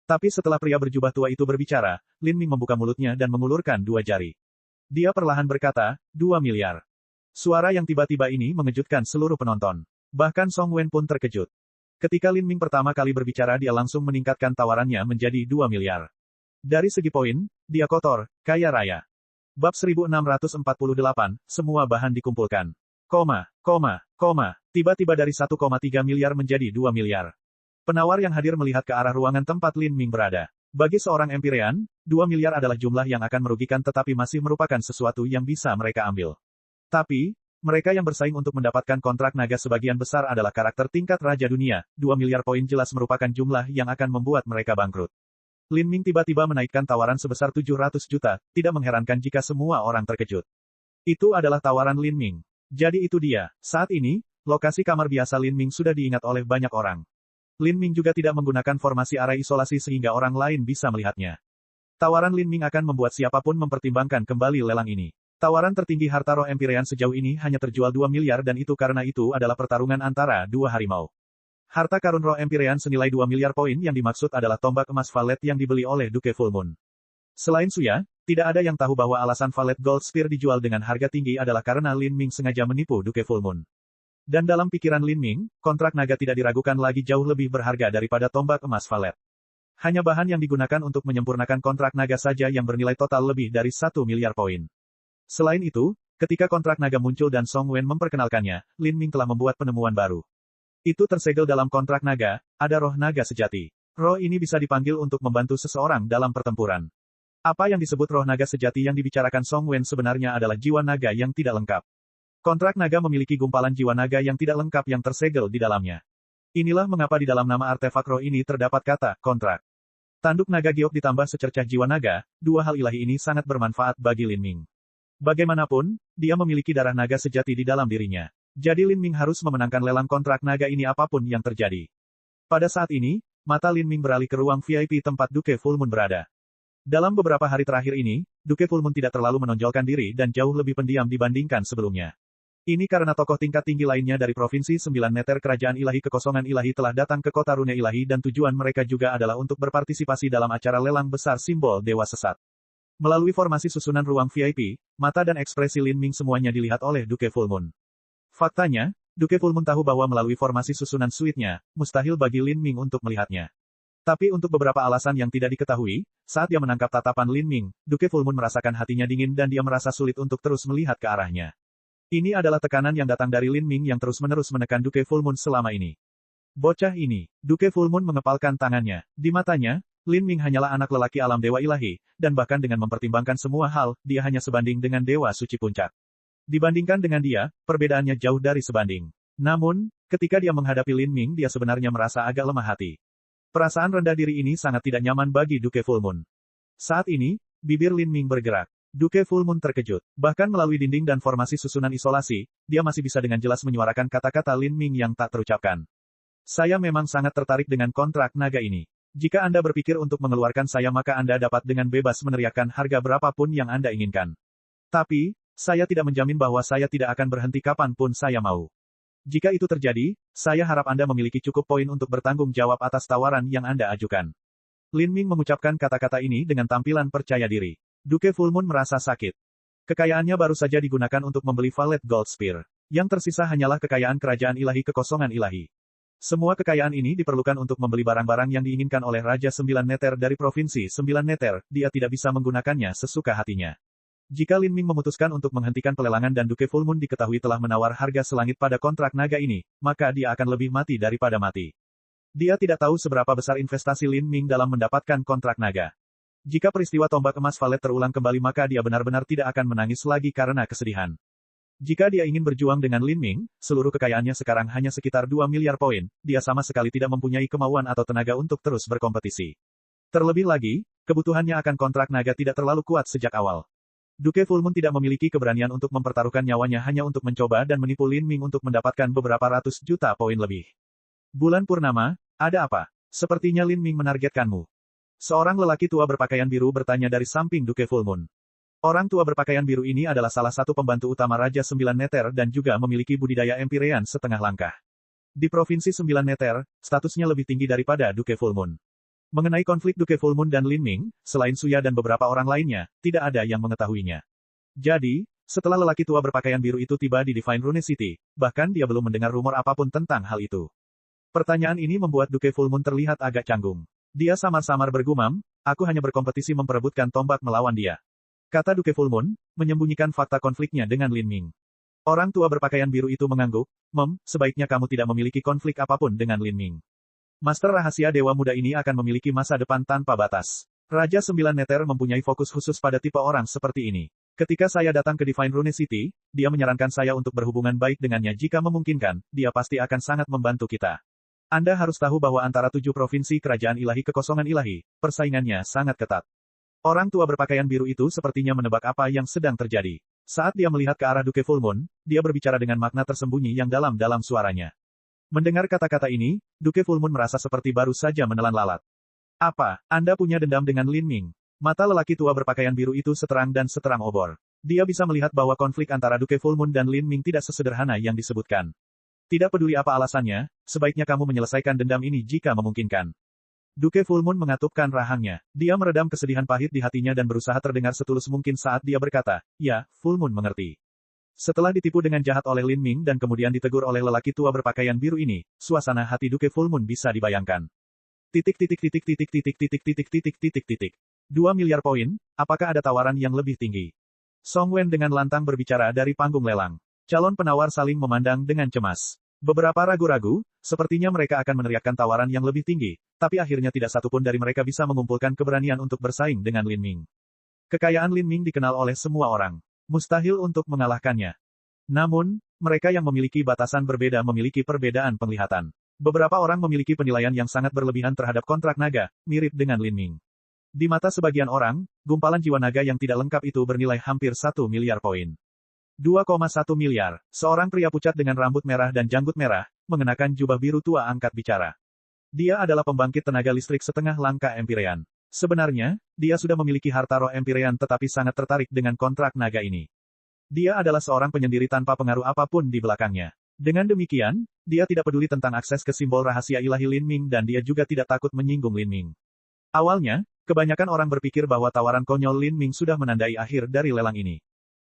Tapi setelah pria berjubah tua itu berbicara, Lin Ming membuka mulutnya dan mengulurkan 2 jari. Dia perlahan berkata, 2 miliar. Suara yang tiba-tiba ini mengejutkan seluruh penonton. Bahkan Song Wen pun terkejut. Ketika Lin Ming pertama kali berbicara dia langsung meningkatkan tawarannya menjadi 2 miliar. Dari segi poin, dia kotor, kaya raya. Bab 1648, semua bahan dikumpulkan. Tiba-tiba dari 1,3 miliar menjadi 2 miliar. Penawar yang hadir melihat ke arah ruangan tempat Lin Ming berada. Bagi seorang Empyrean, 2 miliar adalah jumlah yang akan merugikan tetapi masih merupakan sesuatu yang bisa mereka ambil. Tapi, Mereka yang bersaing untuk mendapatkan kontrak naga sebagian besar adalah karakter tingkat Raja Dunia, 2 miliar poin jelas merupakan jumlah yang akan membuat mereka bangkrut. Lin Ming tiba-tiba menaikkan tawaran sebesar 700 juta, tidak mengherankan jika semua orang terkejut. Itu adalah tawaran Lin Ming. Jadi itu dia. Saat ini, lokasi kamar biasa Lin Ming sudah diingat oleh banyak orang. Lin Ming juga tidak menggunakan formasi area isolasi sehingga orang lain bisa melihatnya. Tawaran Lin Ming akan membuat siapapun mempertimbangkan kembali lelang ini. Tawaran tertinggi harta roh Empyrean sejauh ini hanya terjual 2 miliar dan itu karena itu adalah pertarungan antara dua harimau. Harta karun roh Empyrean senilai 2 miliar poin yang dimaksud adalah tombak emas Valet yang dibeli oleh Duke Full Moon. Selain Suya, tidak ada yang tahu bahwa alasan Valet Gold Spear dijual dengan harga tinggi adalah karena Lin Ming sengaja menipu Duke Full Moon. Dan dalam pikiran Lin Ming, kontrak naga tidak diragukan lagi jauh lebih berharga daripada tombak emas Valet. Hanya bahan yang digunakan untuk menyempurnakan kontrak naga saja yang bernilai total lebih dari 1 miliar poin. Selain itu, ketika kontrak naga muncul dan Song Wen memperkenalkannya, Lin Ming telah membuat penemuan baru. Itu tersegel dalam kontrak naga, ada roh naga sejati. Roh ini bisa dipanggil untuk membantu seseorang dalam pertempuran. Apa yang disebut roh naga sejati yang dibicarakan Song Wen sebenarnya adalah jiwa naga yang tidak lengkap. Kontrak naga memiliki gumpalan jiwa naga yang tidak lengkap yang tersegel di dalamnya. Inilah mengapa di dalam nama artefak roh ini terdapat kata kontrak. Tanduk naga giok ditambah secercah jiwa naga, dua hal ilahi ini sangat bermanfaat bagi Lin Ming. Bagaimanapun, dia memiliki darah naga sejati di dalam dirinya. Jadi Lin Ming harus memenangkan lelang kontrak naga ini apapun yang terjadi. Pada saat ini, mata Lin Ming beralih ke ruang VIP tempat Duke Full Moon berada. Dalam beberapa hari terakhir ini, Duke Full Moon tidak terlalu menonjolkan diri dan jauh lebih pendiam dibandingkan sebelumnya. Ini karena tokoh tingkat tinggi lainnya dari Provinsi 9 Neter Kerajaan Ilahi Kekosongan Ilahi telah datang ke kota Rune Ilahi dan tujuan mereka juga adalah untuk berpartisipasi dalam acara lelang besar simbol Dewa Sesat. Melalui formasi susunan ruang VIP, mata dan ekspresi Lin Ming semuanya dilihat oleh Duke Full Moon. Faktanya, Duke Full Moon tahu bahwa melalui formasi susunan suite-nya, mustahil bagi Lin Ming untuk melihatnya. Tapi untuk beberapa alasan yang tidak diketahui, saat dia menangkap tatapan Lin Ming, Duke Full Moon merasakan hatinya dingin dan dia merasa sulit untuk terus melihat ke arahnya. Ini adalah tekanan yang datang dari Lin Ming yang terus-menerus menekan Duke Full Moon selama ini. Bocah ini, Duke Full Moon mengepalkan tangannya. Di matanya, Lin Ming hanyalah anak lelaki alam dewa ilahi, dan bahkan dengan mempertimbangkan semua hal, dia hanya sebanding dengan dewa suci puncak. Dibandingkan dengan dia, perbedaannya jauh dari sebanding. Namun, ketika dia menghadapi Lin Ming dia sebenarnya merasa agak lemah hati. Perasaan rendah diri ini sangat tidak nyaman bagi Duke Full Moon. Saat ini, bibir Lin Ming bergerak. Duke Full Moon terkejut. Bahkan melalui dinding dan formasi susunan isolasi, dia masih bisa dengan jelas menyuarakan kata-kata Lin Ming yang tak terucapkan. Saya memang sangat tertarik dengan kontrak naga ini. Jika Anda berpikir untuk mengeluarkan saya maka Anda dapat dengan bebas meneriakkan harga berapapun yang Anda inginkan. Tapi, saya tidak menjamin bahwa saya tidak akan berhenti kapanpun saya mau. Jika itu terjadi, saya harap Anda memiliki cukup poin untuk bertanggung jawab atas tawaran yang Anda ajukan. Lin Ming mengucapkan kata-kata ini dengan tampilan percaya diri. Duke Full Moon merasa sakit. Kekayaannya baru saja digunakan untuk membeli Valet Gold Spear. Yang tersisa hanyalah kekayaan kerajaan ilahi kekosongan ilahi. Semua kekayaan ini diperlukan untuk membeli barang-barang yang diinginkan oleh Raja 9 Neter dari Provinsi 9 Neter, dia tidak bisa menggunakannya sesuka hatinya. Jika Lin Ming memutuskan untuk menghentikan pelelangan dan Duke Full Moon diketahui telah menawar harga selangit pada kontrak naga ini, maka dia akan lebih mati daripada mati. Dia tidak tahu seberapa besar investasi Lin Ming dalam mendapatkan kontrak naga. Jika peristiwa tombak emas Valet terulang kembali maka dia benar-benar tidak akan menangis lagi karena kesedihan. Jika dia ingin berjuang dengan Lin Ming, seluruh kekayaannya sekarang hanya sekitar 2 miliar poin, dia sama sekali tidak mempunyai kemauan atau tenaga untuk terus berkompetisi. Terlebih lagi, kebutuhannya akan kontrak naga tidak terlalu kuat sejak awal. Duke Full Moon tidak memiliki keberanian untuk mempertaruhkan nyawanya hanya untuk mencoba dan menipu Lin Ming untuk mendapatkan beberapa ratus juta poin lebih. Bulan Purnama, ada apa? Sepertinya Lin Ming menargetkanmu. Seorang lelaki tua berpakaian biru bertanya dari samping Duke Full Moon. Orang tua berpakaian biru ini adalah salah satu pembantu utama Raja 9 Neter dan juga memiliki budidaya Empyrean setengah langkah. Di Provinsi 9 Neter, statusnya lebih tinggi daripada Duke Full Moon. Mengenai konflik Duke Full Moon dan Lin Ming, selain Suya dan beberapa orang lainnya, tidak ada yang mengetahuinya. Jadi, setelah lelaki tua berpakaian biru itu tiba di Divine Rune City, bahkan dia belum mendengar rumor apapun tentang hal itu. Pertanyaan ini membuat Duke Full Moon terlihat agak canggung. Dia samar-samar bergumam, aku hanya berkompetisi memperebutkan tombak melawan dia. Kata Duke Full Moon, menyembunyikan fakta konfliknya dengan Lin Ming. Orang tua berpakaian biru itu mengangguk, sebaiknya kamu tidak memiliki konflik apapun dengan Lin Ming. Master rahasia Dewa Muda ini akan memiliki masa depan tanpa batas. Raja 9 Neter mempunyai fokus khusus pada tipe orang seperti ini. Ketika saya datang ke Divine Rune City, dia menyarankan saya untuk berhubungan baik dengannya jika memungkinkan, dia pasti akan sangat membantu kita. Anda harus tahu bahwa antara 7 provinsi kerajaan ilahi kekosongan ilahi, persaingannya sangat ketat. Orang tua berpakaian biru itu sepertinya menebak apa yang sedang terjadi. Saat dia melihat ke arah Duke Full Moon, dia berbicara dengan makna tersembunyi yang dalam suaranya. Mendengar kata-kata ini, Duke Full Moon merasa seperti baru saja menelan lalat. Apa, Anda punya dendam dengan Lin Ming? Mata lelaki tua berpakaian biru itu seterang dan seterang obor. Dia bisa melihat bahwa konflik antara Duke Full Moon dan Lin Ming tidak sesederhana yang disebutkan. Tidak peduli apa alasannya, sebaiknya kamu menyelesaikan dendam ini jika memungkinkan. Duke Full Moon mengatupkan rahangnya. Dia meredam kesedihan pahit di hatinya dan berusaha terdengar setulus mungkin saat dia berkata, "Ya, Full Moon mengerti." Setelah ditipu dengan jahat oleh Lin Ming dan kemudian ditegur oleh lelaki tua berpakaian biru ini, suasana hati Duke Full Moon bisa dibayangkan. 2 miliar poin, apakah ada tawaran yang lebih tinggi? Song Wen dengan lantang berbicara dari panggung lelang. Calon penawar saling memandang dengan cemas. Beberapa ragu-ragu, sepertinya mereka akan meneriakkan tawaran yang lebih tinggi, tapi akhirnya tidak satupun dari mereka bisa mengumpulkan keberanian untuk bersaing dengan Lin Ming. Kekayaan Lin Ming dikenal oleh semua orang. Mustahil untuk mengalahkannya. Namun, mereka yang memiliki batasan berbeda memiliki perbedaan penglihatan. Beberapa orang memiliki penilaian yang sangat berlebihan terhadap kontrak naga, mirip dengan Lin Ming. Di mata sebagian orang, gumpalan jiwa naga yang tidak lengkap itu bernilai hampir 1 miliar poin. 2,1 miliar, seorang pria pucat dengan rambut merah dan janggut merah, mengenakan jubah biru tua angkat bicara. Dia adalah pembangkit tenaga listrik setengah langka Empyrean. Sebenarnya, dia sudah memiliki harta roh Empyrean tetapi sangat tertarik dengan kontrak naga ini. Dia adalah seorang penyendiri tanpa pengaruh apapun di belakangnya. Dengan demikian, dia tidak peduli tentang akses ke simbol rahasia ilahi Lin Ming dan dia juga tidak takut menyinggung Lin Ming. Awalnya, kebanyakan orang berpikir bahwa tawaran konyol Lin Ming sudah menandai akhir dari lelang ini.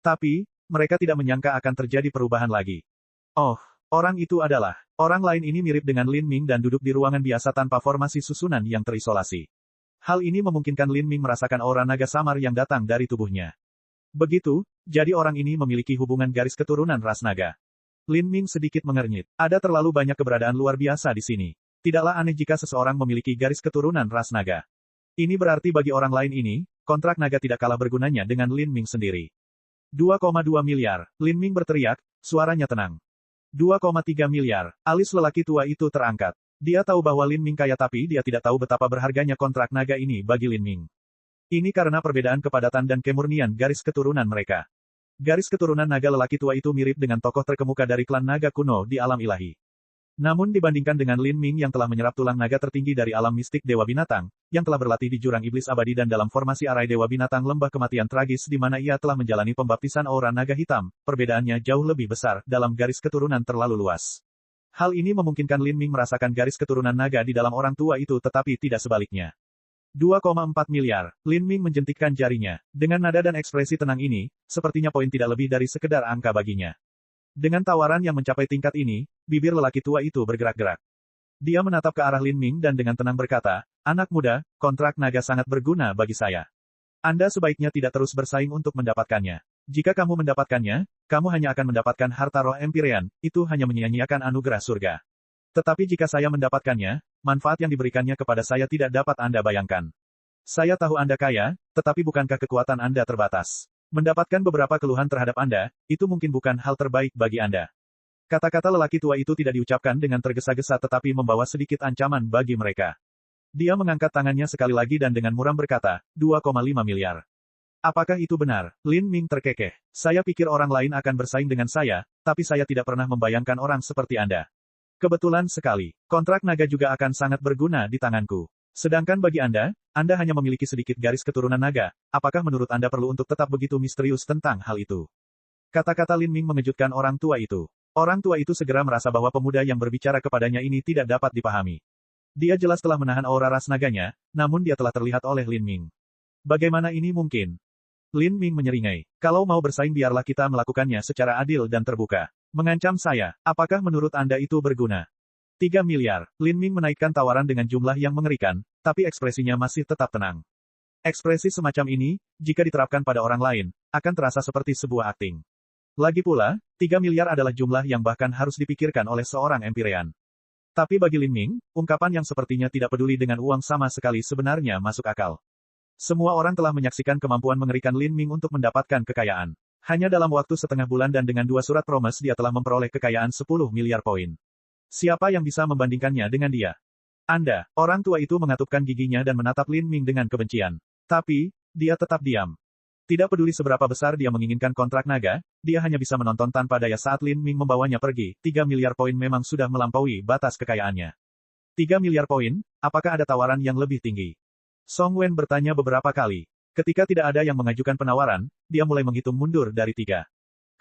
Tapi, mereka tidak menyangka akan terjadi perubahan lagi. Oh, orang itu adalah. Orang lain ini mirip dengan Lin Ming dan duduk di ruangan biasa tanpa formasi susunan yang terisolasi. Hal ini memungkinkan Lin Ming merasakan aura naga samar yang datang dari tubuhnya. Begitu, jadi orang ini memiliki hubungan garis keturunan ras naga. Lin Ming sedikit mengernyit. Ada terlalu banyak keberadaan luar biasa di sini. Tidaklah aneh jika seseorang memiliki garis keturunan ras naga. Ini berarti bagi orang lain ini, kontrak naga tidak kalah bergunanya dengan Lin Ming sendiri. 2,2 miliar, Lin Ming berteriak, suaranya tenang. 2,3 miliar, alis lelaki tua itu terangkat. Dia tahu bahwa Lin Ming kaya tapi dia tidak tahu betapa berharganya kontrak naga ini bagi Lin Ming. Ini karena perbedaan kepadatan dan kemurnian garis keturunan mereka. Garis keturunan naga lelaki tua itu mirip dengan tokoh terkemuka dari klan naga kuno di alam ilahi. Namun dibandingkan dengan Lin Ming yang telah menyerap tulang naga tertinggi dari alam mistik Dewa Binatang, yang telah berlatih di Jurang Iblis Abadi dan dalam formasi arai Dewa Binatang Lembah Kematian Tragis di mana ia telah menjalani pembaptisan aura naga hitam, perbedaannya jauh lebih besar dalam garis keturunan terlalu luas. Hal ini memungkinkan Lin Ming merasakan garis keturunan naga di dalam orang tua itu tetapi tidak sebaliknya. 2,4 miliar, Lin Ming menjentikkan jarinya. Dengan nada dan ekspresi tenang ini, sepertinya poin tidak lebih dari sekedar angka baginya. Dengan tawaran yang mencapai tingkat ini, bibir lelaki tua itu bergerak-gerak. Dia menatap ke arah Lin Ming dan dengan tenang berkata, "Anak muda, kontrak naga sangat berguna bagi saya. Anda sebaiknya tidak terus bersaing untuk mendapatkannya. Jika kamu mendapatkannya, kamu hanya akan mendapatkan harta roh Empyrean, itu hanya menyia-nyiakan anugerah surga. Tetapi jika saya mendapatkannya, manfaat yang diberikannya kepada saya tidak dapat Anda bayangkan. Saya tahu Anda kaya, tetapi bukankah kekuatan Anda terbatas? Mendapatkan beberapa keluhan terhadap Anda, itu mungkin bukan hal terbaik bagi Anda." Kata-kata lelaki tua itu tidak diucapkan dengan tergesa-gesa tetapi membawa sedikit ancaman bagi mereka. Dia mengangkat tangannya sekali lagi dan dengan muram berkata, 2,5 miliar. Apakah itu benar? Lin Ming terkekeh. Saya pikir orang lain akan bersaing dengan saya, tapi saya tidak pernah membayangkan orang seperti Anda. Kebetulan sekali, kontrak naga juga akan sangat berguna di tanganku. Sedangkan bagi Anda hanya memiliki sedikit garis keturunan naga, apakah menurut Anda perlu untuk tetap begitu misterius tentang hal itu? Kata-kata Lin Ming mengejutkan orang tua itu. Orang tua itu segera merasa bahwa pemuda yang berbicara kepadanya ini tidak dapat dipahami. Dia jelas telah menahan aura ras naganya, namun dia telah terlihat oleh Lin Ming. Bagaimana ini mungkin? Lin Ming menyeringai. Kalau mau bersaing biarlah kita melakukannya secara adil dan terbuka. Mengancam saya, apakah menurut Anda itu berguna? 3 miliar. Lin Ming menaikkan tawaran dengan jumlah yang mengerikan, tapi ekspresinya masih tetap tenang. Ekspresi semacam ini, jika diterapkan pada orang lain, akan terasa seperti sebuah akting. Lagi pula, 3 miliar adalah jumlah yang bahkan harus dipikirkan oleh seorang Empyrean. Tapi bagi Lin Ming, ungkapan yang sepertinya tidak peduli dengan uang sama sekali sebenarnya masuk akal. Semua orang telah menyaksikan kemampuan mengerikan Lin Ming untuk mendapatkan kekayaan. Hanya dalam waktu setengah bulan dan dengan 2 surat promes dia telah memperoleh kekayaan 10 miliar poin. Siapa yang bisa membandingkannya dengan dia? Anda, orang tua itu mengatupkan giginya dan menatap Lin Ming dengan kebencian. Tapi, dia tetap diam. Tidak peduli seberapa besar dia menginginkan kontrak naga, dia hanya bisa menonton tanpa daya saat Lin Ming membawanya pergi. 3 miliar poin memang sudah melampaui batas kekayaannya. 3 miliar poin, apakah ada tawaran yang lebih tinggi? Song Wen bertanya beberapa kali. Ketika tidak ada yang mengajukan penawaran, dia mulai menghitung mundur dari 3.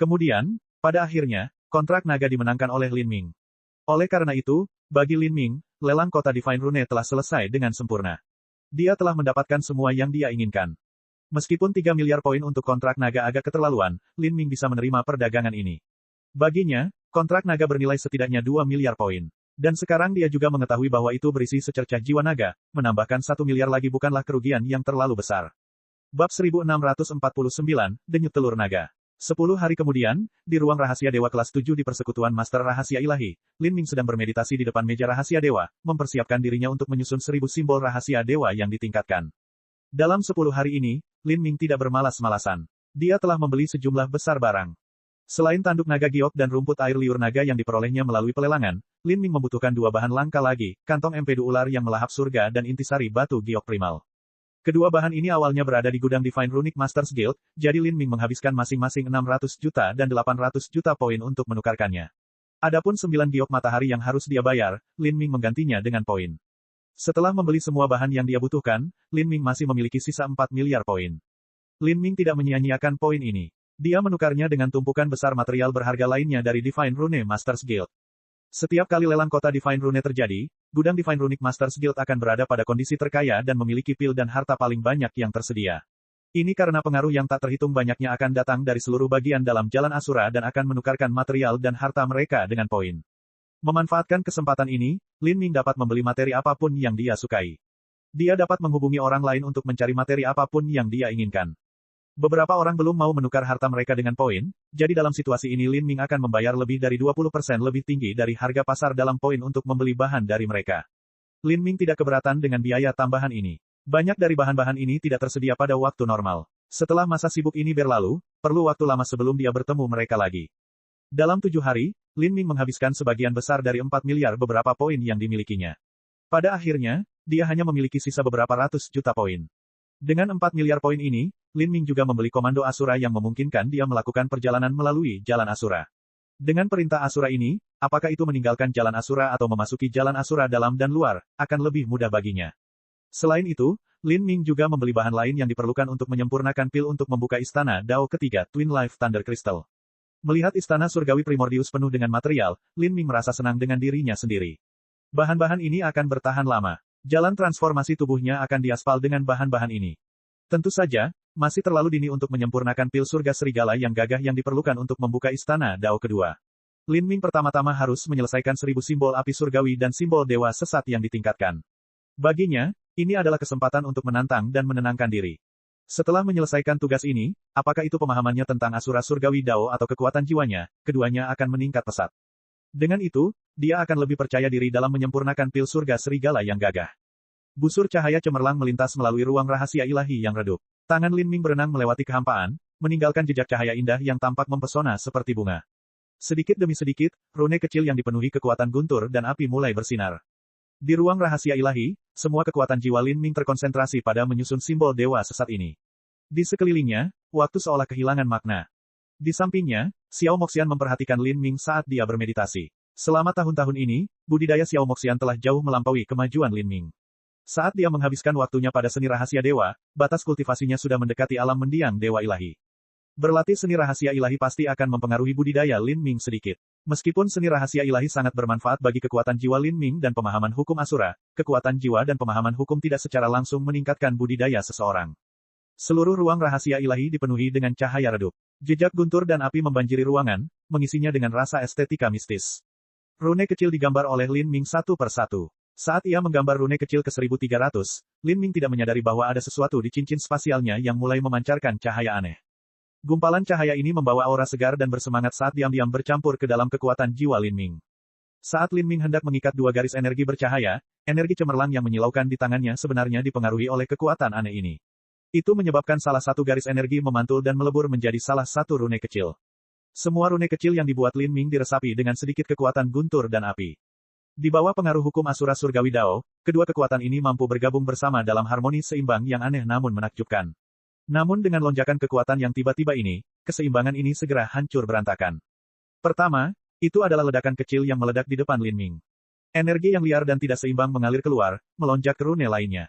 Kemudian, pada akhirnya, kontrak naga dimenangkan oleh Lin Ming. Oleh karena itu, bagi Lin Ming, lelang kota Divine Rune telah selesai dengan sempurna. Dia telah mendapatkan semua yang dia inginkan. Meskipun 3 miliar poin untuk kontrak naga agak keterlaluan, Lin Ming bisa menerima perdagangan ini. Baginya, kontrak naga bernilai setidaknya 2 miliar poin. Dan sekarang dia juga mengetahui bahwa itu berisi secercah jiwa naga, menambahkan 1 miliar lagi bukanlah kerugian yang terlalu besar. Bab 1649, Denyut Telur Naga. 10 hari kemudian, di ruang rahasia dewa kelas 7 di Persekutuan Master Rahasia Ilahi, Lin Ming sedang bermeditasi di depan meja rahasia dewa, mempersiapkan dirinya untuk menyusun 1000 simbol rahasia dewa yang ditingkatkan. Dalam 10 hari ini, Lin Ming tidak bermalas-malasan. Dia telah membeli sejumlah besar barang. Selain tanduk naga giok dan rumput air liur naga yang diperolehnya melalui pelelangan, Lin Ming membutuhkan 2 bahan langka lagi, kantong empedu ular yang melahap surga dan intisari batu giok primal. Kedua bahan ini awalnya berada di gudang Divine Runic Masters Guild, jadi Lin Ming menghabiskan masing-masing 600 juta dan 800 juta poin untuk menukarkannya. Adapun 9 giok matahari yang harus dia bayar, Lin Ming menggantinya dengan poin. Setelah membeli semua bahan yang dia butuhkan, Lin Ming masih memiliki sisa 4 miliar poin. Lin Ming tidak menyia-nyiakan poin ini. Dia menukarnya dengan tumpukan besar material berharga lainnya dari Divine Rune Masters Guild. Setiap kali lelang kota Divine Rune terjadi, gudang Divine Runic Masters Guild akan berada pada kondisi terkaya dan memiliki pil dan harta paling banyak yang tersedia. Ini karena pengaruh yang tak terhitung banyaknya akan datang dari seluruh bagian dalam jalan Asura dan akan menukarkan material dan harta mereka dengan poin. Memanfaatkan kesempatan ini, Lin Ming dapat membeli materi apapun yang dia sukai. Dia dapat menghubungi orang lain untuk mencari materi apapun yang dia inginkan. Beberapa orang belum mau menukar harta mereka dengan poin, jadi dalam situasi ini Lin Ming akan membayar lebih dari 20% lebih tinggi dari harga pasar dalam poin untuk membeli bahan dari mereka. Lin Ming tidak keberatan dengan biaya tambahan ini. Banyak dari bahan-bahan ini tidak tersedia pada waktu normal. Setelah masa sibuk ini berlalu, perlu waktu lama sebelum dia bertemu mereka lagi. Dalam 7 hari, Lin Ming menghabiskan sebagian besar dari 4 miliar beberapa poin yang dimilikinya. Pada akhirnya, dia hanya memiliki sisa beberapa ratus juta poin. Dengan 4 miliar poin ini, Lin Ming juga membeli komando Asura yang memungkinkan dia melakukan perjalanan melalui jalan Asura. Dengan perintah Asura ini, apakah itu meninggalkan jalan Asura atau memasuki jalan Asura dalam dan luar, akan lebih mudah baginya. Selain itu, Lin Ming juga membeli bahan lain yang diperlukan untuk menyempurnakan pil untuk membuka istana Dao ketiga Twin Life Thunder Crystal. Melihat istana surgawi Primordius penuh dengan material, Lin Ming merasa senang dengan dirinya sendiri. Bahan-bahan ini akan bertahan lama. Jalan transformasi tubuhnya akan diaspal dengan bahan-bahan ini. Tentu saja, masih terlalu dini untuk menyempurnakan pil surga serigala yang gagah yang diperlukan untuk membuka istana Dao kedua. Lin Ming pertama-tama harus menyelesaikan 1000 simbol api surgawi dan simbol dewa sesat yang ditingkatkan. Baginya, ini adalah kesempatan untuk menantang dan menenangkan diri. Setelah menyelesaikan tugas ini, apakah itu pemahamannya tentang Asura surgawi Dao atau kekuatan jiwanya, keduanya akan meningkat pesat. Dengan itu, dia akan lebih percaya diri dalam menyempurnakan pil surga serigala yang gagah. Busur cahaya cemerlang melintas melalui ruang rahasia ilahi yang redup. Tangan Lin Ming berenang melewati kehampaan, meninggalkan jejak cahaya indah yang tampak mempesona seperti bunga. Sedikit demi sedikit, rune kecil yang dipenuhi kekuatan guntur dan api mulai bersinar. Di ruang rahasia ilahi, semua kekuatan jiwa Lin Ming terkonsentrasi pada menyusun simbol dewa sesat ini. Di sekelilingnya, waktu seolah kehilangan makna. Di sampingnya, Xiao Moxian memperhatikan Lin Ming saat dia bermeditasi. Selama tahun-tahun ini, budidaya Xiao Moxian telah jauh melampaui kemajuan Lin Ming. Saat dia menghabiskan waktunya pada seni rahasia dewa, batas kultivasinya sudah mendekati alam mendiang dewa ilahi. Berlatih seni rahasia ilahi pasti akan mempengaruhi budidaya Lin Ming sedikit. Meskipun seni rahasia ilahi sangat bermanfaat bagi kekuatan jiwa Lin Ming dan pemahaman hukum Asura, kekuatan jiwa dan pemahaman hukum tidak secara langsung meningkatkan budidaya seseorang. Seluruh ruang rahasia ilahi dipenuhi dengan cahaya redup. Jejak guntur dan api membanjiri ruangan, mengisinya dengan rasa estetika mistis. Rune kecil digambar oleh Lin Ming satu per satu. Saat ia menggambar rune kecil ke 1300, Lin Ming tidak menyadari bahwa ada sesuatu di cincin spasialnya yang mulai memancarkan cahaya aneh. Gumpalan cahaya ini membawa aura segar dan bersemangat saat diam-diam bercampur ke dalam kekuatan jiwa Lin Ming. Saat Lin Ming hendak mengikat 2 garis energi bercahaya, energi cemerlang yang menyilaukan di tangannya sebenarnya dipengaruhi oleh kekuatan aneh ini. Itu menyebabkan salah satu garis energi memantul dan melebur menjadi salah satu rune kecil. Semua rune kecil yang dibuat Lin Ming diresapi dengan sedikit kekuatan guntur dan api. Di bawah pengaruh hukum Asura Surgawi Dao, kedua kekuatan ini mampu bergabung bersama dalam harmoni seimbang yang aneh namun menakjubkan. Namun dengan lonjakan kekuatan yang tiba-tiba ini, keseimbangan ini segera hancur berantakan. Pertama, itu adalah ledakan kecil yang meledak di depan Lin Ming. Energi yang liar dan tidak seimbang mengalir keluar, melonjak ke rune lainnya.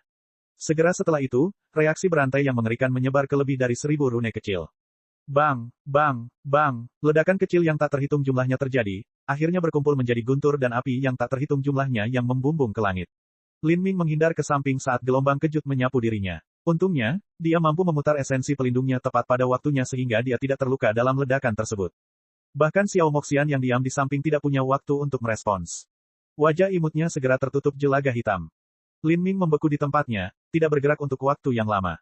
Segera setelah itu, reaksi berantai yang mengerikan menyebar ke lebih dari 1000 rune kecil. Bang, bang, bang, ledakan kecil yang tak terhitung jumlahnya terjadi, akhirnya berkumpul menjadi guntur dan api yang tak terhitung jumlahnya yang membumbung ke langit. Lin Ming menghindar ke samping saat gelombang kejut menyapu dirinya. Untungnya, dia mampu memutar esensi pelindungnya tepat pada waktunya sehingga dia tidak terluka dalam ledakan tersebut. Bahkan Xiao Moxian yang diam di samping tidak punya waktu untuk merespons. Wajah imutnya segera tertutup jelaga hitam. Lin Ming membeku di tempatnya, tidak bergerak untuk waktu yang lama.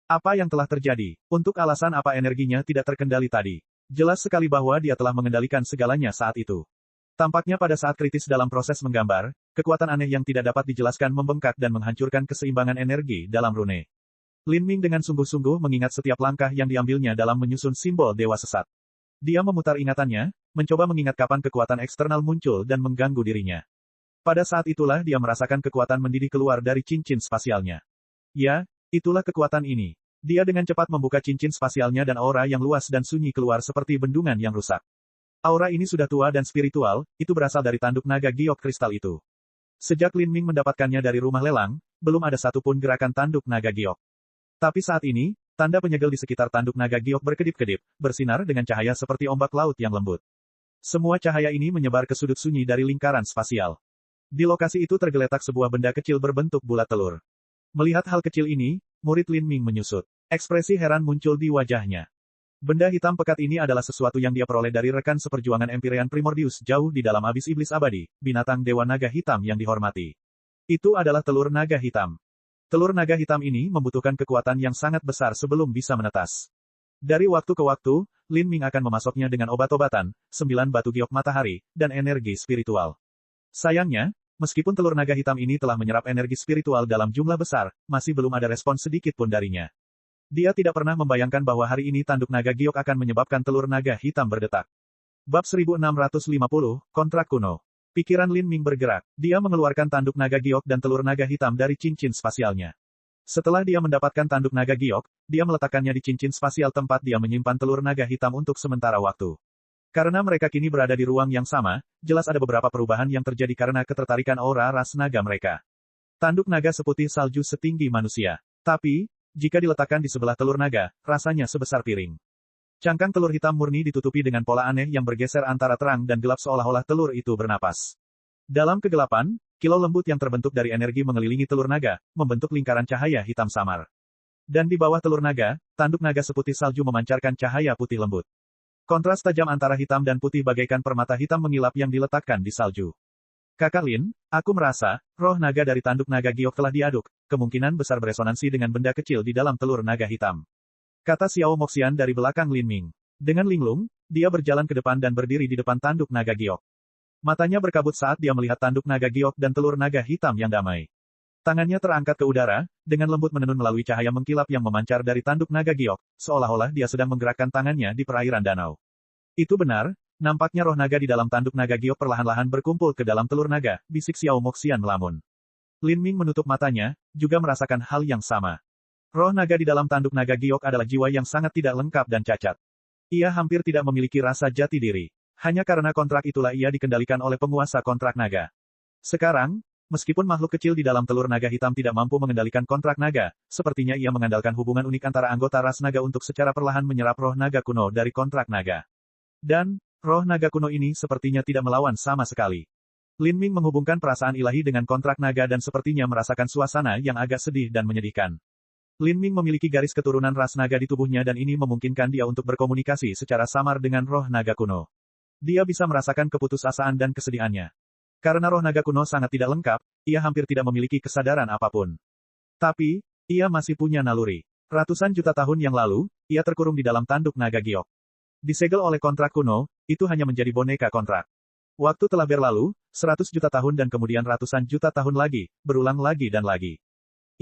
Apa yang telah terjadi? Untuk alasan apa energinya tidak terkendali tadi? Jelas sekali bahwa dia telah mengendalikan segalanya saat itu. Tampaknya pada saat kritis dalam proses menggambar, kekuatan aneh yang tidak dapat dijelaskan membengkak dan menghancurkan keseimbangan energi dalam rune. Lin Ming dengan sungguh-sungguh mengingat setiap langkah yang diambilnya dalam menyusun simbol dewa sesat. Dia memutar ingatannya, mencoba mengingat kapan kekuatan eksternal muncul dan mengganggu dirinya. Pada saat itulah dia merasakan kekuatan mendidih keluar dari cincin spasialnya. Ya, itulah kekuatan ini. Dia dengan cepat membuka cincin spasialnya dan aura yang luas dan sunyi keluar seperti bendungan yang rusak. Aura ini sudah tua dan spiritual, itu berasal dari tanduk naga giok kristal itu. Sejak Lin Ming mendapatkannya dari rumah lelang, belum ada satupun gerakan tanduk naga giok. Tapi saat ini, tanda penyegel di sekitar tanduk naga giok berkedip-kedip, bersinar dengan cahaya seperti ombak laut yang lembut. Semua cahaya ini menyebar ke sudut sunyi dari lingkaran spasial. Di lokasi itu tergeletak sebuah benda kecil berbentuk bulat telur. Melihat hal kecil ini, murid Lin Ming menyusut. Ekspresi heran muncul di wajahnya. Benda hitam pekat ini adalah sesuatu yang dia peroleh dari rekan seperjuangan Empyrean Primordius jauh di dalam abis iblis abadi, binatang dewa naga hitam yang dihormati. Itu adalah telur naga hitam. Telur naga hitam ini membutuhkan kekuatan yang sangat besar sebelum bisa menetas. Dari waktu ke waktu, Lin Ming akan memasoknya dengan obat-obatan, 9 batu giok matahari, dan energi spiritual. Sayangnya, meskipun telur naga hitam ini telah menyerap energi spiritual dalam jumlah besar, masih belum ada respons sedikit pun darinya. Dia tidak pernah membayangkan bahwa hari ini tanduk naga giok akan menyebabkan telur naga hitam berdetak. Bab 1650, Kontrak Kuno. Pikiran Lin Ming bergerak. Dia mengeluarkan tanduk naga giok dan telur naga hitam dari cincin spasialnya. Setelah dia mendapatkan tanduk naga giok, dia meletakkannya di cincin spasial tempat dia menyimpan telur naga hitam untuk sementara waktu. Karena mereka kini berada di ruang yang sama, jelas ada beberapa perubahan yang terjadi karena ketertarikan aura ras naga mereka. Tanduk naga seputih salju setinggi manusia. Tapi, jika diletakkan di sebelah telur naga, rasanya sebesar piring. Cangkang telur hitam murni ditutupi dengan pola aneh yang bergeser antara terang dan gelap seolah-olah telur itu bernapas. Dalam kegelapan, kilau lembut yang terbentuk dari energi mengelilingi telur naga, membentuk lingkaran cahaya hitam samar. Dan di bawah telur naga, tanduk naga seputih salju memancarkan cahaya putih lembut. Kontras tajam antara hitam dan putih bagaikan permata hitam mengilap yang diletakkan di salju. Kakak Lin, aku merasa, roh naga dari tanduk naga giok telah diaduk, kemungkinan besar beresonansi dengan benda kecil di dalam telur naga hitam. Kata Xiao Moxian dari belakang Lin Ming. Dengan linglung, dia berjalan ke depan dan berdiri di depan tanduk naga giok. Matanya berkabut saat dia melihat tanduk naga giok dan telur naga hitam yang damai. Tangannya terangkat ke udara, dengan lembut menenun melalui cahaya mengkilap yang memancar dari tanduk naga giok, seolah-olah dia sedang menggerakkan tangannya di perairan danau. Itu benar, nampaknya roh naga di dalam tanduk naga giok perlahan-lahan berkumpul ke dalam telur naga, bisik Xiao Moxian melamun. Lin Ming menutup matanya, juga merasakan hal yang sama. Roh naga di dalam tanduk naga giok adalah jiwa yang sangat tidak lengkap dan cacat. Ia hampir tidak memiliki rasa jati diri. Hanya karena kontrak itulah ia dikendalikan oleh penguasa kontrak naga. Sekarang, meskipun makhluk kecil di dalam telur naga hitam tidak mampu mengendalikan kontrak naga, sepertinya ia mengandalkan hubungan unik antara anggota ras naga untuk secara perlahan menyerap roh naga kuno dari kontrak naga. Dan, roh naga kuno ini sepertinya tidak melawan sama sekali. Lin Ming menghubungkan perasaan ilahi dengan kontrak naga dan sepertinya merasakan suasana yang agak sedih dan menyedihkan. Lin Ming memiliki garis keturunan ras naga di tubuhnya dan ini memungkinkan dia untuk berkomunikasi secara samar dengan roh naga kuno. Dia bisa merasakan keputusasaan dan kesedihannya. Karena roh naga kuno sangat tidak lengkap, ia hampir tidak memiliki kesadaran apapun. Tapi, ia masih punya naluri. Ratusan juta tahun yang lalu, ia terkurung di dalam tanduk naga giok. Disegel oleh kontrak kuno, itu hanya menjadi boneka kontrak. Waktu telah berlalu, 100 juta tahun dan kemudian ratusan juta tahun lagi, berulang lagi dan lagi.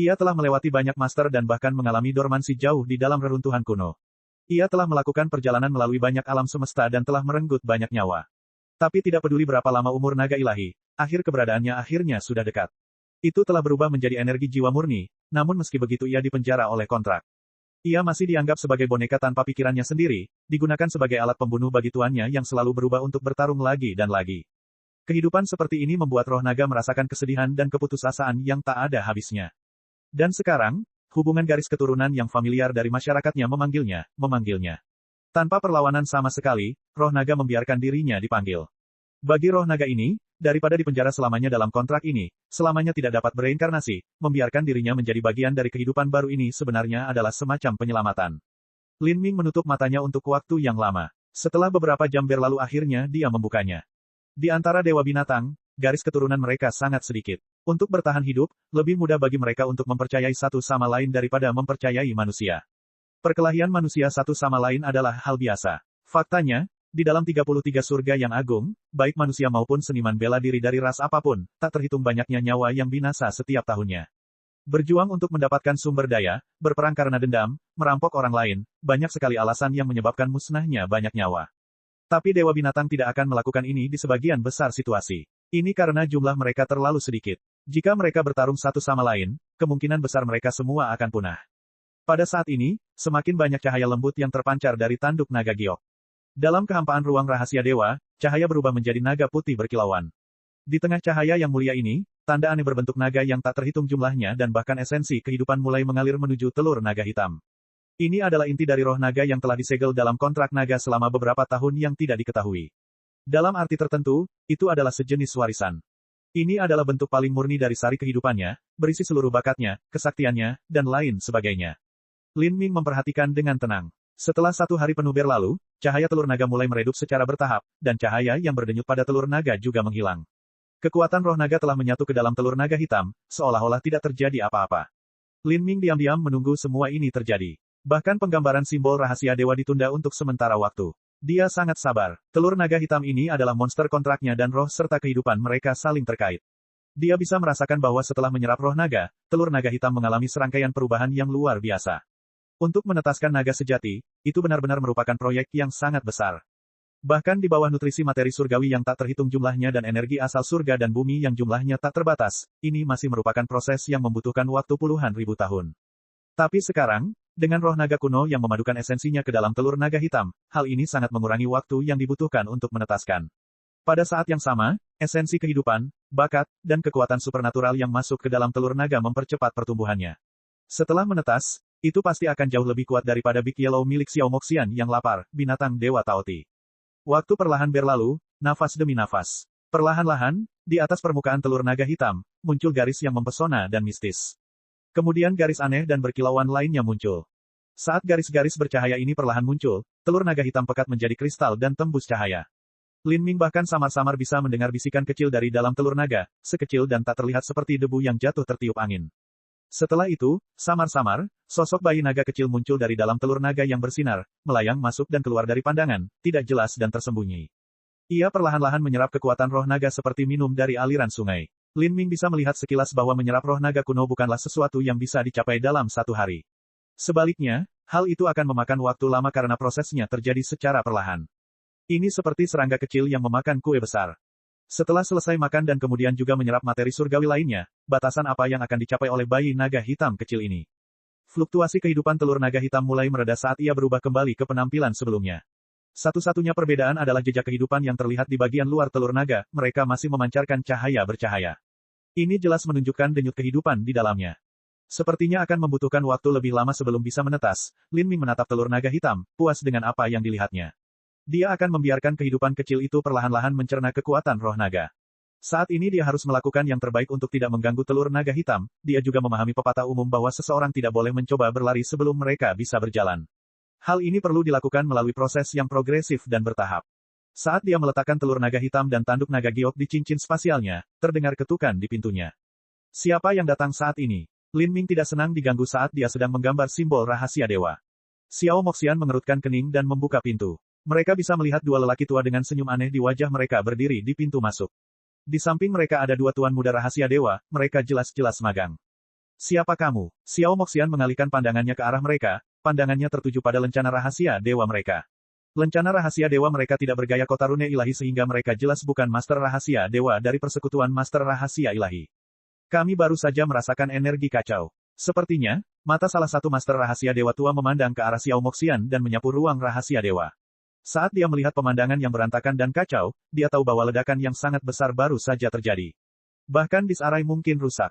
Ia telah melewati banyak master dan bahkan mengalami dormansi jauh di dalam reruntuhan kuno. Ia telah melakukan perjalanan melalui banyak alam semesta dan telah merenggut banyak nyawa. Tapi tidak peduli berapa lama umur naga ilahi, akhir keberadaannya akhirnya sudah dekat. Itu telah berubah menjadi energi jiwa murni, namun meski begitu ia dipenjara oleh kontrak. Ia masih dianggap sebagai boneka tanpa pikirannya sendiri, digunakan sebagai alat pembunuh bagi tuannya yang selalu berubah untuk bertarung lagi dan lagi. Kehidupan seperti ini membuat roh naga merasakan kesedihan dan keputusasaan yang tak ada habisnya. Dan sekarang, hubungan garis keturunan yang familiar dari masyarakatnya memanggilnya. Tanpa perlawanan sama sekali, roh naga membiarkan dirinya dipanggil. Bagi roh naga ini, daripada dipenjara selamanya dalam kontrak ini, selamanya tidak dapat bereinkarnasi, membiarkan dirinya menjadi bagian dari kehidupan baru ini sebenarnya adalah semacam penyelamatan. Lin Ming menutup matanya untuk waktu yang lama. Setelah beberapa jam berlalu akhirnya dia membukanya. Di antara dewa binatang, garis keturunan mereka sangat sedikit. Untuk bertahan hidup, lebih mudah bagi mereka untuk mempercayai satu sama lain daripada mempercayai manusia. Perkelahian manusia satu sama lain adalah hal biasa. Faktanya, di dalam 33 surga yang agung, baik manusia maupun seniman bela diri dari ras apapun, tak terhitung banyaknya nyawa yang binasa setiap tahunnya. Berjuang untuk mendapatkan sumber daya, berperang karena dendam, merampok orang lain, banyak sekali alasan yang menyebabkan musnahnya banyak nyawa. Tapi dewa binatang tidak akan melakukan ini di sebagian besar situasi. Ini karena jumlah mereka terlalu sedikit. Jika mereka bertarung satu sama lain, kemungkinan besar mereka semua akan punah. Pada saat ini, semakin banyak cahaya lembut yang terpancar dari tanduk naga giok. Dalam kehampaan ruang rahasia dewa, cahaya berubah menjadi naga putih berkilauan. Di tengah cahaya yang mulia ini, tanda aneh berbentuk naga yang tak terhitung jumlahnya dan bahkan esensi kehidupan mulai mengalir menuju telur naga hitam. Ini adalah inti dari roh naga yang telah disegel dalam kontrak naga selama beberapa tahun yang tidak diketahui. Dalam arti tertentu, itu adalah sejenis warisan. Ini adalah bentuk paling murni dari sari kehidupannya, berisi seluruh bakatnya, kesaktiannya, dan lain sebagainya. Lin Ming memperhatikan dengan tenang. Setelah 1 hari penuh berlalu, cahaya telur naga mulai meredup secara bertahap, dan cahaya yang berdenyut pada telur naga juga menghilang. Kekuatan roh naga telah menyatu ke dalam telur naga hitam, seolah-olah tidak terjadi apa-apa. Lin Ming diam-diam menunggu semua ini terjadi. Bahkan penggambaran simbol rahasia dewa ditunda untuk sementara waktu. Dia sangat sabar. Telur naga hitam ini adalah monster kontraknya dan roh serta kehidupan mereka saling terkait. Dia bisa merasakan bahwa setelah menyerap roh naga, telur naga hitam mengalami serangkaian perubahan yang luar biasa. Untuk menetaskan naga sejati, itu benar-benar merupakan proyek yang sangat besar. Bahkan di bawah nutrisi materi surgawi yang tak terhitung jumlahnya dan energi asal surga dan bumi yang jumlahnya tak terbatas, ini masih merupakan proses yang membutuhkan waktu puluhan ribu tahun. Tapi sekarang, dengan roh naga kuno yang memadukan esensinya ke dalam telur naga hitam, hal ini sangat mengurangi waktu yang dibutuhkan untuk menetaskan. Pada saat yang sama, esensi kehidupan, bakat, dan kekuatan supernatural yang masuk ke dalam telur naga mempercepat pertumbuhannya. Setelah menetas, itu pasti akan jauh lebih kuat daripada Big Yellow milik Xiao Moxian yang lapar, binatang dewa Taoti. Waktu perlahan berlalu, nafas demi nafas. Perlahan-lahan, di atas permukaan telur naga hitam, muncul garis yang mempesona dan mistis. Kemudian garis aneh dan berkilauan lainnya muncul. Saat garis-garis bercahaya ini perlahan muncul, telur naga hitam pekat menjadi kristal dan tembus cahaya. Lin Ming bahkan samar-samar bisa mendengar bisikan kecil dari dalam telur naga, sekecil dan tak terlihat seperti debu yang jatuh tertiup angin. Setelah itu, samar-samar, sosok bayi naga kecil muncul dari dalam telur naga yang bersinar, melayang masuk dan keluar dari pandangan, tidak jelas dan tersembunyi. Ia perlahan-lahan menyerap kekuatan roh naga seperti minum dari aliran sungai. Lin Ming bisa melihat sekilas bahwa menyerap roh naga kuno bukanlah sesuatu yang bisa dicapai dalam 1 hari. Sebaliknya, hal itu akan memakan waktu lama karena prosesnya terjadi secara perlahan. Ini seperti serangga kecil yang memakan kue besar. Setelah selesai makan dan kemudian juga menyerap materi surgawi lainnya, batasan apa yang akan dicapai oleh bayi naga hitam kecil ini? Fluktuasi kehidupan telur naga hitam mulai mereda saat ia berubah kembali ke penampilan sebelumnya. Satu-satunya perbedaan adalah jejak kehidupan yang terlihat di bagian luar telur naga, mereka masih memancarkan cahaya bercahaya. Ini jelas menunjukkan denyut kehidupan di dalamnya. Sepertinya akan membutuhkan waktu lebih lama sebelum bisa menetas, Lin Ming menatap telur naga hitam, puas dengan apa yang dilihatnya. Dia akan membiarkan kehidupan kecil itu perlahan-lahan mencerna kekuatan roh naga. Saat ini dia harus melakukan yang terbaik untuk tidak mengganggu telur naga hitam, dia juga memahami pepatah umum bahwa seseorang tidak boleh mencoba berlari sebelum mereka bisa berjalan. Hal ini perlu dilakukan melalui proses yang progresif dan bertahap. Saat dia meletakkan telur naga hitam dan tanduk naga giok di cincin spasialnya, terdengar ketukan di pintunya. Siapa yang datang saat ini? Lin Ming tidak senang diganggu saat dia sedang menggambar simbol rahasia dewa. Xiao Moxian mengerutkan kening dan membuka pintu. Mereka bisa melihat 2 lelaki tua dengan senyum aneh di wajah mereka berdiri di pintu masuk. Di samping mereka ada 2 tuan muda rahasia dewa, mereka jelas-jelas magang. Siapa kamu? Xiao Moxian mengalihkan pandangannya ke arah mereka, pandangannya tertuju pada lencana rahasia dewa mereka. Lencana rahasia dewa mereka tidak bergaya kota rune ilahi sehingga mereka jelas bukan master rahasia dewa dari persekutuan master rahasia ilahi. Kami baru saja merasakan energi kacau. Sepertinya, mata salah satu master rahasia dewa tua memandang ke arah Xiao Moxian dan menyapu ruang rahasia dewa. Saat dia melihat pemandangan yang berantakan dan kacau, dia tahu bahwa ledakan yang sangat besar baru saja terjadi. Bahkan disarai mungkin rusak.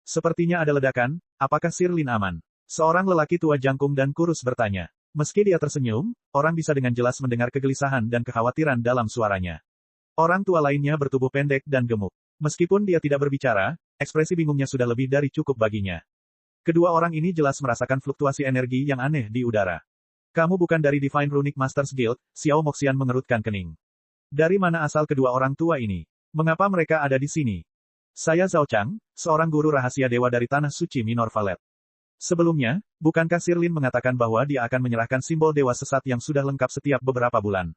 Sepertinya ada ledakan, apakah Sir Lin aman? Seorang lelaki tua jangkung dan kurus bertanya. Meski dia tersenyum, orang bisa dengan jelas mendengar kegelisahan dan kekhawatiran dalam suaranya. Orang tua lainnya bertubuh pendek dan gemuk. Meskipun dia tidak berbicara, ekspresi bingungnya sudah lebih dari cukup baginya. Kedua orang ini jelas merasakan fluktuasi energi yang aneh di udara. Kamu bukan dari Divine Runic Masters Guild, Xiao Moxian mengerutkan kening. Dari mana asal kedua orang tua ini? Mengapa mereka ada di sini? Saya Zhao Chang, seorang guru rahasia dewa dari Tanah Suci Minor Valet. Sebelumnya, bukankah Sir Lin mengatakan bahwa dia akan menyerahkan simbol dewa sesat yang sudah lengkap setiap beberapa bulan?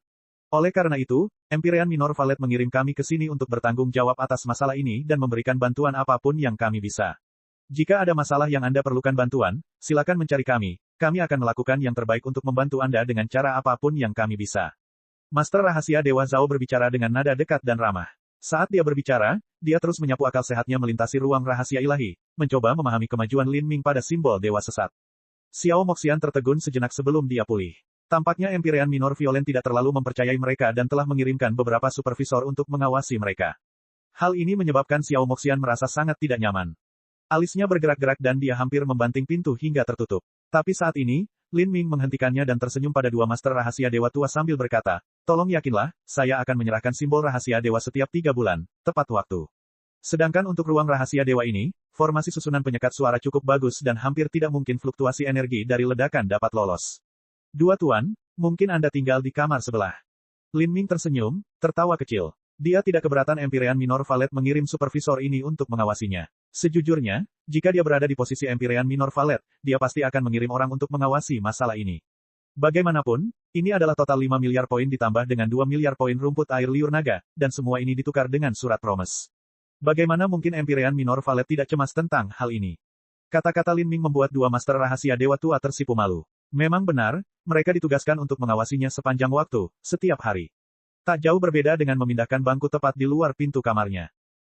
Oleh karena itu, Empyrean Minor Valet mengirim kami ke sini untuk bertanggung jawab atas masalah ini dan memberikan bantuan apapun yang kami bisa. Jika ada masalah yang Anda perlukan bantuan, silakan mencari kami. Kami akan melakukan yang terbaik untuk membantu Anda dengan cara apapun yang kami bisa. Master Rahasia Dewa Zhao berbicara dengan nada dekat dan ramah. Saat dia berbicara, dia terus menyapu akal sehatnya melintasi ruang rahasia ilahi, mencoba memahami kemajuan Lin Ming pada simbol dewa sesat. Xiao Moxian tertegun sejenak sebelum dia pulih. Tampaknya Empyrean Minor Violent tidak terlalu mempercayai mereka dan telah mengirimkan beberapa supervisor untuk mengawasi mereka. Hal ini menyebabkan Xiao Moxian merasa sangat tidak nyaman. Alisnya bergerak-gerak dan dia hampir membanting pintu hingga tertutup. Tapi saat ini, Lin Ming menghentikannya dan tersenyum pada dua master rahasia dewa tua sambil berkata, tolong yakinlah, saya akan menyerahkan simbol rahasia dewa setiap 3 bulan, tepat waktu. Sedangkan untuk ruang rahasia dewa ini, formasi susunan penyekat suara cukup bagus dan hampir tidak mungkin fluktuasi energi dari ledakan dapat lolos. Dua tuan, mungkin Anda tinggal di kamar sebelah. Lin Ming tersenyum, tertawa kecil. Dia tidak keberatan Empyrean Minor Valet mengirim supervisor ini untuk mengawasinya. Sejujurnya, jika dia berada di posisi Empyrean Minor Valet, dia pasti akan mengirim orang untuk mengawasi masalah ini. Bagaimanapun, ini adalah total 5 miliar poin ditambah dengan 2 miliar poin rumput air liur naga, dan semua ini ditukar dengan surat promes. Bagaimana mungkin Empyrean Minor Valet tidak cemas tentang hal ini? Kata-kata Lin Ming membuat dua master rahasia dewa tua tersipu malu. Memang benar, mereka ditugaskan untuk mengawasinya sepanjang waktu, setiap hari. Tak jauh berbeda dengan memindahkan bangku tepat di luar pintu kamarnya.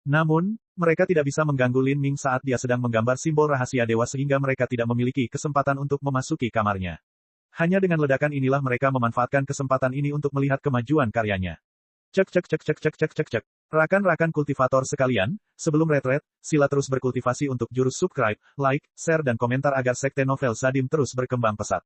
Namun, mereka tidak bisa mengganggu Lin Ming saat dia sedang menggambar simbol rahasia dewa sehingga mereka tidak memiliki kesempatan untuk memasuki kamarnya. Hanya dengan ledakan inilah mereka memanfaatkan kesempatan ini untuk melihat kemajuan karyanya. Cek. Rakan-rakan kultivator sekalian, sebelum retret, sila terus berkultivasi untuk jurus subscribe, like, share dan komentar agar sekte novel Sadim terus berkembang pesat.